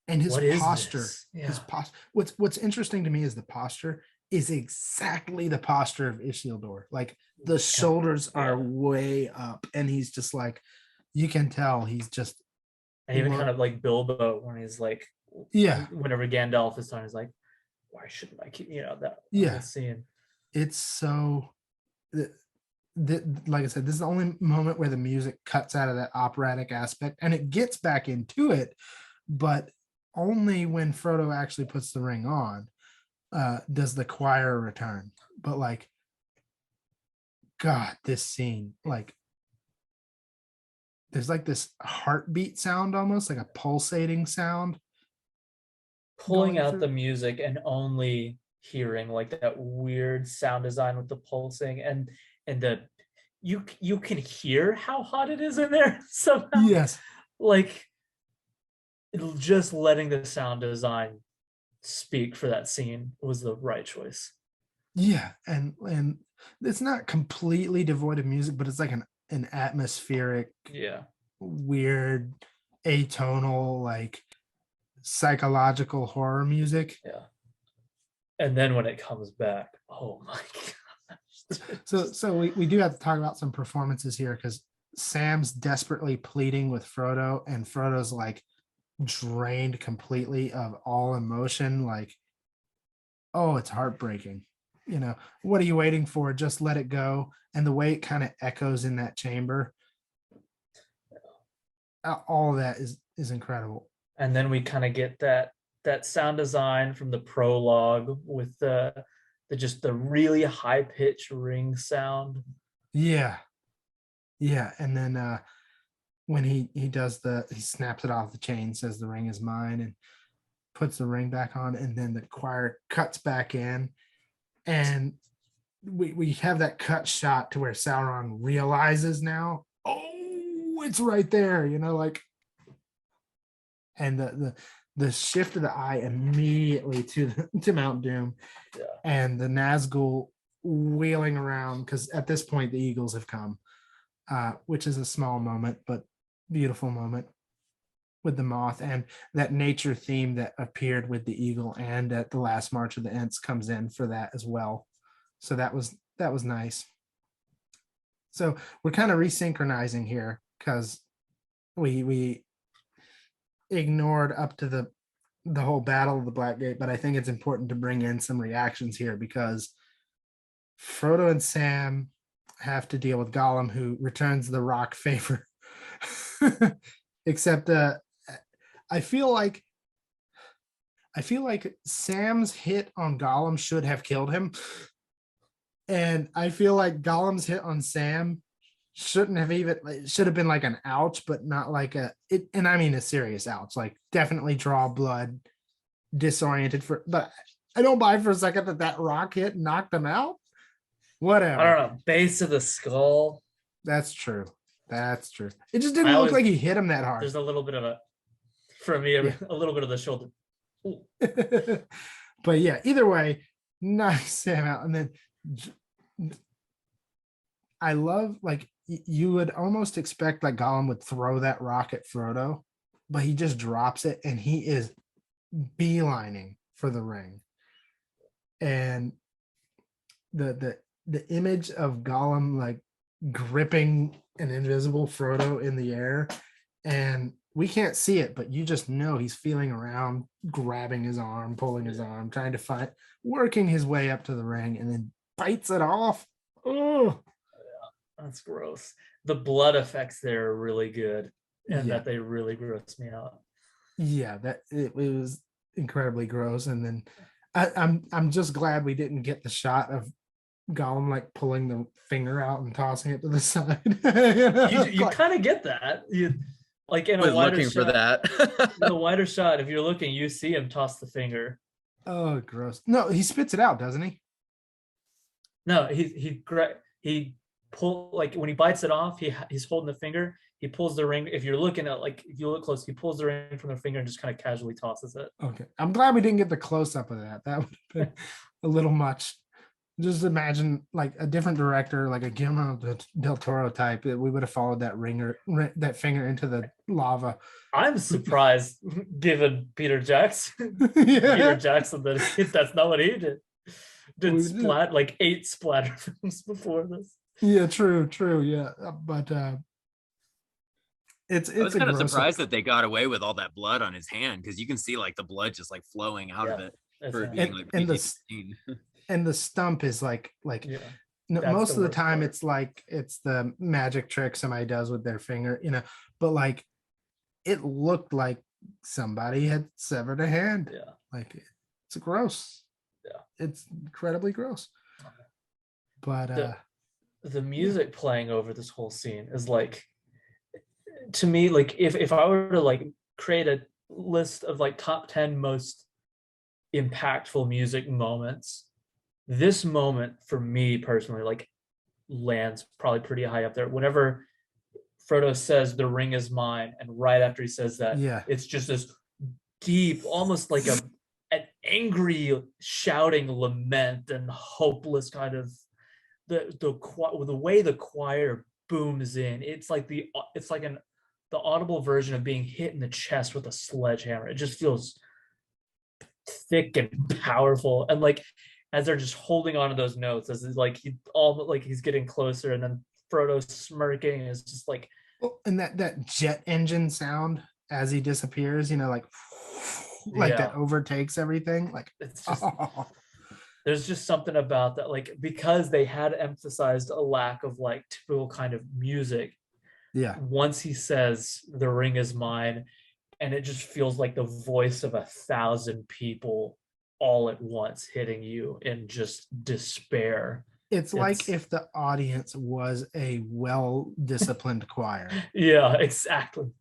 and his what is posture, this? his Yeah. what's interesting to me is the posture is exactly the posture of Isildur. Like the shoulders are Yeah. way up, and he's just like, you can tell he's just And even kind of like Bilbo when he's like, yeah, whenever Gandalf is talking, he's like, why shouldn't I keep, that yeah. whole scene. It's so like I said, this is the only moment where the music cuts out of that operatic aspect, and it gets back into it, but only when Frodo actually puts the ring on does the choir return. But like, God, this scene, like, there's like this heartbeat sound, almost like a pulsating sound Pulling going out the through. music and only hearing like that weird sound design with the pulsing and the you can hear how hot it is in there somehow. Yes. Like just letting the sound design speak for that scene was the right choice. Yeah, and it's not completely devoid of music, but it's like an atmospheric, Yeah. weird, atonal, like psychological horror music. Yeah. And then when it comes back, oh my gosh. So we do have to talk about some performances here, because Sam's desperately pleading with Frodo, and Frodo's like drained completely of all emotion. Like, oh, it's heartbreaking. What are you waiting for? Just let it go. And the way it kind of echoes in that chamber, all of that is incredible. And then we kind of get that sound design from the prologue with the just the really high pitched ring sound. Yeah. And then when he does he snaps it off the chain, says the ring is mine, and puts the ring back on, and then the choir cuts back in, and we have that cut shot to where Sauron realizes now, oh, it's right there, like, and the shift of the eye immediately to Mount Doom. Yeah. And the Nazgul wheeling around, because at this point the Eagles have come, which is a small moment but beautiful moment. with the moth, and that nature theme that appeared with the eagle and at the last March of the Ents comes in for that as well. So that was nice. So we're kind of resynchronizing here because we ignored up to the whole battle of the Black Gate, but I think it's important to bring in some reactions here because Frodo and Sam have to deal with Gollum, who returns the rock favor. Except I feel like Sam's hit on Gollum should have killed him. And I feel like Gollum's hit on Sam should have been like an ouch, but not like and I mean a serious ouch, like definitely draw blood, disoriented but I don't buy for a second that rock hit knocked him out. Whatever. I don't know, base of the skull. That's true. It just didn't look like he hit him that hard. There's a little bit of a little bit of the shoulder. But yeah, either way, knock Sam out. And then I love, like, you would almost expect like Gollum would throw that rock at Frodo, but he just drops it and he is beelining for the ring. And the image of Gollum like gripping an invisible Frodo in the air, and we can't see it, but you just know he's feeling around, grabbing his arm, pulling his arm, trying to working his way up to the ring, and then bites it off. Oh, that's gross. The blood effects there are really good, and that they really gross me out. Yeah, that it was incredibly gross. And then I'm just glad we didn't get the shot of Gollum like pulling the finger out and tossing it to the side. You kind of get that. You like in a wider looking shot, for that. in a wider shot, if you're looking, you see him toss the finger. Oh, gross. No, he spits it out, doesn't he? No, he pull, like when he bites it off, he's holding the finger. He pulls the ring. If you're looking at, like, if you look close, he pulls the ring from the finger and just kind of casually tosses it. Okay, I'm glad we didn't get the close up of that. That would have been a little much. Just imagine like a different director, like a Guillermo del Toro type, that we would have followed that finger into the lava. I'm surprised, given Peter Jackson. Yeah. Peter Jackson, that's not what he did. Did 8 splatter films before this. Yeah, true. Yeah, but it's I was kind of surprised that they got away with all that blood on his hand, because you can see like the blood just like flowing out of it for being like PG-13. And the stump is like most of the time it's the magic trick somebody does with their finger, but like it looked like somebody had severed a hand. Yeah, like it's gross. Yeah, it's incredibly gross. But the music playing over this whole scene is like, to me, like if I were to like create a list of like top 10 most impactful music moments, this moment for me personally like lands probably pretty high up there. Whenever Frodo says the ring is mine, and right after he says that, it's just this deep, almost like an angry shouting lament and hopeless kind of the way the choir booms in. It's like the audible version of being hit in the chest with a sledgehammer. It just feels thick and powerful, and like as they're just holding on to those notes, as like he's getting closer, and then Frodo smirking is just like, and that jet engine sound as he disappears, that overtakes everything. Like it's just there's just something about that, like, because they had emphasized a lack of like typical kind of music. Yeah. Once he says the ring is mine, and it just feels like the voice of 1,000 people all at once hitting you in just despair. It's like if the audience was a well-disciplined choir. Yeah, exactly.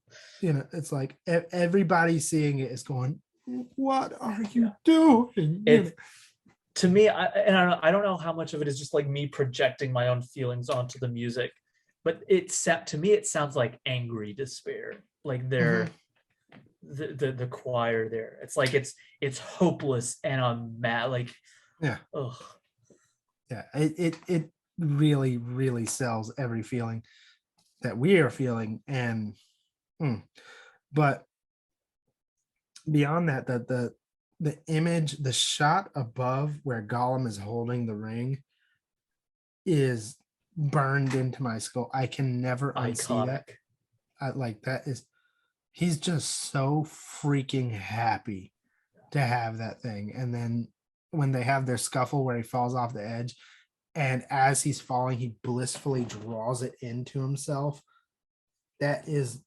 It's like everybody seeing it is going, what are you doing? To me, I don't know how much of it is just like me projecting my own feelings onto the music, but to me it sounds like angry despair. Like they're the choir there. It's like it's hopeless, and I'm mad. Like, ugh. Yeah, it really, really sells every feeling that we are feeling. And but beyond that, the image, the shot above where Gollum is holding the ring is burned into my skull. I can never unsee that. Iconic. Like that is, he's just so freaking happy to have that thing. And then when they have their scuffle where he falls off the edge, and as he's falling, he blissfully draws it into himself. That is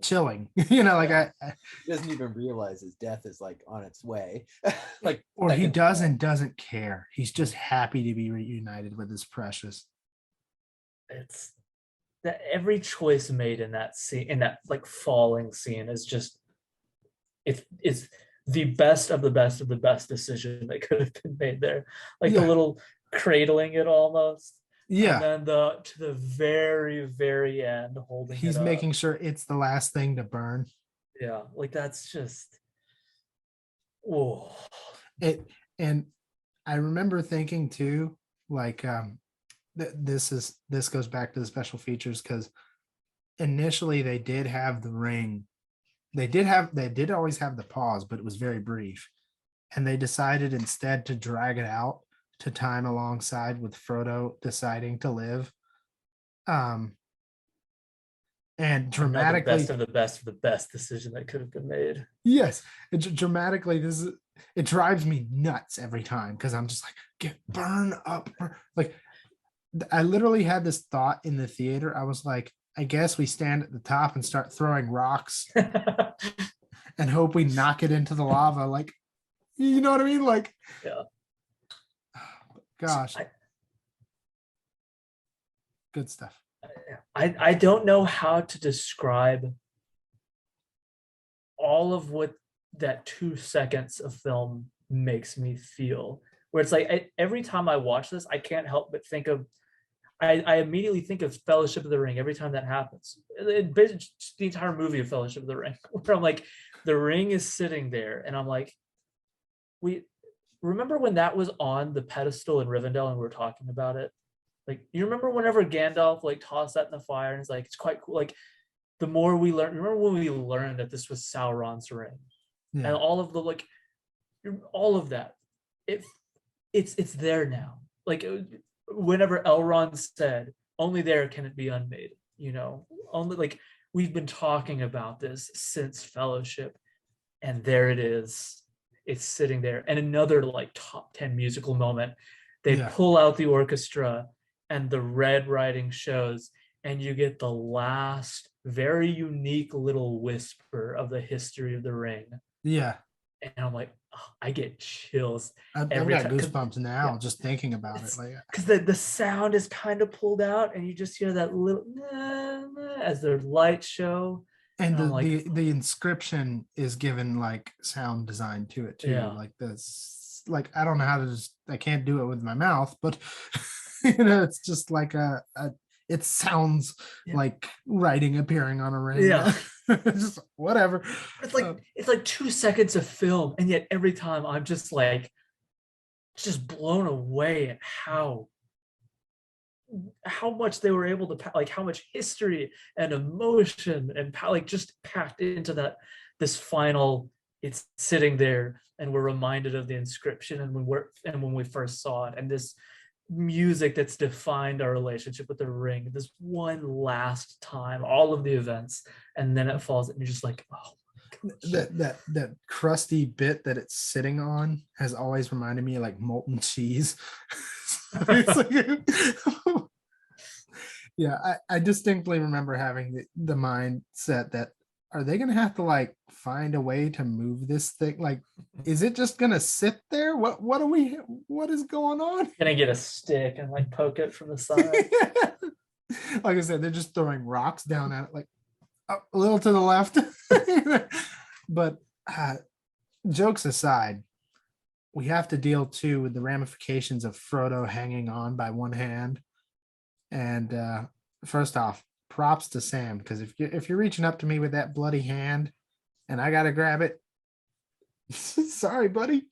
chilling. You know, like He doesn't even realize his death is like on its way. or he doesn't care. He's just happy to be reunited with his precious. It's that every choice made in that scene, in that like falling scene, is just it's the best of the best of the best decision that could have been made there. Like the little cradling it almost. Yeah. And then to the very, very end, holding he's it making up. sure it's the last thing to burn. Yeah, like that's just oh. And I remember thinking too, like this goes back to the special features, because initially they did have the ring. They did always have the pause, but it was very brief. And they decided instead to drag it out to time alongside with Frodo deciding to live. And dramatically, Best of the best of the best decision that could have been made. yes, dramatically, it drives me nuts every time, because I'm just like, burn up. Like, I literally had this thought in the theater. I was like, I guess we stand at the top and start throwing rocks and hope we knock it into the lava. Like, you know what I mean? Like, yeah. Gosh, good stuff. I don't know how to describe all of what that 2 seconds of film makes me feel. Where it's like every time I watch this, I can't help but think of. I immediately think of Fellowship of the Ring every time that happens. The entire movie of Fellowship of the Ring, where I'm like, the ring is sitting there, and I'm like, we remember when that was on the pedestal in Rivendell and we were talking about it? Like, you remember whenever Gandalf like tossed that in the fire and it's like, it's quite cool. Like, the more we learn, remember when we learned that this was Sauron's ring, and all of the like, all of that, it's there now. Like, whenever Elrond said, only there can it be unmade, you know, only, like, we've been talking about this since Fellowship, and there it is. It's sitting there. And another like top 10 musical moment, they pull out the orchestra and the red writing shows, and you get the last very unique little whisper of the history of the ring. Yeah. And I'm like, oh, I get chills. I've got goosebumps now just thinking about it. Like, because the sound is kind of pulled out, and you just hear that little as their light show. And the inscription is given like sound design to it too. Like this, like, I don't know how to I can't do it with my mouth, but you know, it's just like it sounds like writing appearing on a ring. Yeah. Just whatever. It's like 2 seconds of film, and yet every time I'm just like just blown away at how much they were able to, like, how much history and emotion and like just packed into this final. It's sitting there, and we're reminded of the inscription, and when we first saw it, and this music that's defined our relationship with the ring this one last time, all of the events, and then it falls, and you're just like, oh my gosh. That crusty bit that it's sitting on has always reminded me of like molten cheese. It's like, yeah, I distinctly remember having the mindset that, are they gonna have to like find a way to move this thing? Like, is it just gonna sit there? What is going on? Gonna get a stick and like poke it from the side. Like I said, they're just throwing rocks down at it, like a little to the left. But jokes aside, we have to deal too with the ramifications of Frodo hanging on by one hand. And first off, props to Sam, because if you're reaching up to me with that bloody hand and I gotta grab it, sorry, buddy,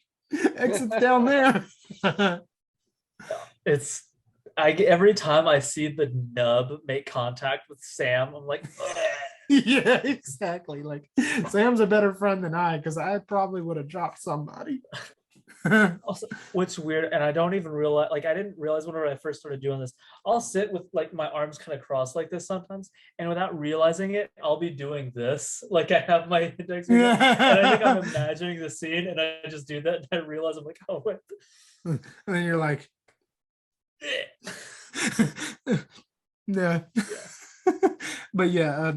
exit's down there. Every time I see the nub make contact with Sam, I'm like, Yeah, exactly. Like Sam's a better friend than I, because I probably would have dropped somebody. Also, what's weird, and I don't even realize, like I didn't realize whenever I first started doing this, I'll sit with like my arms kind of crossed like this sometimes, and without realizing it, I'll be doing this. Like I have my index finger, and I think I'm imagining the scene, and I just do that, and I realize I'm like, oh wait. And then you're like, yeah. But yeah,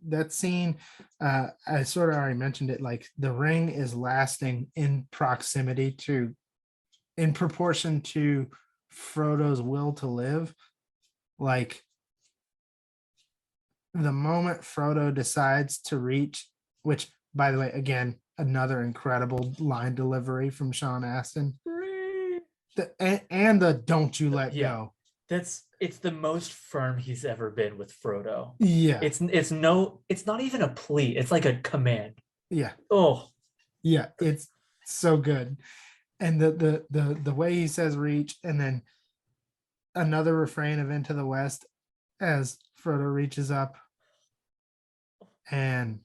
that scene, I sort of already mentioned it. Like the ring is lasting in proximity to, in proportion to Frodo's will to live. Like the moment Frodo decides to reach, which by the way, again, another incredible line delivery from Sean Astin. And the "Don't you let go." It's the most firm he's ever been with Frodo. Yeah. It's not even a plea. It's like a command. Yeah. Oh. Yeah, it's so good. And the way he says reach, and then another refrain of Into the West as Frodo reaches up. And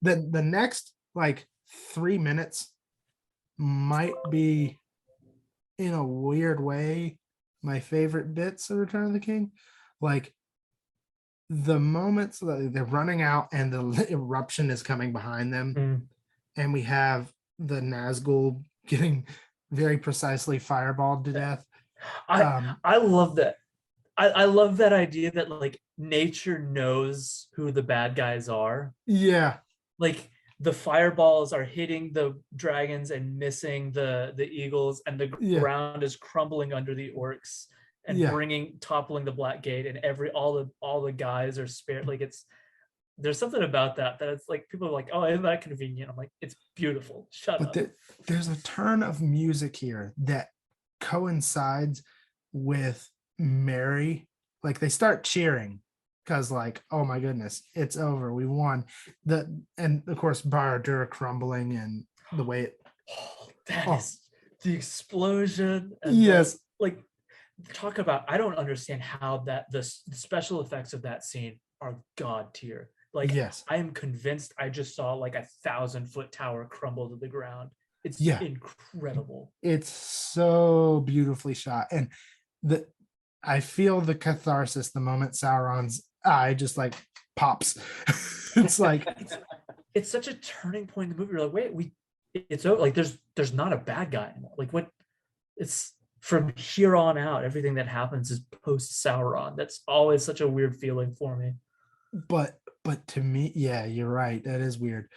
the next like 3 minutes might be, in a weird way, my favorite bits of Return of the King. Like the moments that they're running out and the eruption is coming behind them, and we have the Nazgul getting very precisely fireballed to death. I love that. I love that idea that like nature knows who the bad guys are. Yeah. Like the fireballs are hitting the dragons and missing the eagles, and the ground is crumbling under the orcs and toppling the Black Gate, and all the guys are spared. Like there's something about that it's like people are like, oh, isn't that convenient? I'm like, it's beautiful. Shut up. There's a turn of music here that coincides with Merry. Like they start cheering because like, oh my goodness, it's over, we won. And of course Barad-dûr crumbling, and the way it is the explosion. And yes, like talk about, I don't understand how the special effects of that scene are god tier. Like yes, I am convinced I just saw like 1,000-foot tower crumble to the ground. It's incredible. It's so beautifully shot, and I feel the catharsis the moment Sauron's eye just like pops. It's like it's such a turning point in the movie. You're like, wait, it's over. Like there's not a bad guy anymore. Like what? It's from here on out, everything that happens is post Sauron. That's always such a weird feeling for me. But to me, yeah, you're right. That is weird.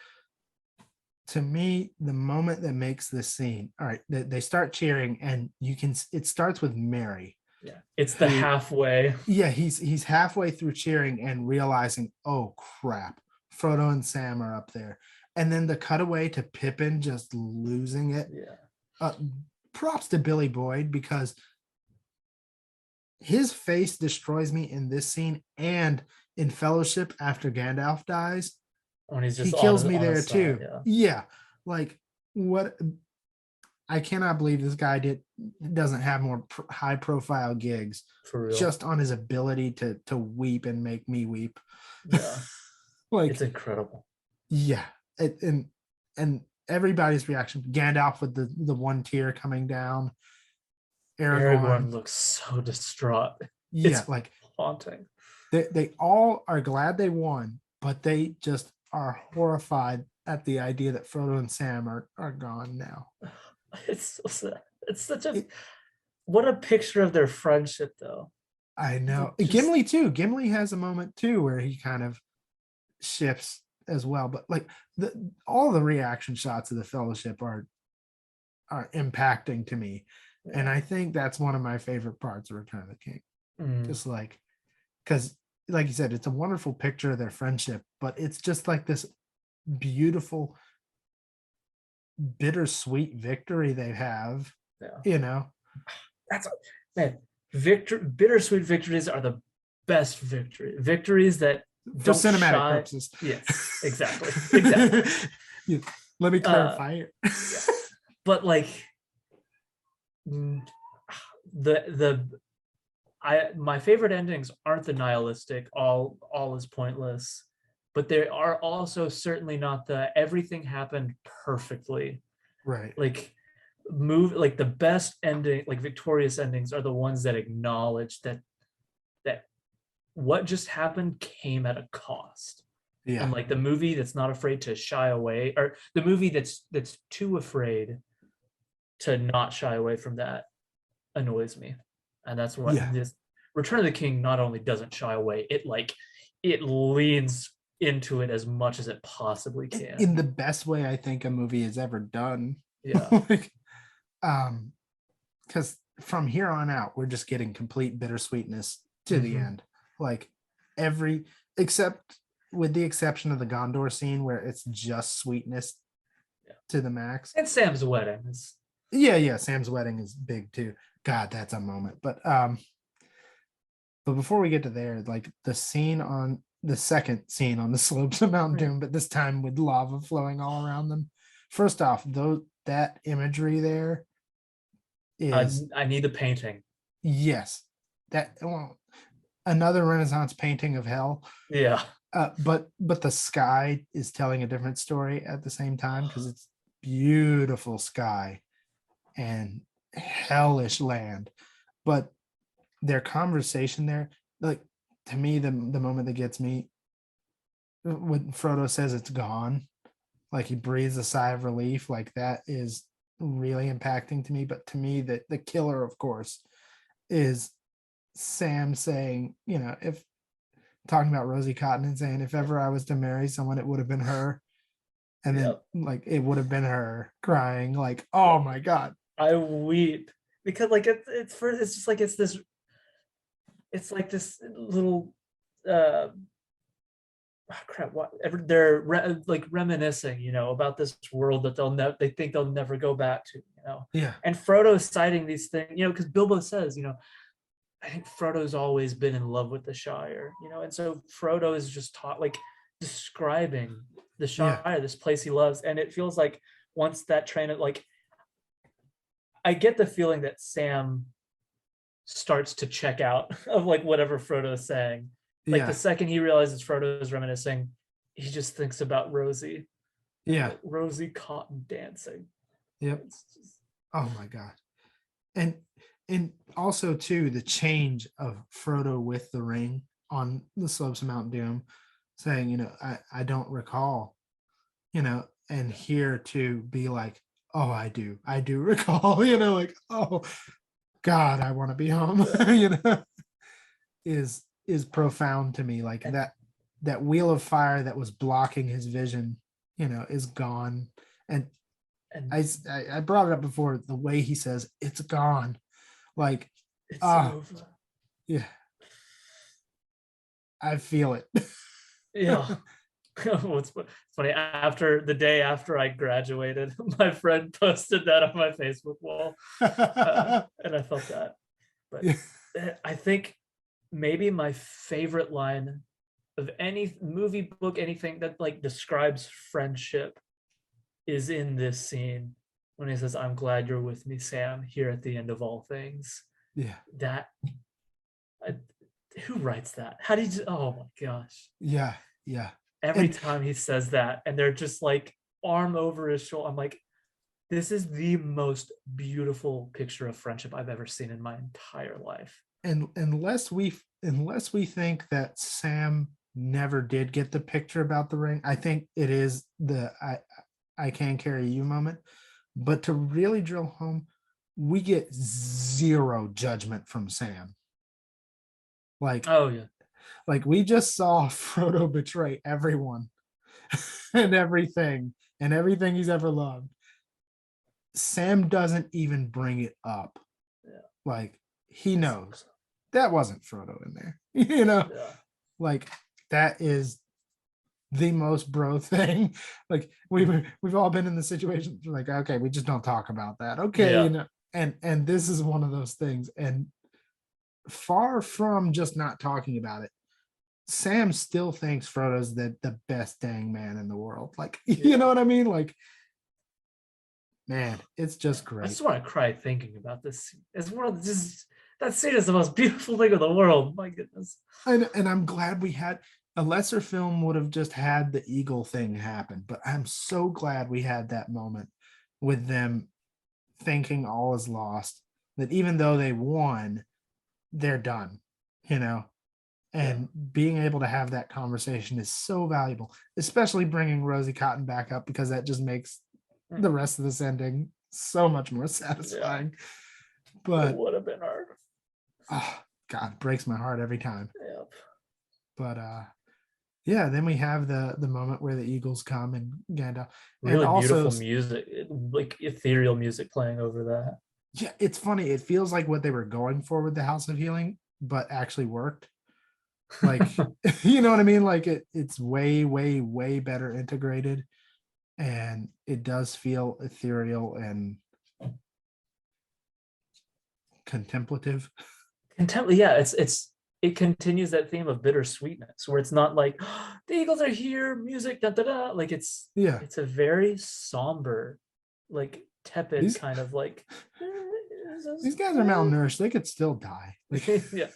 To me, the moment that makes this scene, all right, they start cheering, and it starts with Merry. Yeah, it's the halfway. Yeah, he's halfway through cheering and realizing, oh crap, Frodo and Sam are up there. And then the cutaway to Pippin just losing it. Yeah. Props to Billy Boyd, because his face destroys me in this scene and in Fellowship after Gandalf dies. When he's just he kills me there too. Yeah. Like what? I cannot believe this guy doesn't have more high profile gigs. For real. Just on his ability to weep and make me weep. Yeah. Like it's incredible. Yeah. And everybody's reaction. Gandalf with the one tear coming down. Aragorn looks so distraught. Yeah, it's like haunting. They all are glad they won, but they just are horrified at the idea that Frodo and Sam are gone now. It's so sad. It's such what a picture of their friendship, though. I know. Gimli too. Gimli has a moment too where he kind of shifts as well. But like all the reaction shots of the Fellowship are impacting to me. Yeah. And I think that's one of my favorite parts of Return of the King. Just like, because like you said, it's a wonderful picture of their friendship, but it's just like this beautiful bittersweet victory they have. You know, that's bittersweet victories are the best victories that for cinematic purposes. Yes, exactly. Yeah. Let me clarify it. Yeah. But like my favorite endings aren't the nihilistic, all is pointless, but they are also certainly not the everything happened perfectly. Right. Like the best ending, like victorious endings, are the ones that acknowledge that what just happened came at a cost. Yeah. And like the movie that's not afraid to shy away, or the movie that's too afraid to not shy away from that, annoys me. And that's what this Return of the King not only doesn't shy away, it leans into it as much as it possibly can. In the best way I think a movie has ever done. Yeah. Like, because from here on out, we're just getting complete bittersweetness to the end. Like except with the exception of the Gondor scene where it's just sweetness to the max. And Sam's wedding is Sam's wedding is big too. God, that's a moment. But before we get to there, like the second scene on the slopes of Mount Doom, but this time with lava flowing all around them. First off, that imagery there is I need the painting. Yes. Another Renaissance painting of hell. Yeah. But the sky is telling a different story at the same time, because it's beautiful sky and hellish land. But their conversation there, like, to me, the moment that gets me, when Frodo says it's gone, like he breathes a sigh of relief, like that is really impacting to me. But to me, the killer, of course, is Sam saying, if talking about Rosie Cotton and saying, if ever I was to marry someone, it would have been her. And then like it would have been her crying, like, oh my God. I weep because like it's just like it's like this little they're reminiscing, about this world that they think they'll never go back to, and Frodo's citing these things, because Bilbo says, I think Frodo's always been in love with the Shire, and so Frodo is just describing the Shire, this place he loves, and it feels like once that train of I get the feeling that Sam starts to check out of like whatever Frodo is saying. Like the second he realizes Frodo is reminiscing, he just thinks about Rosie. Yeah. Like Rosie Cotton dancing. Yep. Oh my God. And also too, the change of Frodo with the ring on the slopes of Mount Doom, saying, I don't recall, and here to be like, oh, I do recall, like, oh God, I want to be home, is profound to me. Like that wheel of fire that was blocking his vision, is gone. And I brought it up before, the way he says it's gone, like it's over. Yeah, I feel it. Yeah. It's funny, after the day after I graduated, my friend posted that on my Facebook wall, and I felt that. But I think maybe my favorite line of any movie, book, anything that like describes friendship is in this scene when he says, "I'm glad you're with me, Sam, here at the end of all things." That who writes that? How did you? Oh my gosh. Yeah. Every time he says that, and they're just like arm over his shoulder, I'm like, this is the most beautiful picture of friendship I've ever seen in my entire life. And unless we think that Sam never did get the picture about the ring, I think it is the I can carry you moment. But to really drill home, we get zero judgment from Sam. Like, oh yeah. Like we just saw Frodo betray everyone and everything he's ever loved. Sam doesn't even bring it up. Yeah. Like he knows that wasn't Frodo in there, like that is the most bro thing. Like we've all been in the situation like, okay, we just don't talk about that. Okay. And this is one of those things. And far from just not talking about it, Sam still thinks Frodo's the best dang man in the world. Like, you know what I mean? Like, man, it's just great. I just want to cry thinking about this. It's one of just That scene is the most beautiful thing in the world. My goodness. And I'm glad we had a lesser film would have just had the eagle thing happen, but I'm so glad we had that moment with them thinking all is lost, that even though they won, they're done, you know. And being able to have that conversation is so valuable, especially bringing Rosie Cotton back up, because that just makes the rest of this ending so much more satisfying. But it would have been hard. Oh God, breaks my heart every time. Yep. But yeah, then we have the moment where the eagles come and Gandalf. Really and also, beautiful music, like ethereal music playing over that. Yeah, it's funny. It feels like what they were going for with the House of Healing, but actually worked. Like, you know what I mean? Like it's way, way, way better integrated, and it does feel ethereal and contemplative. Yeah, it continues that theme of bittersweetness, where it's not like the Eagles are here, music, da da da. Like it's a very somber, like tepid kind of like. These guys are malnourished. They could still die. Like, Yeah.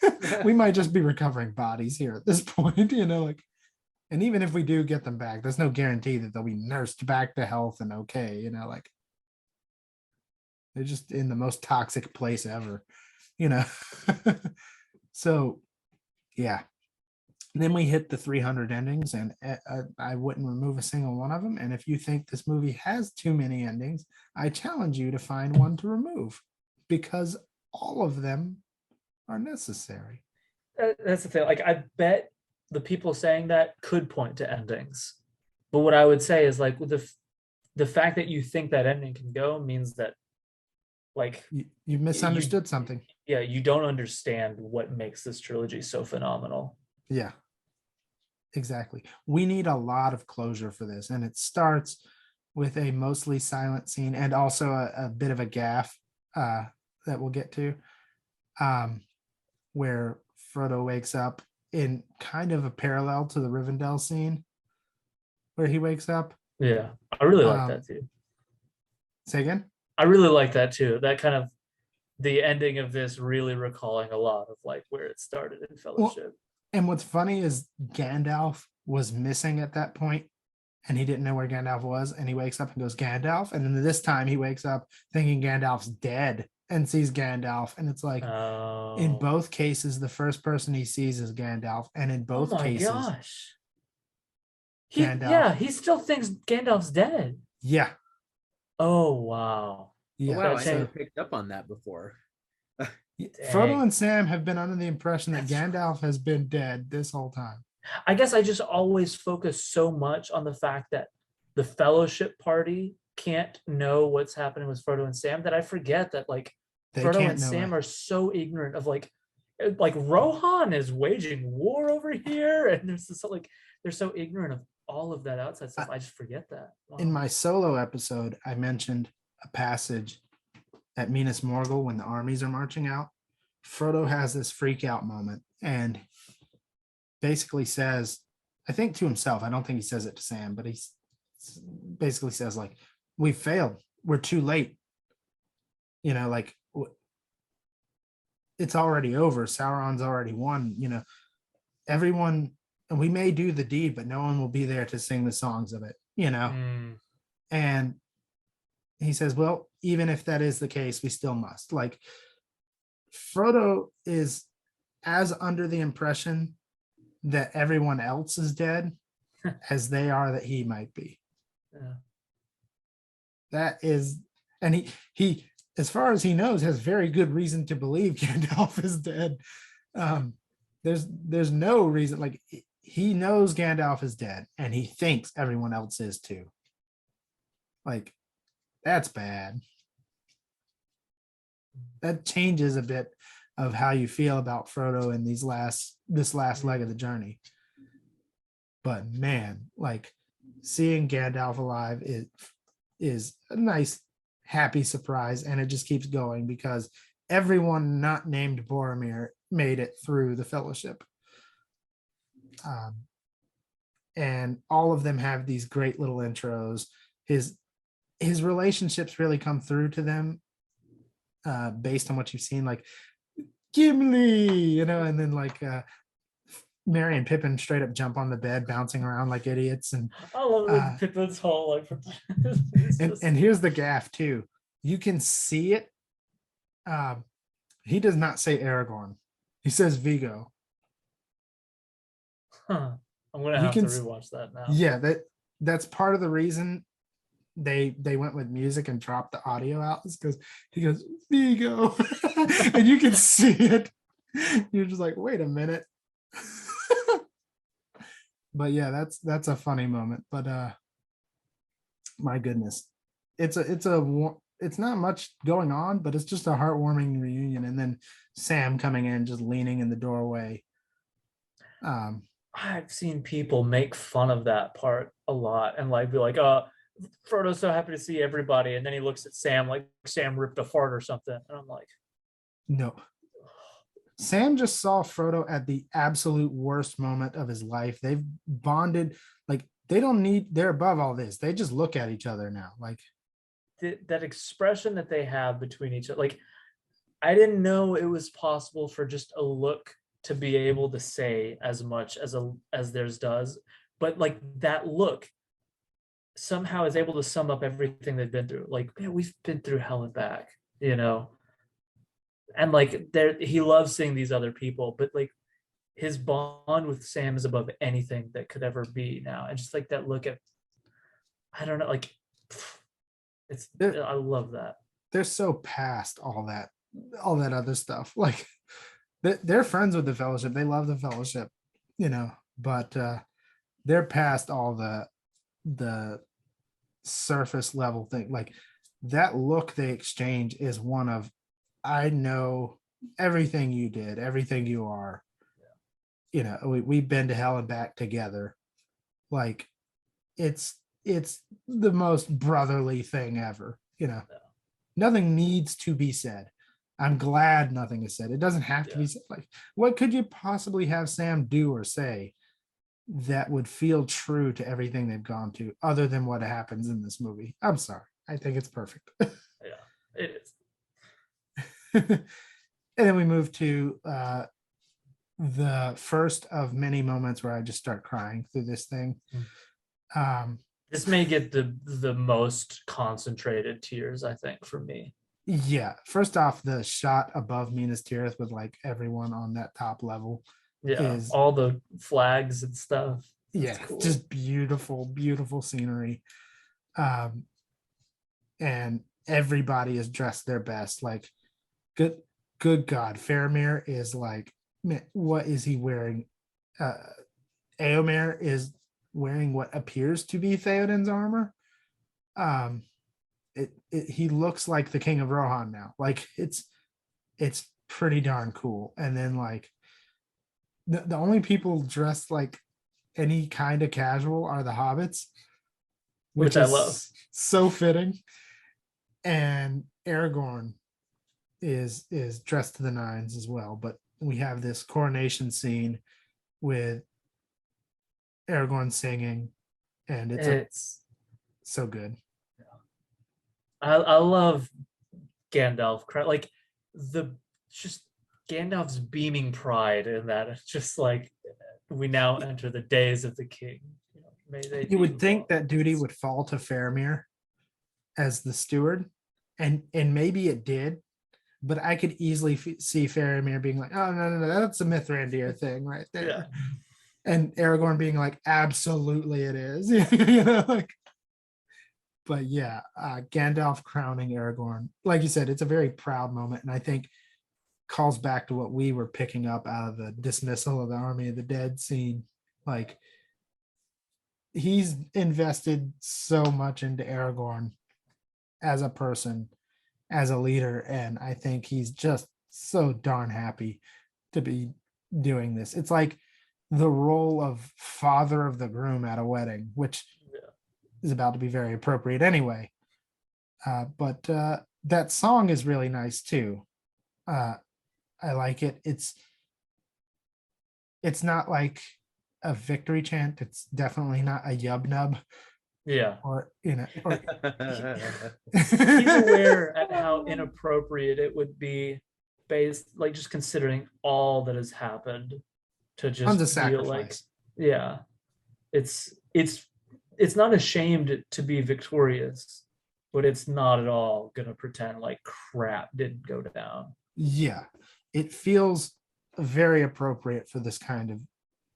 We might just be recovering bodies here at this point, you know. Like, and even if we do get them back, there's no guarantee that they'll be nursed back to health and okay, you know. Like, they're just in the most toxic place ever, you know. So, yeah. Then we hit the 300 endings, and I wouldn't remove a single one of them. And if you think this movie has too many endings, I challenge you to find one to remove, because all of them are necessary. That's the thing. Like, I bet the people saying that could point to endings, but what I would say is like the fact that you think that ending can go means that, like, you misunderstood something. Yeah, you don't understand what makes this trilogy so phenomenal. Yeah, exactly. We need a lot of closure for this, and it starts with a mostly silent scene and also a bit of a gaffe that we'll get to, where Frodo wakes up in kind of a parallel to the Rivendell scene where he wakes up. Yeah, I really like that too. Say again? I really like that too. That kind of the ending of this really recalling a lot of like where it started in Fellowship. Well, and what's funny is Gandalf was missing at that point, and he didn't know where Gandalf was, and he wakes up and goes, Gandalf, and then this time he wakes up thinking Gandalf's dead and sees Gandalf, and it's like, in both cases, the first person he sees is Gandalf, and in both cases, gosh, Gandalf, he still thinks Gandalf's dead. Yeah. Oh wow. Yeah. Wow, I never picked up on that before. Frodo and Sam have been under the impression that Gandalf has been dead this whole time. I guess I just always focus so much on the fact that the Fellowship party can't know what's happening with Frodo and Sam that I forget that like Frodo and Sam are so ignorant of like Rohan is waging war over here, and there's this like they're so ignorant of all of that outside stuff. I just forget that. Wow. In my solo episode, I mentioned a passage at Minas Morgul when the armies are marching out. Frodo has this freak out moment and basically says, I think to himself, I don't think he says it to Sam, but he basically says like, we failed, we're too late, you know, like it's already over, Sauron's already won, you know, everyone, and we may do the deed, but no one will be there to sing the songs of it, you know. And he says, well, even if that is the case, we still must. Like, Frodo is as under the impression that everyone else is dead as they are that he might be. Yeah. That is, and he, as far as he knows, has very good reason to believe Gandalf is dead. There's no reason, like, he knows Gandalf is dead, and he thinks everyone else is too. Like, that's bad. That changes a bit of how you feel about Frodo in this last leg of the journey. But man, like, seeing Gandalf alive is a nice, happy surprise, and it just keeps going because everyone not named Boromir made it through the Fellowship. And all of them have these great little intros. His relationships really come through to them based on what you've seen. Like, Gimli, and then like Merry and Pippin straight up jump on the bed, bouncing around like idiots. And I love uh, Pippin's whole like. and here's the gaff too. You can see it. He does not say Aragorn. He says Vigo. Huh. I'm gonna You have can to rewatch that now. Yeah, that's part of the reason they went with music and dropped the audio out, is because he goes Vigo, and you can see it. You're just like, wait a minute. But yeah, that's a funny moment. But my goodness, it's not much going on, but it's just a heartwarming reunion. And then Sam coming in, just leaning in the doorway. I've seen people make fun of that part a lot and like be like, Frodo's so happy to see everybody, and then he looks at Sam like Sam ripped a fart or something, and I'm like, no. Sam just saw Frodo at the absolute worst moment of his life. They've bonded, like they're above all this. They just look at each other now. Like that expression that they have between each other. Like, I didn't know it was possible for just a look to be able to say as much as theirs does, but like that look somehow is able to sum up everything they've been through. Like, man, we've been through hell and back, and like he loves seeing these other people, but like his bond with Sam is above anything that could ever be now. And just like that look at, I don't know, like I love that. They're so past all that other stuff. Like they're friends with the Fellowship. They love the Fellowship, but they're past all the surface level thing. Like that look they exchange is one of, I know everything you did, everything you are. We've been to hell and back together. Like it's the most brotherly thing ever. Nothing needs to be said. I'm glad nothing is said. It doesn't have to be said. Like, what could you possibly have Sam do or say that would feel true to everything they've gone to, other than what happens in this movie? I'm sorry. I think it's perfect. Yeah, it is. And then we move to the first of many moments where I just start crying through this thing. This may get the most concentrated tears, I think, for me. Yeah. First off, the shot above Minas Tirith with like everyone on that top level. Yeah, is all the flags and stuff. That's cool. Just beautiful, beautiful scenery. And everybody is dressed their best. Like, good God, Faramir is like, man, what is he wearing? Éomer is wearing what appears to be Theoden's armor. He looks like the King of Rohan now. Like it's pretty darn cool. And then like the only people dressed like any kind of casual are the hobbits, which I love. So fitting. And Aragorn is dressed to the nines as well. But we have this coronation scene with Aragorn singing, and it's so good. I love Gandalf, like just Gandalf's beaming pride in that. It's just like, we now enter the days of the king. You would think that duty would fall to Faramir as the steward, and maybe it did, but I could easily see Faramir being like, oh no, that's a Mithrandir thing right there. Yeah. And Aragorn being like, absolutely it is. Like, but yeah, Gandalf crowning Aragorn, like you said, it's a very proud moment, and I think calls back to what we were picking up out of the dismissal of the Army of the Dead scene. Like, he's invested so much into Aragorn as a person, as a leader, and I think he's just so darn happy to be doing this. It's like the role of father of the groom at a wedding, which is about to be very appropriate anyway. But that song is really nice too. I like it. It's not like a victory chant. It's definitely not a yub nub. Yeah. Or he's aware at how inappropriate it would be based, like, just considering all that has happened, to Tons of just feel like, sacrifice. yeah, it's not ashamed to be victorious, but it's not at all gonna pretend like crap didn't go down. Yeah, it feels very appropriate for this kind of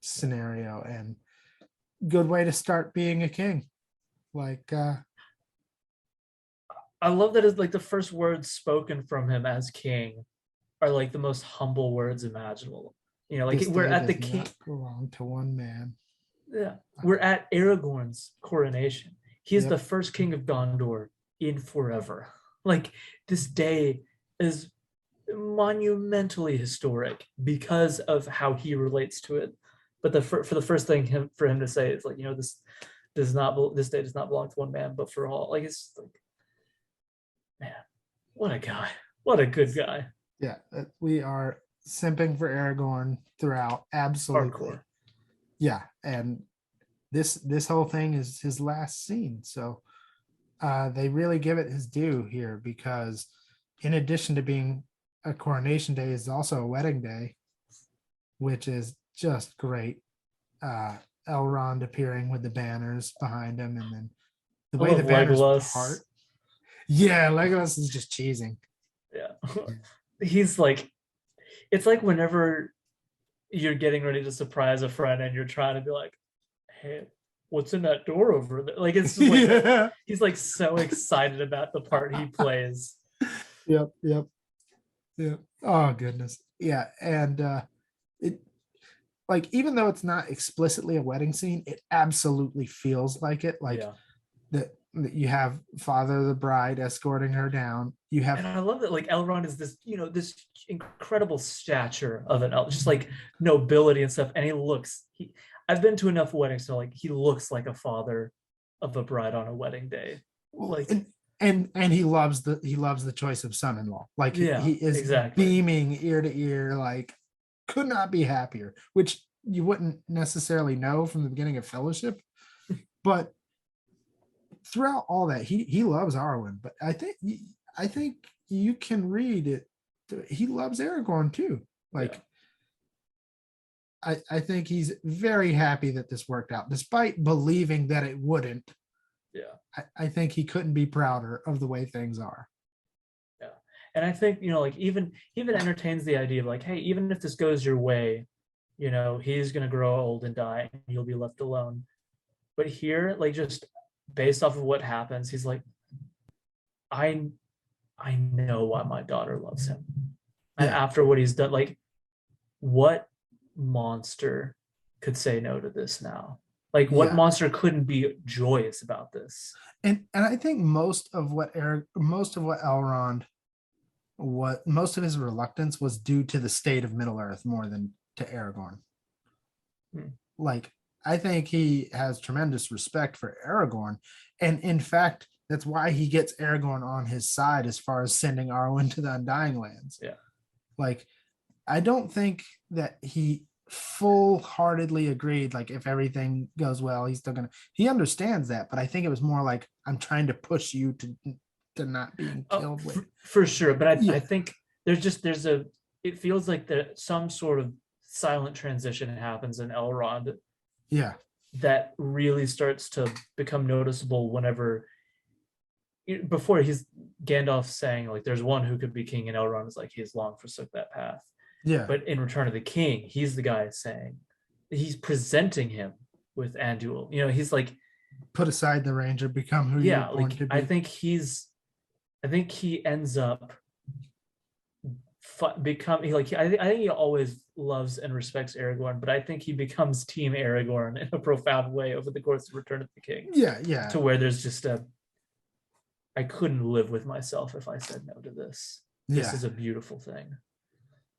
scenario, and good way to start being a king. Like, I love that it's like the first words spoken from him as king are like the most humble words imaginable. You know, like this we're day at the does king. not belong to one man. Yeah, we're at Aragorn's coronation. He's Yep. the first king of Gondor in forever. Like, this day is monumentally historic because of how he relates to it. But for the first thing for him to say is like, you know, this day does not belong to one man, but for all. Like, it's like, man, what a guy! What a good guy! Yeah, we are simping for Aragorn throughout. Absolutely. Hardcore. Yeah, and this whole thing is his last scene. So they really give it his due here, because in addition to being a coronation day, is also a wedding day, which is just great. Elrond appearing with the banners behind him, and then the way the love banners Legolas. part. Yeah, Legolas is just cheesing. Yeah. He's like, it's like whenever you're getting ready to surprise a friend and you're trying to be like, hey, what's in that door over there? Like, it's just like, Yeah. he's like so excited about the part he plays. Yep. Oh goodness. Yeah. And it, like, even though it's not explicitly a wedding scene, it absolutely feels like it. Like, Yeah. that you have father of the bride escorting her down. You have, And I love that, like, Elrond is this, you know, this incredible stature of an elf, just like nobility and stuff. And I've been to enough weddings, so like he looks like a father of a bride on a wedding day. Like, and he loves the choice of son-in-law. Like, yeah, he is exactly. beaming ear to ear, like, could not be happier, which you wouldn't necessarily know from the beginning of Fellowship. But throughout all that, he loves Arwen. But I think you can read it, he loves Aragorn too. Like, I think he's very happy that this worked out, despite believing that it wouldn't. Yeah. I think he couldn't be prouder of the way things are. Yeah. And I think, you know, like, even entertains the idea of like, hey, even if this goes your way, you know, he's gonna grow old and die and you'll be left alone. But here, like, just based off of what happens, he's like, I know why my daughter loves him. And Yeah. after what he's done, like, what monster could say no to this now? Like, what Yeah. monster couldn't be joyous about this? And I think most of Elrond, most of his reluctance was due to the state of Middle Earth more than to Aragorn. Like, I think he has tremendous respect for Aragorn, and in fact, that's why he gets Aragorn on his side as far as sending Arwen to the Undying Lands. Yeah. Like, I don't think that he full-heartedly agreed, like, if everything goes well, he's still gonna, he understands that, but I think it was more like, I'm trying to push you to not being killed with. For sure. But Yeah. I think it feels like some sort of silent transition happens in Elrond Yeah. that really starts to become noticeable whenever, before he's Gandalf saying like, there's one who could be king, and Elrond is like, he has long forsook that path. Yeah. But in Return of the King, he's the guy saying, he's presenting him with Anduil. You know, he's like, put aside the ranger, become who you're born like, to be. I think he ends up becoming like, I think he always loves and respects Aragorn, but I think he becomes Team Aragorn in a profound way over the course of Return of the King. Yeah. To where there's just I couldn't live with myself if I said no to this. This is a beautiful thing.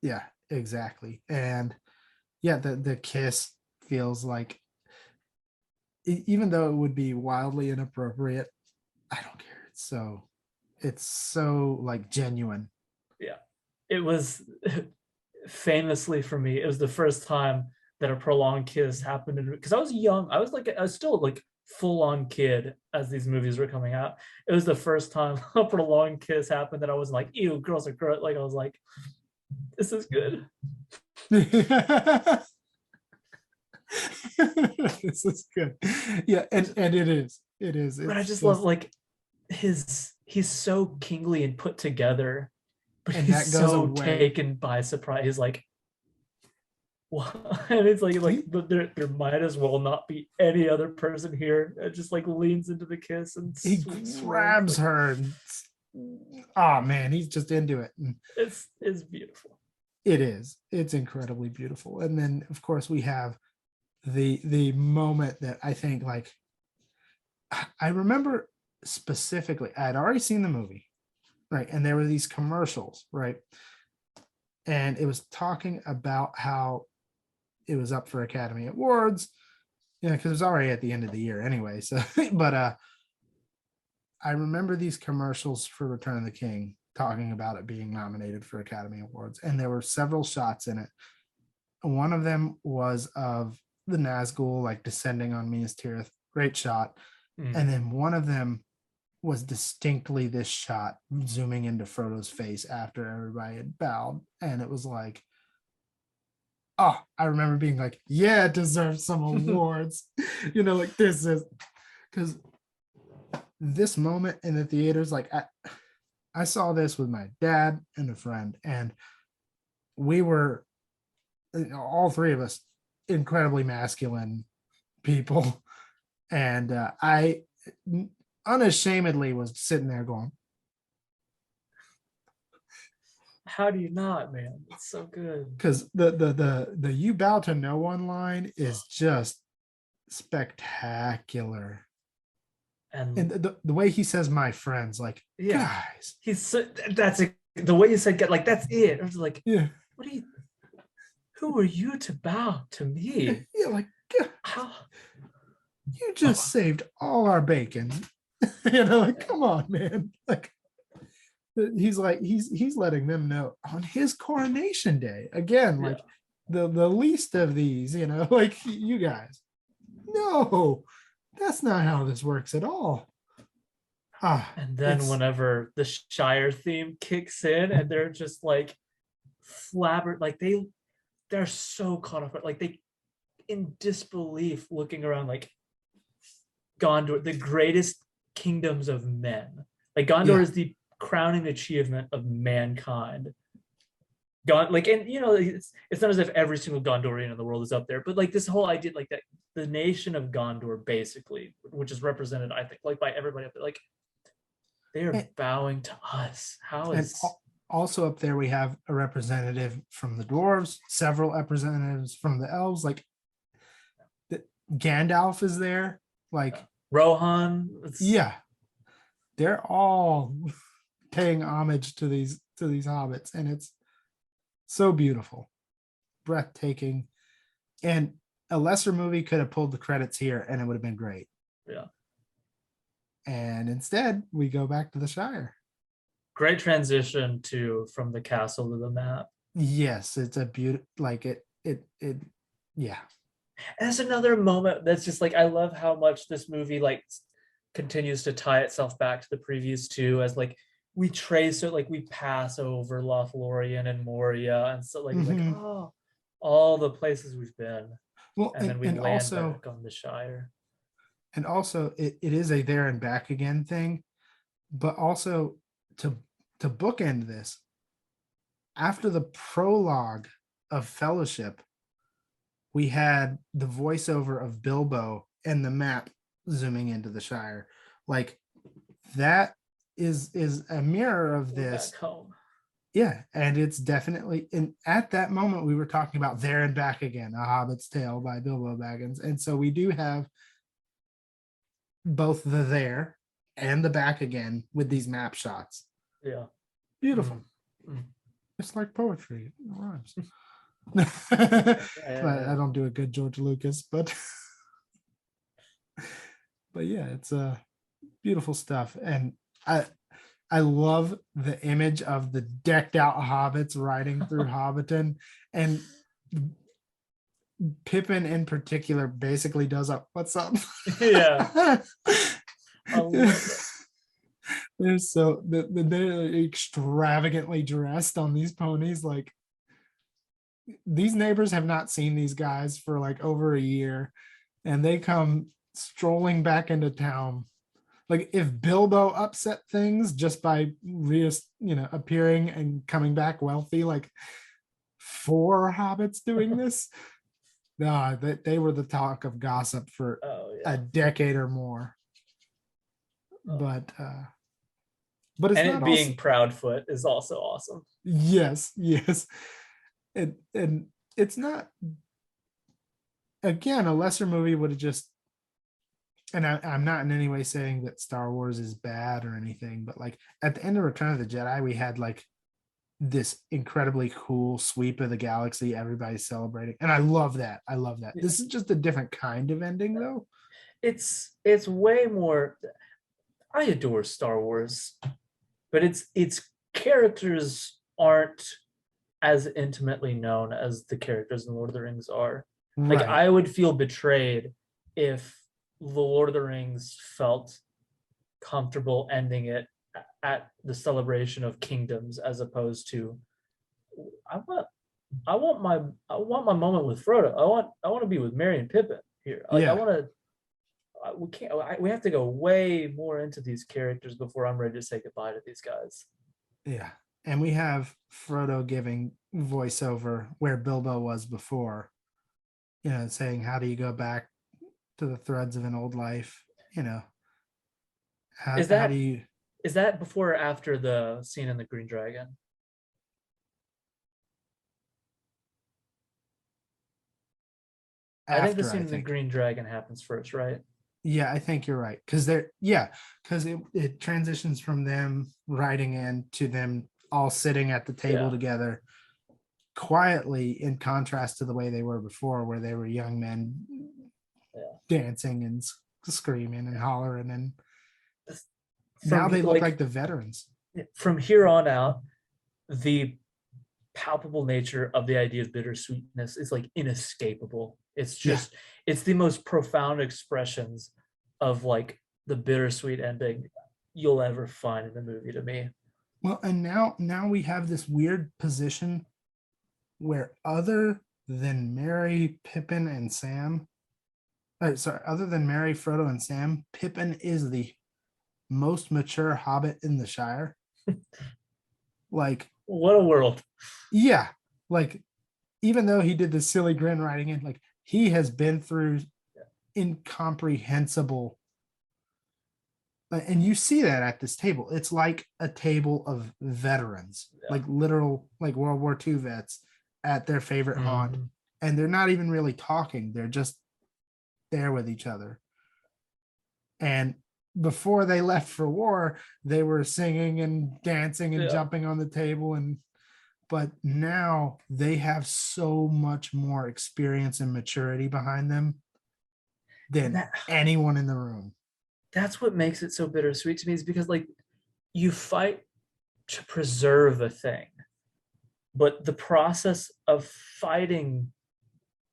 Yeah, exactly. And yeah, the kiss feels like, even though it would be wildly inappropriate, I don't care. It's so like genuine. Yeah, it was famously for me, it was the first time that a prolonged kiss happened, because I was young. I was still like full-on kid as these movies were coming out. It was the first time a prolonged kiss happened that I was like, ew, girls are girls. Like, I was like, This is good. This is good. Yeah, and it is. It is. But I It's just love like he's so kingly and put together, but And he's that goes so away. taken by surprise. He's like, what? And it's like there might as well not be any other person here. It just like leans into the kiss and he sweet grabs her. And, oh man, he's just into it. And it's beautiful. it is. It's incredibly beautiful. And then of course we have the moment that I think like I remember specifically. I had already seen the movie, right? And there were these commercials, right? And it was talking about how it was up for Academy Awards, because it was already at the end of the year anyway. So, but I remember these commercials for Return of the King talking about it being nominated for Academy Awards, and there were several shots in it. One of them was of the Nazgul like descending on Minas Tirith, great shot. And then one of them was distinctly this shot zooming into Frodo's face after everybody had bowed, and it was like, oh, I remember being like, yeah, it deserves some awards. Like this is because this moment in the theaters, like I saw this with my dad and a friend, and we were all three of us incredibly masculine people, and I unashamedly was sitting there going, how do you not, man? It's so good. because the you bow to no one line is just spectacular. And the way he says my friends, like, guys, he's so, that's it. The way you said get, like, that's it. I was like, yeah, who are you to bow to me? Yeah, like, how you just saved all our bacon. Like, come on, man. Like, he's letting them know on his coronation day again, like the least of these, like, you guys, no, that's not how this works at all. And then whenever the Shire theme kicks in and they're just like flabber, like they're so caught up, like they in disbelief looking around, like Gondor, the greatest kingdoms of men, like Gondor is the crowning achievement of mankind. Like, and it's not as if every single Gondorian in the world is up there, but like this whole idea, like that the nation of Gondor, basically, which is represented, I think, like by everybody up there, like they are bowing to us. How is also up there we have a representative from the dwarves, several representatives from the elves, like Gandalf is there, like Rohan. They're all paying homage to these hobbits, and it's so beautiful, breathtaking. And a lesser movie could have pulled the credits here and it would have been great. And instead we go back to the Shire. Great transition from the castle to the map. Yes, it's a beautiful, like it yeah. And it's another moment that's just like, I love how much this movie like continues to tie itself back to the previous two, as like we trace it, like we pass over Lothlorien and Moria, and so like oh, all the places we've been. Well, and then we land also back on the Shire. And also it is a there and back again thing, but also to bookend this, after the prologue of Fellowship, we had the voiceover of Bilbo and the map zooming into the Shire. Like that is a mirror of this. Yeah, and it's definitely, and at that moment we were talking about There and Back Again, A Hobbit's Tale by Bilbo Baggins. And so we do have both the there and the back again with these map shots. Yeah. Beautiful. It's like poetry. It rhymes. I don't do a good George Lucas, but yeah, it's beautiful stuff. And I love the image of the decked out hobbits riding through Hobbiton, and Pippin in particular basically does a what's up. Yeah. I love they're extravagantly dressed on these ponies, like these neighbors have not seen these guys for like over a year, and they come strolling back into town. Like if Bilbo upset things just by appearing and coming back wealthy, like 4 hobbits doing this, no, they were the talk of gossip for Oh a yeah. decade or more. Oh. But it's And not it being also, Proudfoot is also awesome. yes, and it's not, again, a lesser movie would have just, and I'm not in any way saying that Star Wars is bad or anything, but like at the end of Return of the Jedi, we had like this incredibly cool sweep of the galaxy, everybody's celebrating, and I love that. Yeah. This is just a different kind of ending though. It's way more. I adore Star Wars, but its characters aren't as intimately known as the characters in Lord of the Rings are. Like Right. I would feel betrayed if the Lord of the Rings felt comfortable ending it at the celebration of kingdoms as opposed to I want I want my moment with Frodo. I want to be with Merry and Pippin here. Like I Yeah. want to we have to go way more into these characters before I'm ready to say goodbye to these guys. Yeah. And we have Frodo giving voiceover where Bilbo was before, saying, how do you go back to the threads of an old life? How Is do that you, is that before or after the scene in the Green Dragon? I think the after, scene I in the think. Green Dragon happens first, right? Yeah, I think you're right. Because it transitions from them riding in to them all sitting at the table Yeah. together quietly, in contrast to the way they were before, where they were young men dancing and screaming and hollering, and now they look like the veterans. From here on out, the palpable nature of the idea of bittersweetness is like inescapable. It's just it's the most profound expressions of like the bittersweet ending you'll ever find in the movie to me. Well, and now we have this weird position where other than Merry, Pippin, and Sam, other than Merry, Frodo, and Sam, Pippin is the most mature hobbit in the Shire. Like, what a world. Yeah, like even though he did the silly grin riding in, like he has been through incomprehensible, and you see that at this table. It's like a table of veterans, like literal, like World War II vets at their favorite haunt, and they're not even really talking. They're just there with each other. And before they left for war, they were singing and dancing and jumping on the table, but now they have so much more experience and maturity behind them than anyone in the room. That's what makes it so bittersweet to me, is because like you fight to preserve a thing, but the process of fighting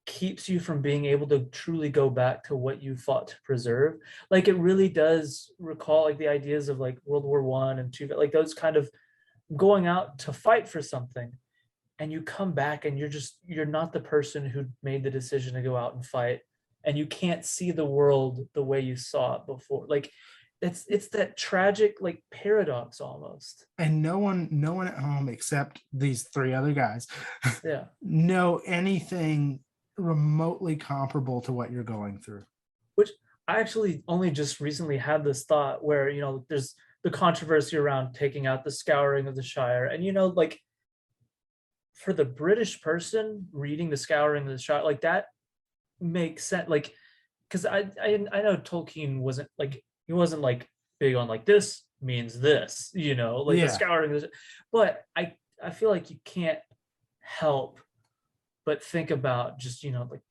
keeps you from being able to truly go back to what you fought to preserve. Like it really does recall like the ideas of like World War I and II, like those kind of going out to fight for something, and you come back and you're not the person who made the decision to go out and fight, and you can't see the world the way you saw it before. Like it's that tragic like paradox almost. And no one at home except these 3 other guys Yeah. know anything remotely comparable to what you're going through. Which I actually only just recently had this thought where, there's the controversy around taking out the scouring of the Shire. And, like for the British person reading the scouring of the Shire, like that makes sense. Like, because I know Tolkien wasn't like, he wasn't like big on like this means this, like the scouring. But I feel like you can't help but think about just, like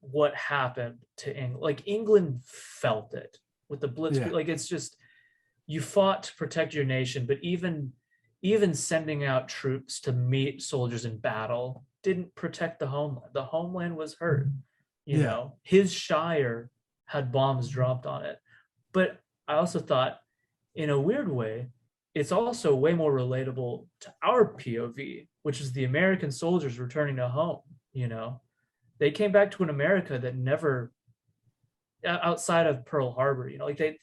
what happened to England. Like England felt it with the Blitzkrieg. Like it's just, you fought to protect your nation, but even sending out troops to meet soldiers in battle didn't protect the homeland. The homeland was hurt. His Shire had bombs dropped on it. But I also thought, in a weird way, it's also way more relatable to our POV which is the American soldiers returning to home. You know, they came back to an America that never, outside of Pearl Harbor, you know, like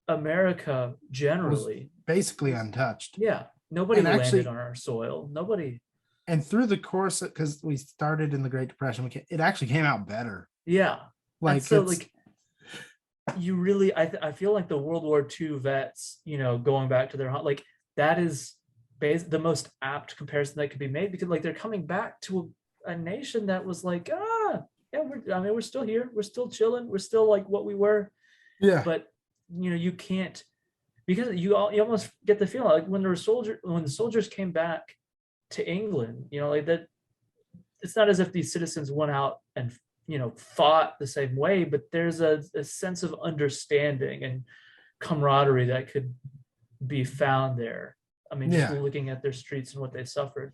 America generally, basically untouched. yeah, nobody And landed actually- on our soil. Nobody, And through the course, because we started in the Great Depression, it actually came out better. yeah. Like, And so it's- like you really, I feel like the World War II vets, you know, going back to their like that is the most apt comparison that could be made, because like they're coming back to a nation that was like, yeah, we're still here, we're still chilling, we're still like what we were. yeah, But you know, you can't, because you almost get the feeling like when the soldiers came back to England, you know, like that, it's not as if these citizens went out and, you know, fought the same way, but there's a sense of understanding and camaraderie that could be found there. I mean, just Yeah. looking at their streets and what they suffered.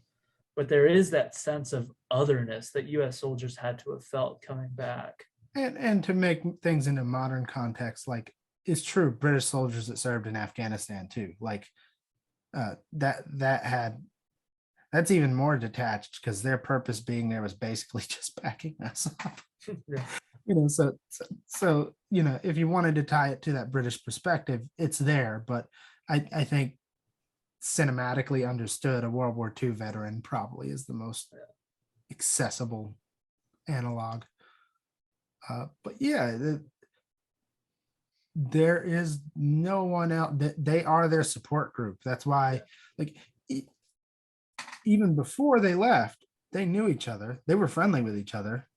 But there is that sense of otherness that US soldiers had to have felt coming back. and to make things into modern context, like, it's true, British soldiers that served in Afghanistan too. Like, that's even more detached, because their purpose being there was basically just backing us up. Yeah. You know, so you know, if you wanted to tie it to that British perspective, it's there. But I think cinematically understood, a World War II veteran probably is the most accessible analog. But yeah, there is no one else. That they are their support group. That's why, like, even before they left, they knew each other. They were friendly with each other.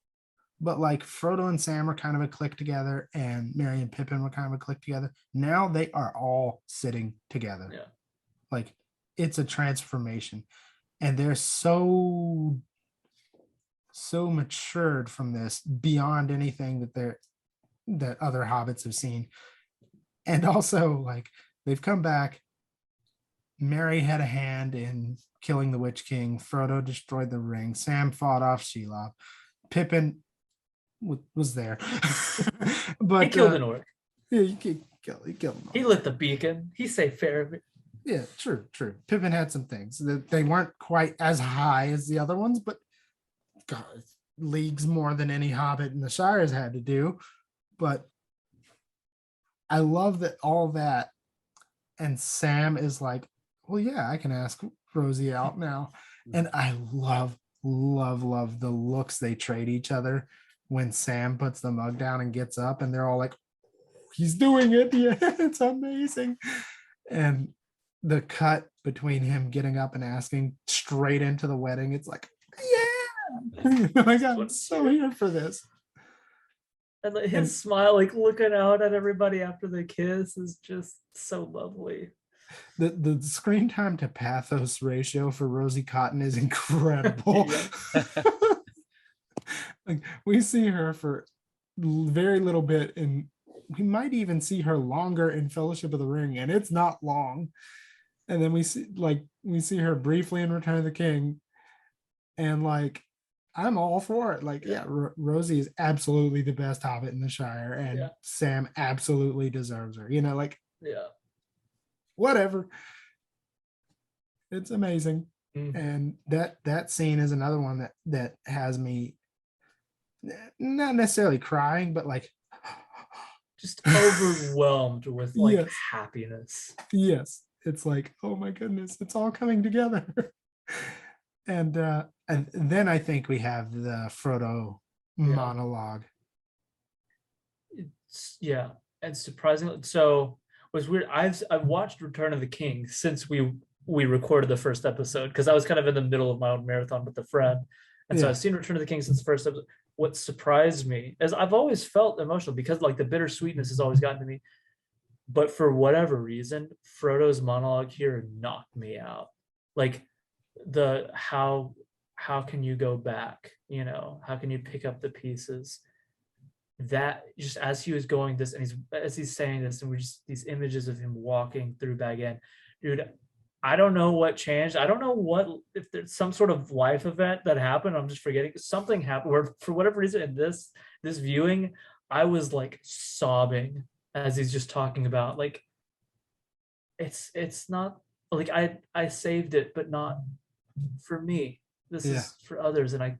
But like, Frodo and Sam were kind of a clique together, and Merry and Pippin were kind of a clique together. Now they are all sitting together. Yeah. Like, it's a transformation, and they're so matured from this, beyond anything that other hobbits have seen. And also, like, they've come back. Merry had a hand in killing the Witch King. Frodo destroyed the ring. Sam fought off Shelob. Pippin was there. But He killed an orc. yeah, he killed him. He lit the beacon. He saved Faramir. Yeah, true. Pippin had some things that they weren't quite as high as the other ones, but God, leagues more than any hobbit in the Shire has had to do. But I love that, all that. And Sam is like, well, yeah, I can ask Rosie out now. And I love the looks they trade each other when Sam puts the mug down and gets up, and they're all like, he's doing it. Yeah, it's amazing. And the cut between him getting up and asking straight into the wedding, it's like, yeah, like, I'm so here for this. And like, his smile, like looking out at everybody after the kiss, is just so lovely. The screen time to pathos ratio for Rosie Cotton is incredible. Like, we see her for very little bit, and we might even see her longer in Fellowship of the Ring, and it's not long. And then we see her briefly in Return of the King, and like, I'm all for it. Like, yeah, Rosie is absolutely the best hobbit in the Shire, and Sam absolutely deserves her. You know, like, Yeah. whatever. It's amazing. Mhm. And that scene is another one that has me not necessarily crying, but like, Just overwhelmed with like Yes. happiness. yes, it's like, oh my goodness, it's all coming together. And then I think we have the Frodo monologue. Yeah, and surprisingly, so was weird. I've watched Return of the King since we recorded the first episode, because I was kind of in the middle of my own marathon with a friend, and so Yeah. I've seen Return of the King since the first episode. What surprised me is I've always felt emotional, because like the bittersweetness has always gotten to me, but for whatever reason, Frodo's monologue here knocked me out. Like, the how can you go back? You know, how can you pick up the pieces? That just as he was going this, and as he's saying this, and we just these images of him walking through Bag End, dude. I don't know what changed. I don't know if there's some sort of life event that happened. I'm just forgetting. Something happened where, for whatever reason, in this viewing, I was like sobbing as he's just talking about, like, it's not like I saved it, but not for me. This Yeah. is for others, and I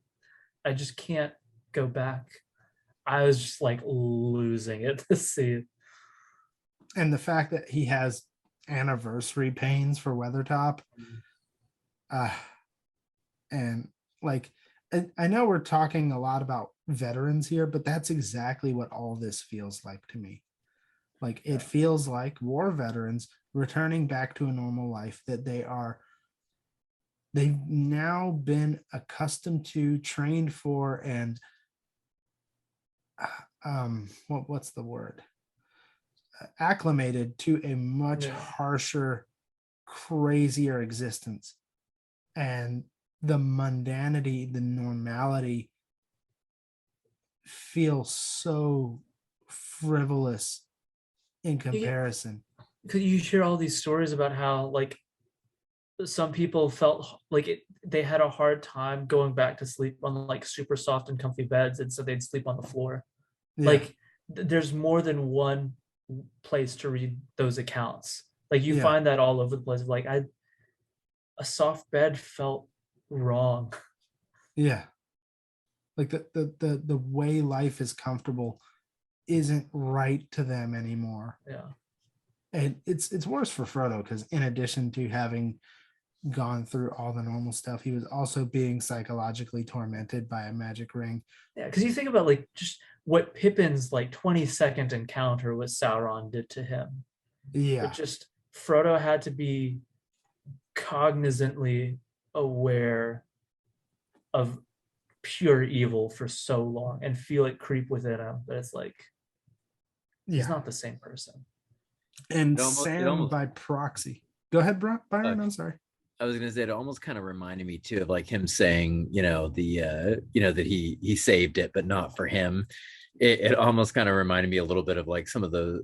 just can't go back. I was just like losing it to see it. And the fact that he has anniversary pains for Weathertop, uh, and like I know we're talking a lot about veterans here, but that's exactly what all this feels like to me. Like it feels like war veterans returning back to a normal life that they've now been accustomed to, trained for, and what's the word? Acclimated to a much harsher, crazier existence. And the mundanity, the normality feels so frivolous in comparison. Could you hear all these stories about how like some people felt like they had a hard time going back to sleep on like super soft and comfy beds, and so they'd sleep on the floor. Yeah. Like there's more than one place to read those accounts. Like you Yeah. find that all over the place. Like a soft bed felt wrong. Yeah. Like the way life is comfortable isn't right to them anymore. Yeah. And it's worse for Frodo because in addition to having gone through all the normal stuff, he was also being psychologically tormented by a magic ring. Yeah, because you think about like just what Pippin's like 20-second encounter with Sauron did to him. Yeah. But just Frodo had to be cognizantly aware of pure evil for so long and feel it creep within him that it's like he's not the same person. And It Sam almost- by proxy. Go ahead, Byron. Okay. I'm sorry. I was gonna say it almost kind of reminded me too of like him saying, that he saved it, but not for him. It almost kind of reminded me a little bit of like some of the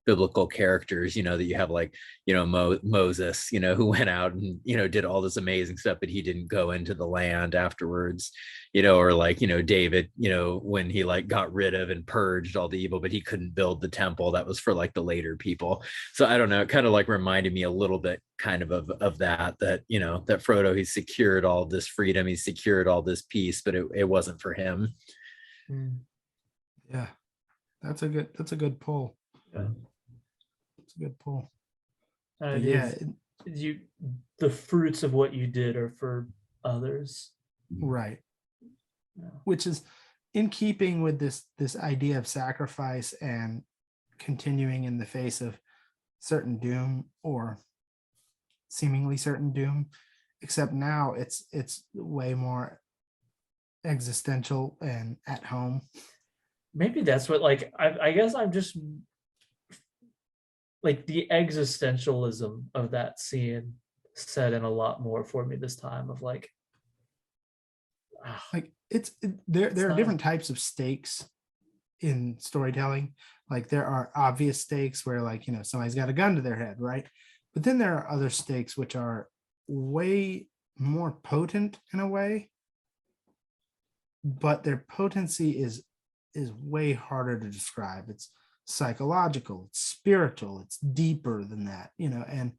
biblical characters, that you have like, Moses, who went out and, did all this amazing stuff, but he didn't go into the land afterwards, or like, David, when he like got rid of and purged all the evil, but he couldn't build the temple that was for like the later people. So I don't know, it kind of like reminded me a little bit kind of that Frodo, he secured all this freedom, he secured all this peace, but it wasn't for him. Yeah, that's a good pull. Yeah. It's a good pull. Yeah, the fruits of what you did are for others, right? Yeah. Which is in keeping with this idea of sacrifice and continuing in the face of certain doom or seemingly certain doom, except now it's way more existential and at home. Maybe that's what like I guess I'm just like the existentialism of that scene set in a lot more for me this time of like there are different types of stakes in storytelling. Like there are obvious stakes where like somebody's got a gun to their head, right? But then there are other stakes which are way more potent in a way, but their potency is way harder to describe. It's psychological, it's spiritual, it's deeper than that, and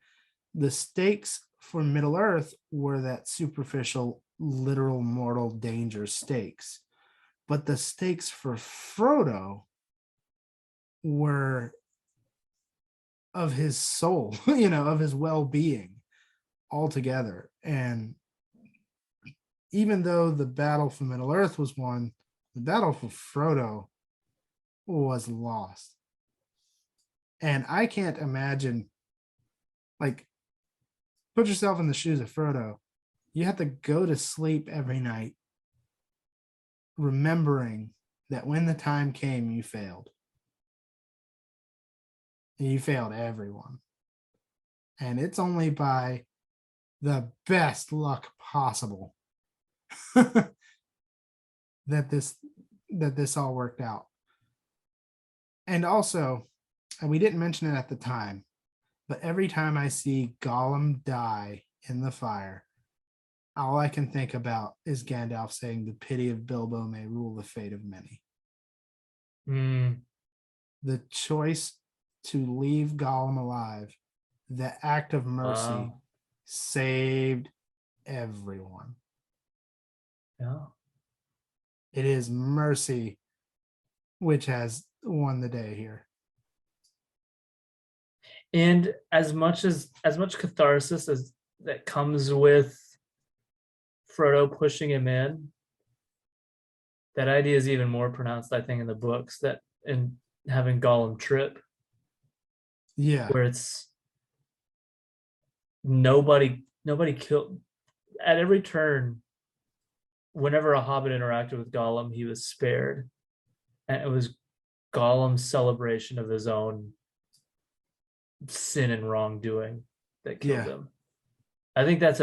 the stakes for Middle Earth were that superficial, literal, mortal danger stakes. But the stakes for Frodo were of his soul, of his well-being altogether. And even though the battle for Middle Earth was won, the battle for Frodo was lost. And I can't imagine, like, put yourself in the shoes of Frodo. You have to go to sleep every night remembering that when the time came, you failed. And you failed everyone. And it's only by the best luck possible that this all worked out. And also, and we didn't mention it at the time, but every time I see Gollum die in the fire, all I can think about is Gandalf saying, "The pity of Bilbo may rule the fate of many." The choice to leave Gollum alive the act of mercy Wow. saved everyone. Yeah. It is mercy which has won the day here. And as much catharsis as that comes with Frodo pushing him in, that idea is even more pronounced, I think, in the books, that in having Gollum trip, Yeah. where it's nobody killed at every turn. Whenever a hobbit interacted with Gollum, he was spared, and it was Gollum's celebration of his own sin and wrongdoing that killed him. I think it's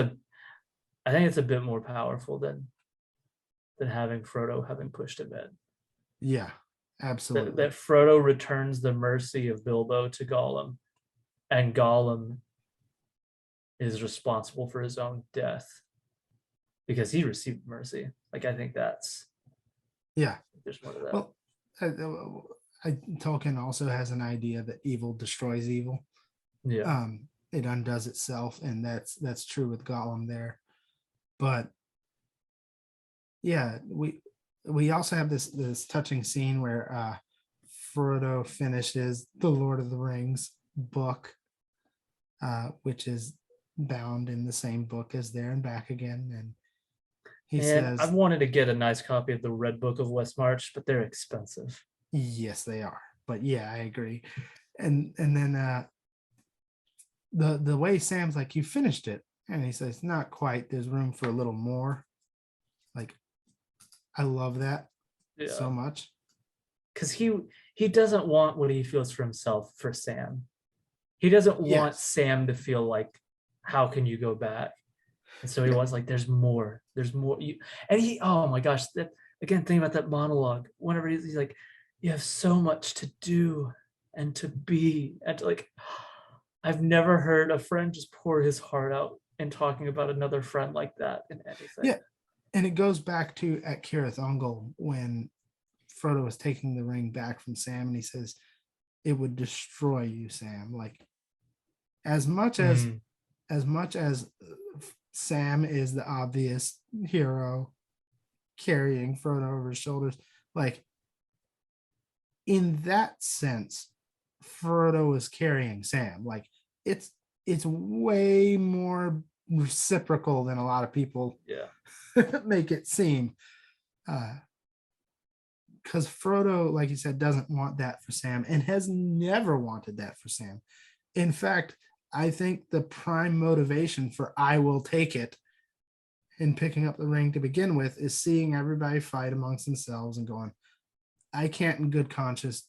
a bit more powerful than having Frodo having pushed him in. Yeah, absolutely. That Frodo returns the mercy of Bilbo to Gollum, and Gollum is responsible for his own death because he received mercy. Like, I think there's more to that. Well, Tolkien also has an idea that evil destroys evil. Yeah. It undoes itself, and that's true with Gollum there. But yeah, we also have this touching scene where Frodo finishes the Lord of the Rings book, which is bound in the same book as There and Back Again, and he says, I've wanted to get a nice copy of the Red Book of Westmarch, but they're expensive. Yes, they are. But yeah, I agree. And then the way Sam's like, you finished it, and he says, not quite. There's room for a little more. Like, I love that so much. Because he doesn't want what he feels for himself for Sam. He doesn't want Sam to feel like, how can you go back? And so he wants, like, there's more. Oh my gosh, that again, thinking about that monologue, whenever he's like, you have so much to do and to be, and to, like, I've never heard a friend just pour his heart out in talking about another friend like that in anything. Yeah. And it goes back to at Cirith Ungol when Frodo was taking the ring back from Sam, and he says, it would destroy you, Sam. Like, as much as Sam is the obvious hero carrying Frodo over his shoulders, like, in that sense, Frodo is carrying Sam. Like, it's way more reciprocal than a lot of people make it seem. Because Frodo, like you said, doesn't want that for Sam and has never wanted that for Sam. In fact, I think the prime motivation for I will take it in picking up the ring to begin with is seeing everybody fight amongst themselves and going, I can't in good conscience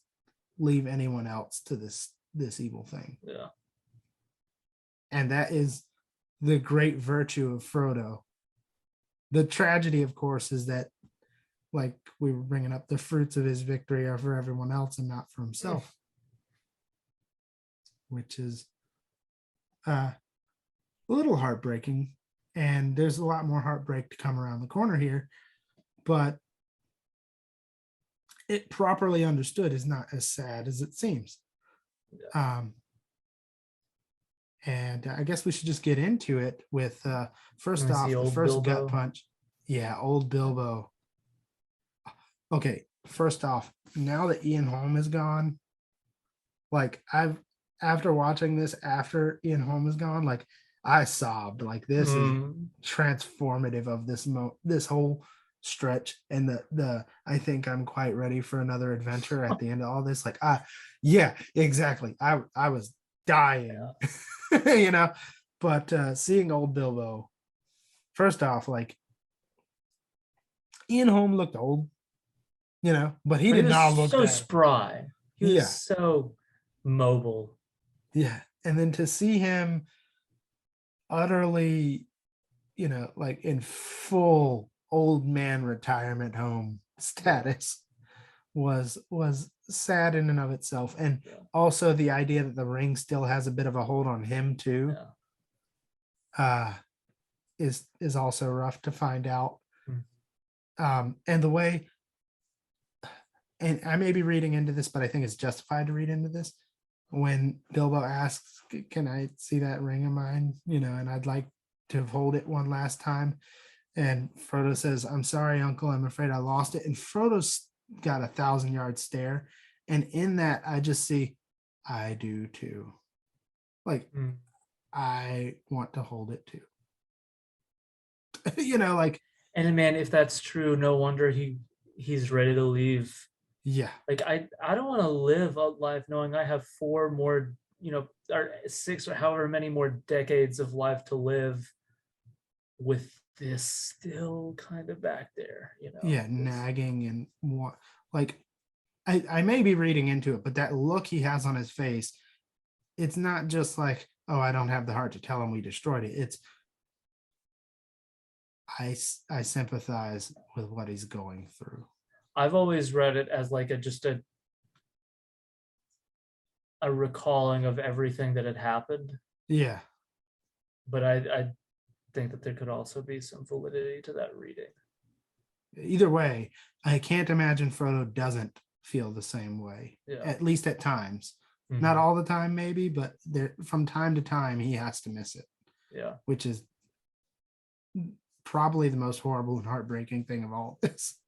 leave anyone else to this evil thing. Yeah. And that is the great virtue of Frodo. The tragedy, of course, is that, like we were bringing up, the fruits of his victory are for everyone else and not for himself, which is a little heartbreaking. And there's a lot more heartbreak to come around the corner here, but it properly understood is not as sad as it seems. And I guess we should just get into it with first off, the first Bilbo gut punch. Yeah, old Bilbo. Okay, first off, now that Ian Holm is gone, like, after watching this after Ian Holm is gone, like, I sobbed. Like, this is transformative of this whole stretch, and the I think I'm quite ready for another adventure at the end of all this. Like, yeah, exactly. I was dying. You know, but seeing old Bilbo, first off, like, Ian Holm looked old, you know, but he did not look so bad. spry. He was so mobile. Yeah. And then to see him utterly, you know, like in full old man retirement home status was sad in and of itself. And also the idea that the ring still has a bit of a hold on him too, is also rough to find out. And the way, and I may be reading into this, but I think it's justified to read into this. when Bilbo asks, "Can I see that ring of mine?" And I'd like to hold it one last time. And Frodo says, "I'm sorry, Uncle. I'm afraid I lost it." And Frodo's got a 1,000-yard stare. And in that, I just see, I do too. Like, I want to hold it too. Like. And man, if that's true, no wonder he's ready to leave. Yeah. Like I don't want to live a life knowing I have 4 more, or 6 or however many more decades of life to live with this still kind of back there, Yeah, nagging and what, like, I may be reading into it, but that look he has on his face, it's not just like, oh, I don't have the heart to tell him we destroyed it. It's I sympathize with what he's going through. I've always read it as like a recalling of everything that had happened. Yeah. But I think that there could also be some validity to that reading. Either way, I can't imagine Frodo doesn't feel the same way, at least at times. Mm-hmm. Not all the time, maybe, but from time to time, he has to miss it. Yeah. Which is probably the most horrible and heartbreaking thing of all this.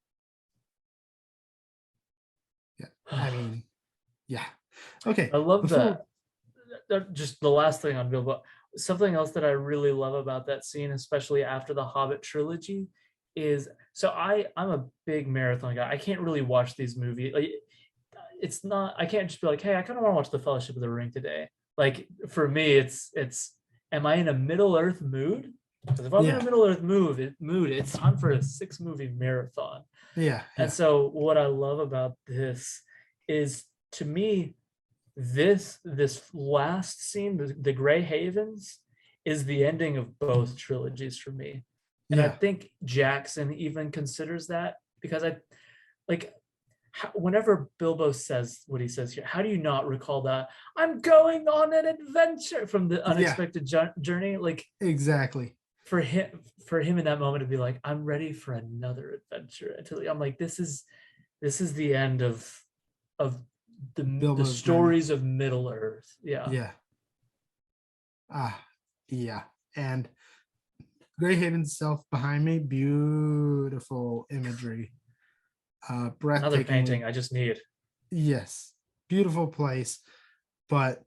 Yeah. I mean, yeah. Okay. I love that. Just the last thing on Bilbo. Something else that I really love about that scene, especially after the Hobbit trilogy, is so I'm a big marathon guy. I can't really watch these movies. Like, it's not. I can't just be like, hey, I kind of want to watch the Fellowship of the Ring today. Like for me, it's. Am I in a Middle Earth mood? Because if I'm in a Middle Earth mood, it's time for a 6-movie marathon. Yeah. And so what I love about this is, to me, this last scene, the Grey Havens, is the ending of both trilogies for me. And I think Jackson even considers that, because whenever Bilbo says what he says here, how do you not recall that? I'm going on an adventure from the unexpected journey. Like, exactly. For him in that moment to be like, I'm ready for another adventure. I'm like, this is the end of the stories of Middle Earth. Yeah. And Grey Haven itself behind me, beautiful imagery. Breathtaking. Another painting I just need. Yes, beautiful place. But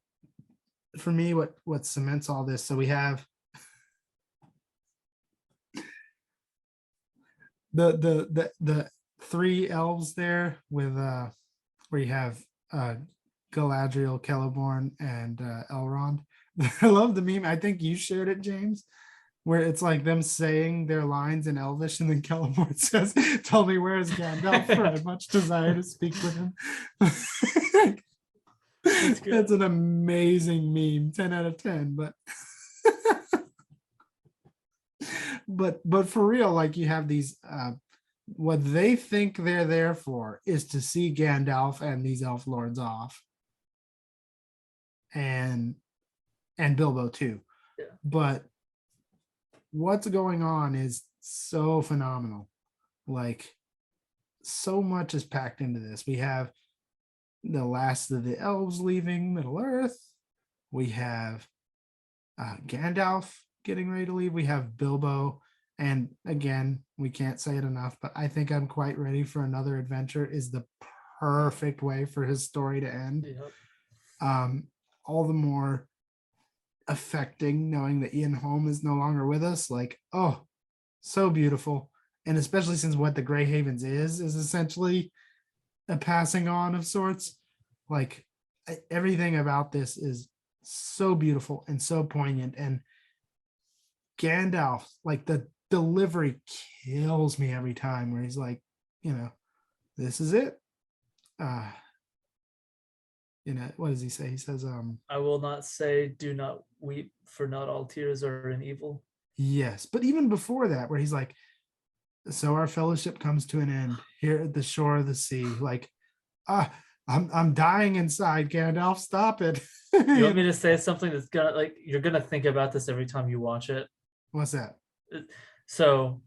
for me, what cements all this, so we have the 3 elves there with where you have Galadriel, Celeborn, and Elrond. I love the meme. I think you shared it, James, where it's like them saying their lines in Elvish, and then Celeborn says, "Tell me, where is Gandalf? For I much desire to speak with him." That's an amazing meme. 10 out of 10. But for real, like, you have these what they think they're there for is to see Gandalf and these elf lords off, and Bilbo too. But what's going on is so phenomenal. Like, so much is packed into this. We have the last of the elves leaving Middle Earth. We have Gandalf getting ready to leave. We have Bilbo, and again, we can't say it enough, but I think I'm quite ready for another adventure is the perfect way for his story to end. All the more affecting knowing that Ian Holm is no longer with us. Like, oh, so beautiful. And especially since what the Grey Havens is essentially a passing on of sorts. Like, everything about this is so beautiful and so poignant. And Gandalf, like, the delivery kills me every time, where he's like, this is it. What does he say? He says, I will not say, do not weep, for not all tears are in evil. Yes. But even before that, where he's like, so our fellowship comes to an end here at the shore of the sea. Like, I'm dying inside, Gandalf, stop it. You want me to say something that's gonna, like, you're gonna think about this every time you watch it? What's that? So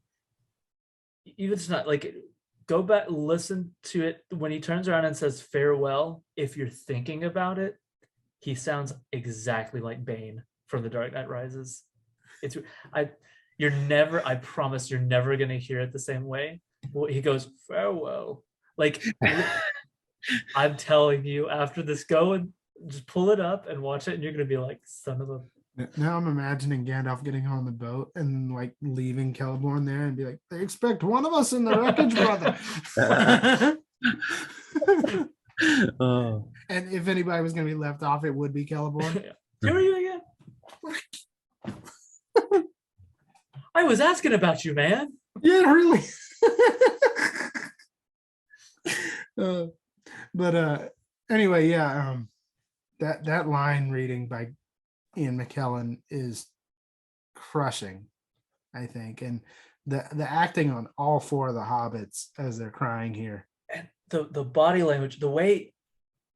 even it's not like, go back, listen to it when he turns around and says farewell. If you're thinking about it, he sounds exactly like Bane from The Dark Knight Rises. It's I promise you're never gonna hear it the same way. Well, he goes, farewell. Like I'm telling you, after this, go and just pull it up and watch it, and you're gonna be like, son of a. Now I'm imagining Gandalf getting on the boat and like leaving Celeborn there and be like, they expect one of us in the wreckage, brother. Oh. And if anybody was going to be left off, it would be Celeborn. Who are you again? I was asking about you, man. Yeah, really. But anyway, yeah, that line reading by Ian McKellen is crushing, I think, and the acting on all four of the hobbits as they're crying here. And the body language, the way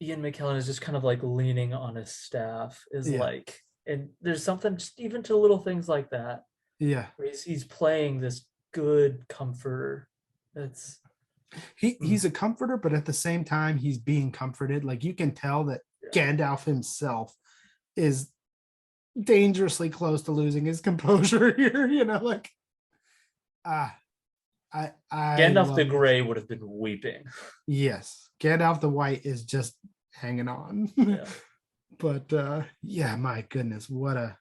Ian McKellen is just kind of like leaning on his staff is like, and there's something just even to little things like that. Yeah, where he's playing this good comforter. That's he's a comforter, but at the same time he's being comforted. Like you can tell that Gandalf himself is dangerously close to losing his composure here. You know, like I Gandalf the Grey would have been weeping. Yes, Gandalf the White is just hanging on. Yeah. But yeah, my goodness, what a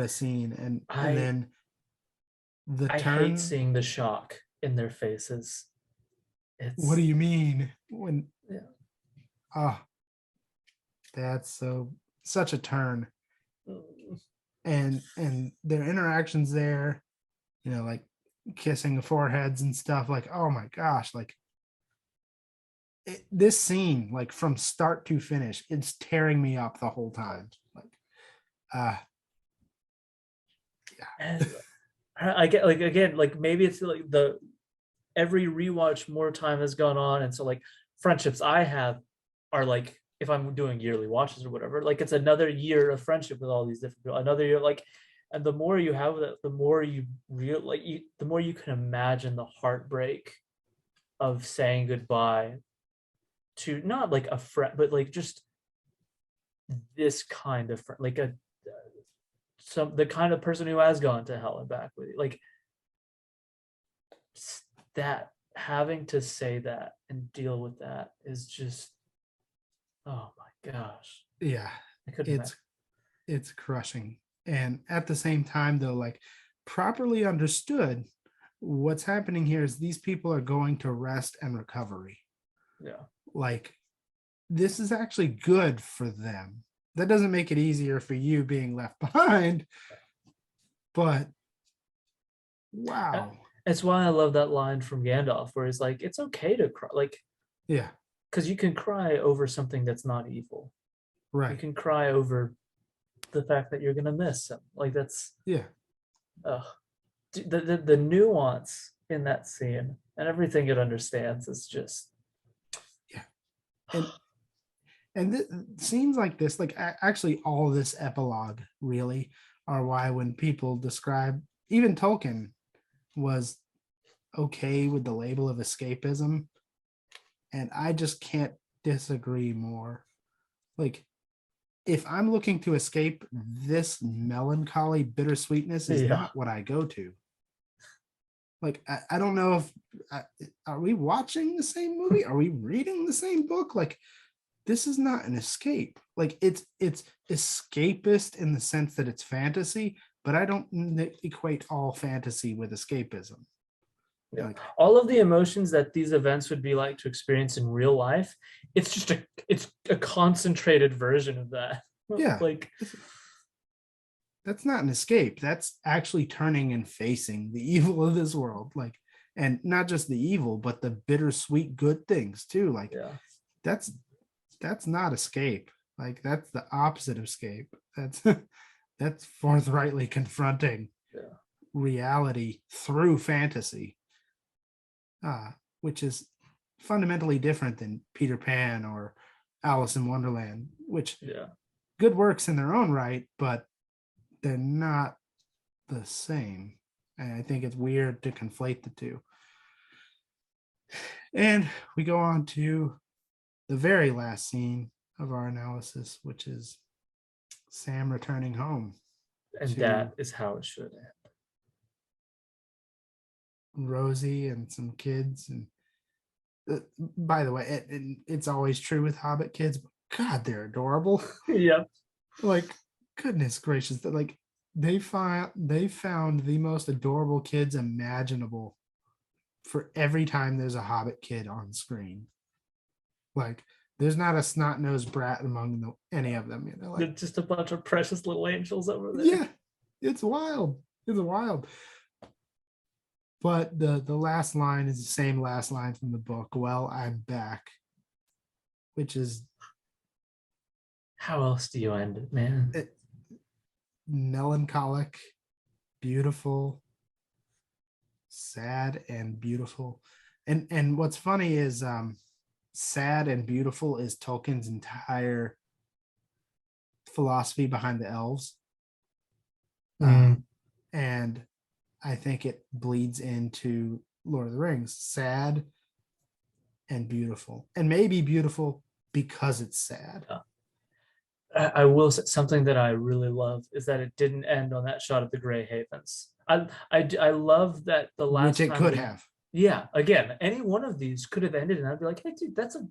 scene. And then the turn. I hate seeing the shock in their faces. What do you mean? When yeah. That's such a turn. And their interactions there, you know, like kissing the foreheads and stuff, like, oh my gosh, like this scene, like from start to finish, it's tearing me up the whole time. Like yeah. And I get like, again, like maybe it's like every rewatch more time has gone on, and so like friendships I have are like, if I'm doing yearly watches or whatever, like it's another year of friendship with all these different people, another year, like, and the more you have that, the more you the more you can imagine the heartbreak of saying goodbye to not like a friend, but like just this kind of friend, like the kind of person who has gone to hell and back with you, like that, having to say that and deal with that is just, oh my gosh. Yeah, it's crushing. And at the same time though, like properly understood, what's happening here is these people are going to rest and recovery. Yeah, like this is actually good for them. That doesn't make it easier for you being left behind, but wow. That's why I love that line from Gandalf where he's like, it's okay to cry, like, yeah, because you can cry over something that's not evil, right? You can cry over the fact that you're gonna miss him, like that's the nuance in that scene and everything it understands is just and scenes like this, like actually all this epilogue really are why when people describe, even Tolkien was okay with the label of escapism, and I just can't disagree more. Like if I'm looking to escape, this melancholy bittersweetness is not what I go to. Like I don't know if are we watching the same movie, are we reading the same book? Like this is not an escape. Like it's escapist in the sense that it's fantasy, but I don't equate all fantasy with escapism. Yeah. Like, all of the emotions that these events would be like to experience in real life, it's just a concentrated version of that. Yeah, like that's not an escape. That's actually turning and facing the evil of this world. Like, and not just the evil, but the bittersweet good things too. Like that's not escape. Like that's the opposite of escape. That's forthrightly confronting reality through fantasy, which is fundamentally different than Peter Pan or Alice in Wonderland, which good works in their own right, but they're not the same. And I think it's weird to conflate the two. And we go on to the very last scene of our analysis, which is Sam returning home. And to that is how it should end. Rosie and some kids. And by the way, it's always true with Hobbit kids, but God, they're adorable. Yep. Like, goodness gracious, that like they found the most adorable kids imaginable for every time there's a Hobbit kid on screen. Like, there's not a snot-nosed brat among any of them. You know, like, They're just a bunch of precious little angels over there. yeah, it's wild. It's wild. But the last line is the same last line from the book. Well, I'm back, which is How else do you end it, man? melancholic, beautiful, sad, and beautiful. And what's funny is sad and beautiful is Tolkien's entire philosophy behind the elves. And I think it bleeds into Lord of the Rings. Sad and beautiful. And maybe beautiful because it's sad. I will say something that I really love is that it didn't end on that shot of the Grey Havens. I love that the last Which it time could we- have. Yeah, again, any one of these could have ended, and I'd be like, hey, dude, that's a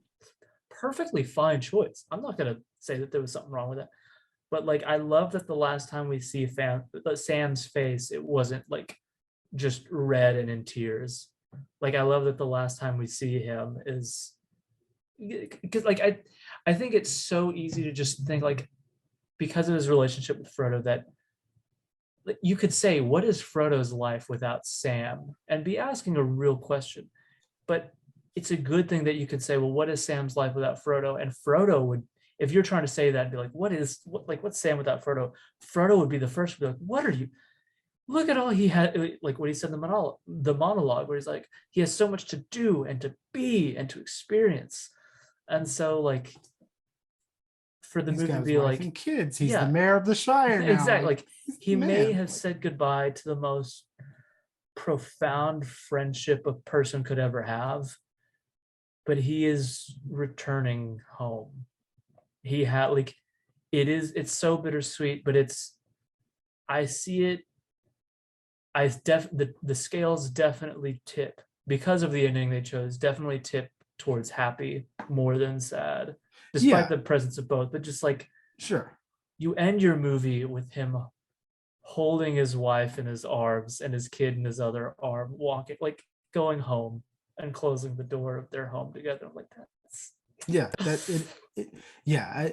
perfectly fine choice. I'm not gonna say that there was something wrong with it, but like, I love that the last time we see Sam's face, it wasn't like just red and in tears. Like, I love that the last time we see him is because, like, I think it's so easy to just think, like, because of his relationship with Frodo, that you could say, what is Frodo's life without Sam, and be asking a real question. But it's a good thing that you could say, well, what is Sam's life without Frodo? And Frodo would, if you're trying to say that, be like, what's Sam without Frodo? Frodo would be the first to be like, what are you? Look at all he had, like what he said in the monologue, where he's like, he has so much to do and to be and to experience. And so, like, for the He's movie got to his be wife like, and kids. He's yeah. the mayor of the Shire now. exactly, like he may man. have said goodbye to the most profound friendship a person could ever have, but he is returning home. He had, like, it's so bittersweet, but I see it. The scales definitely tip because of the ending they chose. Definitely tip towards happy more than sad, despite the presence of both. But just like, Sure, you end your movie with him holding his wife in his arms and his kid in his other arm, walking, like, going home and closing the door of their home together. I'm like, that's yeah,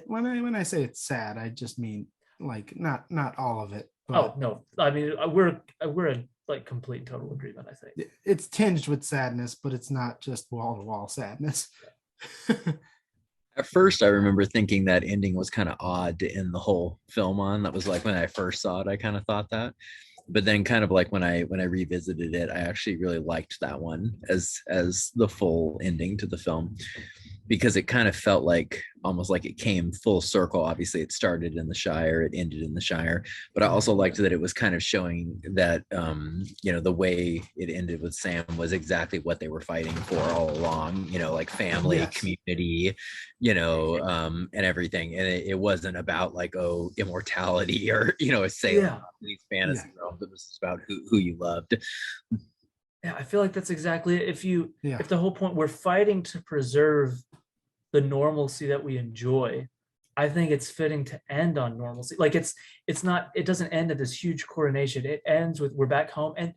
when I say it's sad, I just mean, like, not all of it, but oh no, I mean, we're in, like, complete total agreement, I think. it's tinged with sadness, but it's not just wall-to-wall sadness. At first, I remember thinking that ending was kind of odd to end the whole film on. That was like when I first saw it, I kind of thought that. But then, kind of like when I revisited it, I actually really liked that one as the full ending to the film, because it kind of felt like almost like it came full circle. Obviously, it started in the Shire, it ended in the Shire, but I also liked that it was kind of showing that the way it ended with Sam was exactly what they were fighting for all along. Like family, Yes. community, and everything. And it wasn't about like, oh, immortality or a sailing these fantasy realms. It was about who you loved. Yeah, I feel like that's exactly it. Yeah. If the whole point, we're fighting to preserve the normalcy that we enjoy, I think it's fitting to end on normalcy. Like, it doesn't end at this huge coronation. It ends with, we're back home. And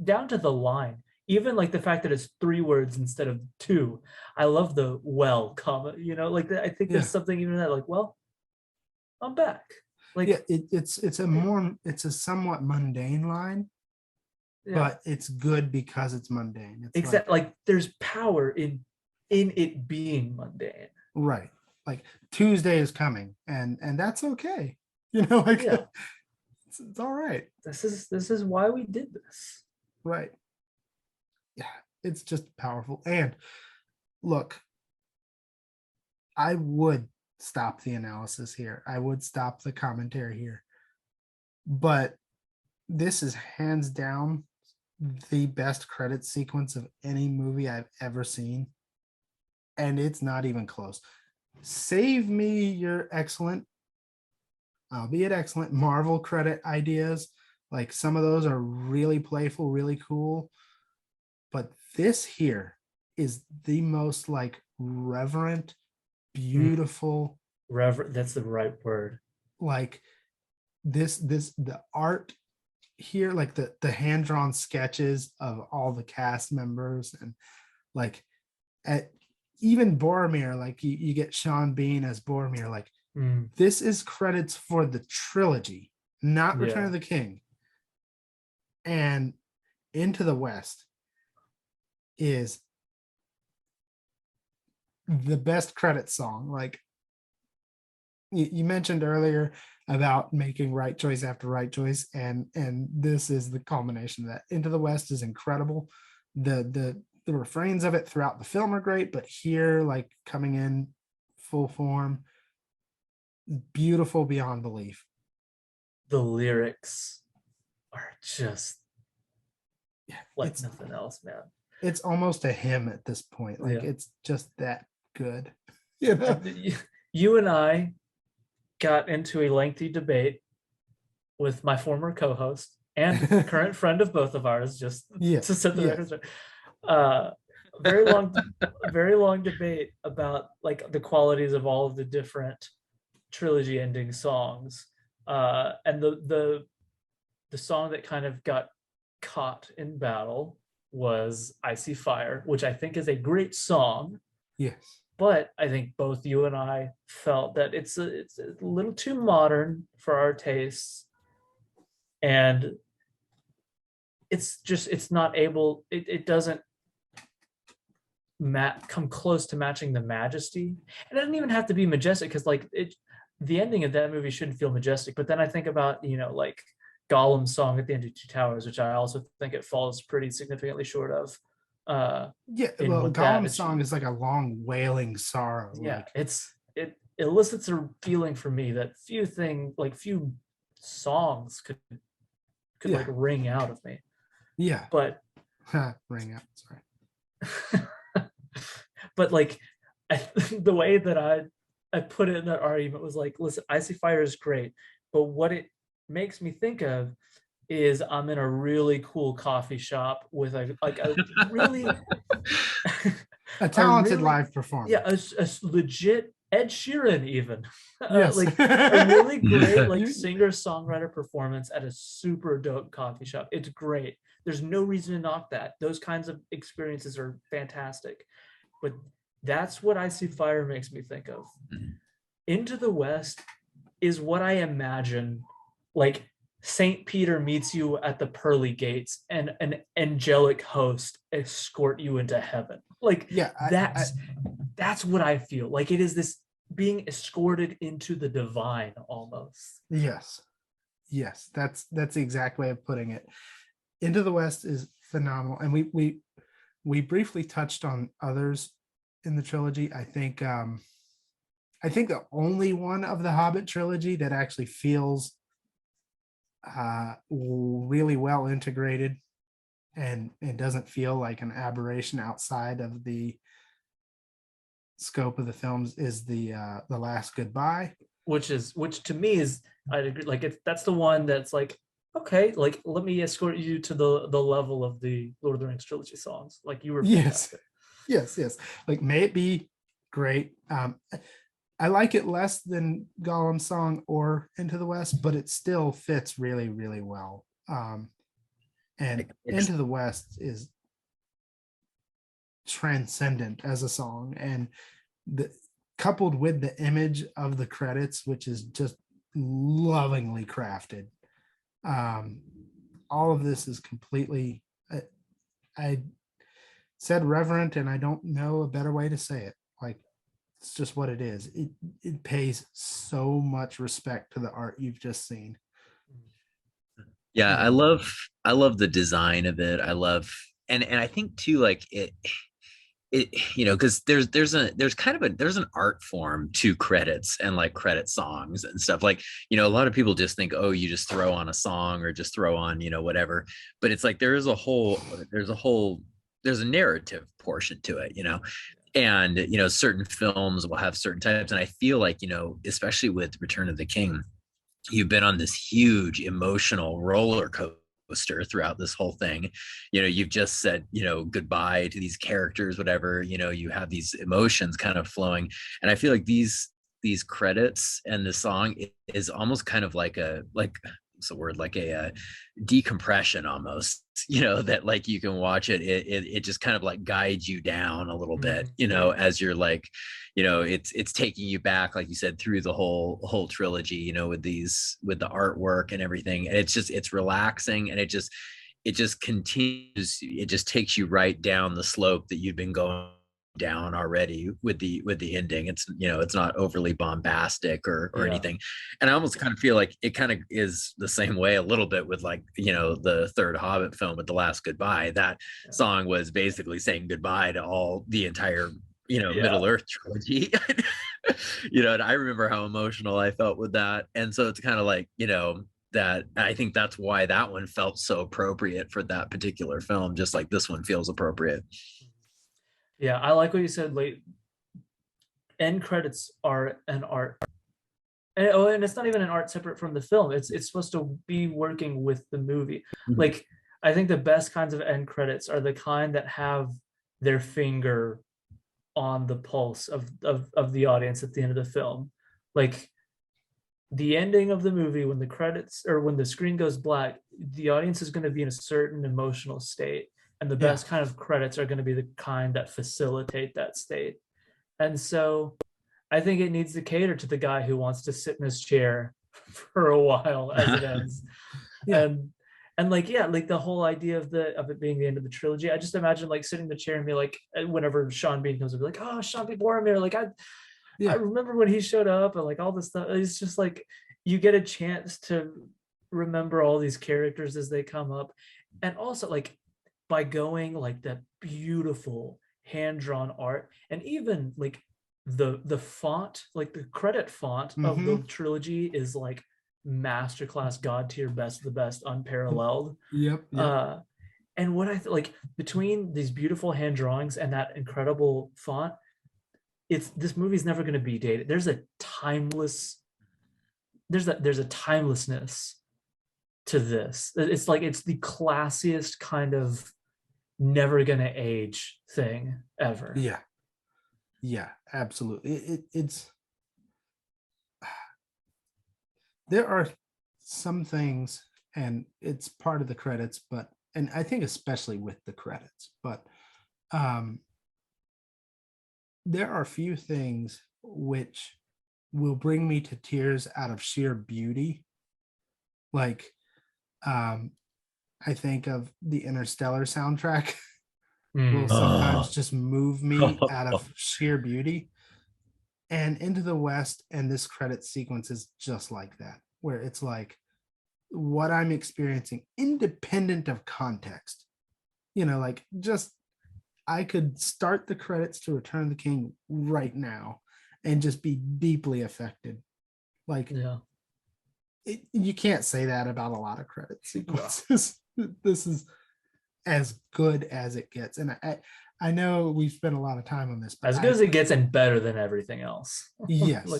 down to the line, even like the fact that it's 3 words instead of 2. I love the well comma, like that. I think there's something even in that, like, well, I'm back. Like, Yeah, it's a somewhat mundane line, but it's good because it's mundane. It's exactly, like there's power in it being mundane. Right. Like, Tuesday is coming, and that's okay. Like, it's all right. This is why we did this. Right. Yeah, it's just powerful. And look, I would stop the analysis here. I would stop the commentary here. But this is hands down the best credit sequence of any movie I've ever seen. And it's not even close. save me your excellent, albeit excellent, Marvel credit ideas. Like some of those are really playful, really cool. But this here is the most like reverent, beautiful, That's the right word. like the art here, like the hand-drawn sketches of all the cast members, and like at even Boromir, like you get Sean Bean as Boromir. Like this is credits for the trilogy, not Return of the King. And Into the West is the best credit song. Like you mentioned earlier about making right choice after right choice, and this is the culmination of that. Into the West is incredible. The refrains of it throughout the film are great, but here, like coming in full form, beautiful beyond belief. The lyrics are just like it's nothing else, man. It's almost a hymn at this point. Like it's just that good. You know? You and I got into a lengthy debate with my former co-host and current friend of both of ours, just to set the record straight. Very long debate about like the qualities of all of the different trilogy ending songs. And the song that kind of got caught in battle was Icy Fire, which I think is a great song. Yes. But I think both you and I felt that it's a little too modern for our tastes. And it's not able, it doesn't come close to matching the majesty. It doesn't even have to be majestic, because like the ending of that movie shouldn't feel majestic. But then I think about, like Gollum's song at the end of Two Towers, which I also think it falls pretty significantly short of. Well, Gollum's song is like a long wailing sorrow. Yeah, it elicits a feeling for me that few songs could like ring out of me. Yeah, but ring out. Sorry. But like the way that I put it in that argument was like, listen, Icy Fire is great, but what it makes me think of is I'm in a really cool coffee shop with a really a talented live performer. Yeah, a legit Ed Sheeran even. Like a really great like singer-songwriter performance at a super dope coffee shop. It's great. There's no reason to knock that. Those kinds of experiences are fantastic. But that's what Icy Fire makes me think of. Into the West is what I imagine like Saint Peter meets you at the pearly gates and an angelic host escort you into heaven. Like that's what I feel like. It is this being escorted into the divine almost. Yes, that's the exact way of putting it. Into the West is phenomenal, and we briefly touched on others in the trilogy. I think the only one of the Hobbit trilogy that actually feels really well integrated and it doesn't feel like an aberration outside of the scope of the films is the Last Goodbye, which to me is, I'd agree, like that's the one that's like, okay, like let me escort you to the level of the Lord of the Rings trilogy songs. Like you were fantastic. yes like may it be great. I like it less than Gollum's song or Into the West, but it still fits really, really well. And Into the West is transcendent as a song, and coupled with the image of the credits, which is just lovingly crafted. All of this is completely, I said reverent, and I don't know a better way to say it. Like, it's just what it is. It pays so much respect to the art you've just seen. Yeah, I love the design of it. I love, and I think too, like it because there's an art form to credits and like credit songs and stuff. Like, a lot of people just think, oh, you just throw on a song or just throw on, whatever. But it's like there's a narrative portion to it, and certain films will have certain types, and I feel like especially with Return of the King, you've been on this huge emotional roller coaster throughout this whole thing. You've just said goodbye to these characters, whatever. You have these emotions kind of flowing, and I feel like these credits and the song is almost kind of like what's the word, like a decompression almost, that like you can watch it just kind of like guides you down a little bit, as you're like, it's taking you back, like you said, through the whole trilogy, with the artwork and everything, and it's relaxing, and it just continues, it just takes you right down the slope that you've been going down already with the ending. It's not overly bombastic or anything, and I almost kind of feel like it kind of is the same way a little bit with like the third Hobbit film with The Last Goodbye. That song was basically saying goodbye to all the entire Middle Earth trilogy. And I remember how emotional I felt with that, and so it's kind of like that I think that's why that one felt so appropriate for that particular film, just like this one feels appropriate. Yeah, I like what you said. Like, end credits are an art, and it's not even an art separate from the film. It's supposed to be working with the movie. Mhm. Like, I think the best kinds of end credits are the kind that have their finger on the pulse of the audience at the end of the film. Like, the ending of the movie, when the credits or when the screen goes black, the audience is going to be in a certain emotional state, and the best kind of credits are going to be the kind that facilitate that state. And so I think it needs to cater to the guy who wants to sit in his chair for a while as it ends. And like, like the whole idea of it being the end of the trilogy, I just imagine like sitting in the chair and be like, whenever Sean Bean comes, I'll be like, oh, Sean Bean Boromir, like I remember when he showed up, and like all this stuff. It's just like you get a chance to remember all these characters as they come up, and also like by going like that beautiful hand-drawn art, and even like the font, like the credit font of the trilogy is like masterclass, god tier, best of the best, unparalleled. Yep. And what I like between these beautiful hand drawings and that incredible font, this movie's never going to be dated. There's a timelessness to this. It's like it's the classiest kind of never gonna age thing ever. Yeah, absolutely. It's there are some things, and it's part of the credits, and I think especially with the credits, but there are few things which will bring me to tears out of sheer beauty. Like I think of the Interstellar soundtrack will sometimes just move me out of sheer beauty. And Into the West and this credit sequence is just like that, where it's like what I'm experiencing independent of context. Like just I could start the credits to Return of the King right now and just be deeply affected. Like, you can't say that about a lot of credit sequences. This is as good as it gets, and I know we've spent a lot of time on this, but as good as it gets, and better than everything else. Yes.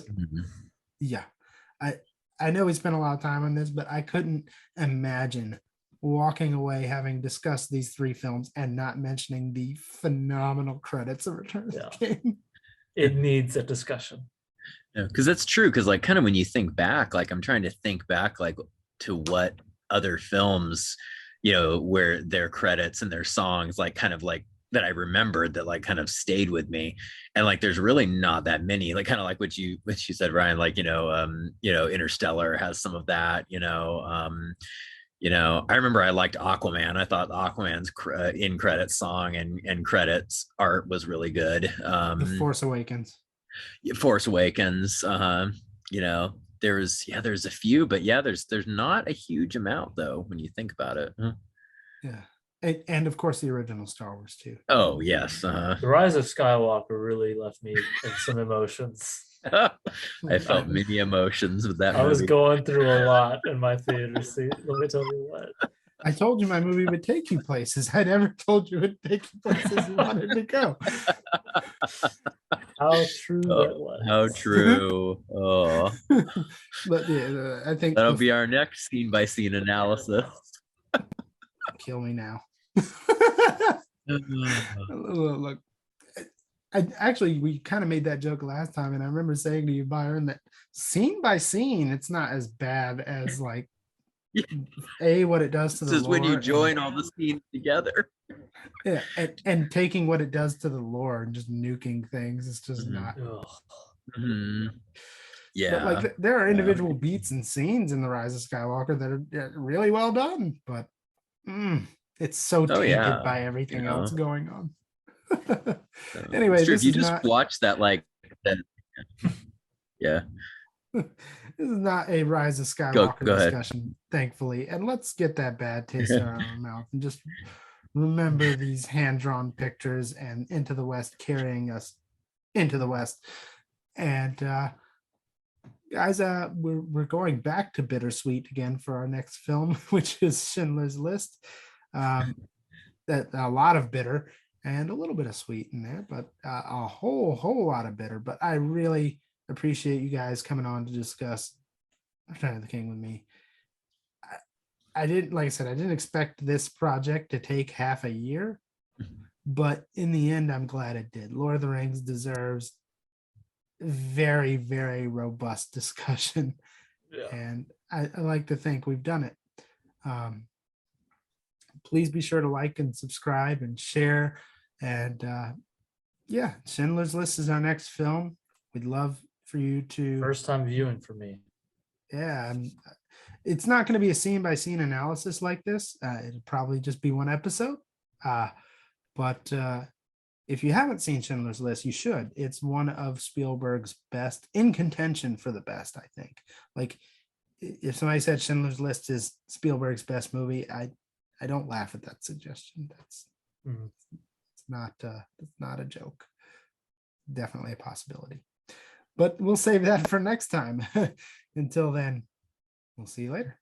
I know we spent a lot of time on this, but I couldn't imagine walking away having discussed these three films and not mentioning the phenomenal credits of Return of the King. It needs a discussion. Because that's true. Because like kind of when you think back, like I'm trying to think back like to what other films, where their credits and their songs like kind of like that I remembered that like kind of stayed with me, and like there's really not that many, like kind of like what you said, Ryan, like Interstellar has some of that. I remember I liked Aquaman. I thought Aquaman's in credits song and credits art was really good. The Force Awakens. There's a few, but there's not a huge amount though when you think about it. And of course the original Star Wars too. Oh yes. The Rise of Skywalker really left me in some emotions. I felt many emotions with that I was movie. going through a lot in my theater seat. Let me tell you what. I told you my movie would take you places. I never told you it would take you places you wanted to go. How true that Oh, was. how true. Oh, But I think that'll be our next scene by scene analysis. kill me now. Oh, Look, actually we kind of made that joke last time, and I remember saying to you, Byron, that scene by scene, it's not as bad as like what it does to this the is when you lore join all the scenes together. yeah, and taking what it does to the lore and just nuking things. It's just Mhm. not. Ugh. Mhm. Yeah. But like there are Yeah. individual beats and scenes in the Rise of Skywalker that are really well done, but it's so Oh, tainted yeah, by everything you know. else going on. So, Anyway, it's true. this If you is just not watch that, like, then, yeah. this is not a Rise of Go Skywalker ahead. discussion, thankfully. And let's get that bad taste out of our mouth and just remember these hand-drawn pictures and Into the West carrying us into the West. And guys, we're going back to bittersweet again for our next film, which is Schindler's List. That a lot of bitter and a little bit of sweet in there, but a whole lot of bitter. But I really appreciate you guys coming on to discuss Return of the King with me. I didn't, like I said, I didn't expect this project to take half a year, but in the end, I'm glad it did. Lord of the Rings deserves very, very robust discussion, Yeah. and I like to think we've done it. Please be sure to like and subscribe and share. And yeah, Schindler's List is our next film. We'd love for you to. First time viewing for me. Yeah, it's not going to be a scene by scene analysis like this. It'll probably just be one episode. But if you haven't seen Schindler's List, you should. It's one of Spielberg's best, in contention for the best, I think. Like, if somebody said Schindler's List is Spielberg's best movie, I don't laugh at that suggestion. That's it's not a joke. Definitely a possibility. But we'll save that for next time. Until then, we'll see you later.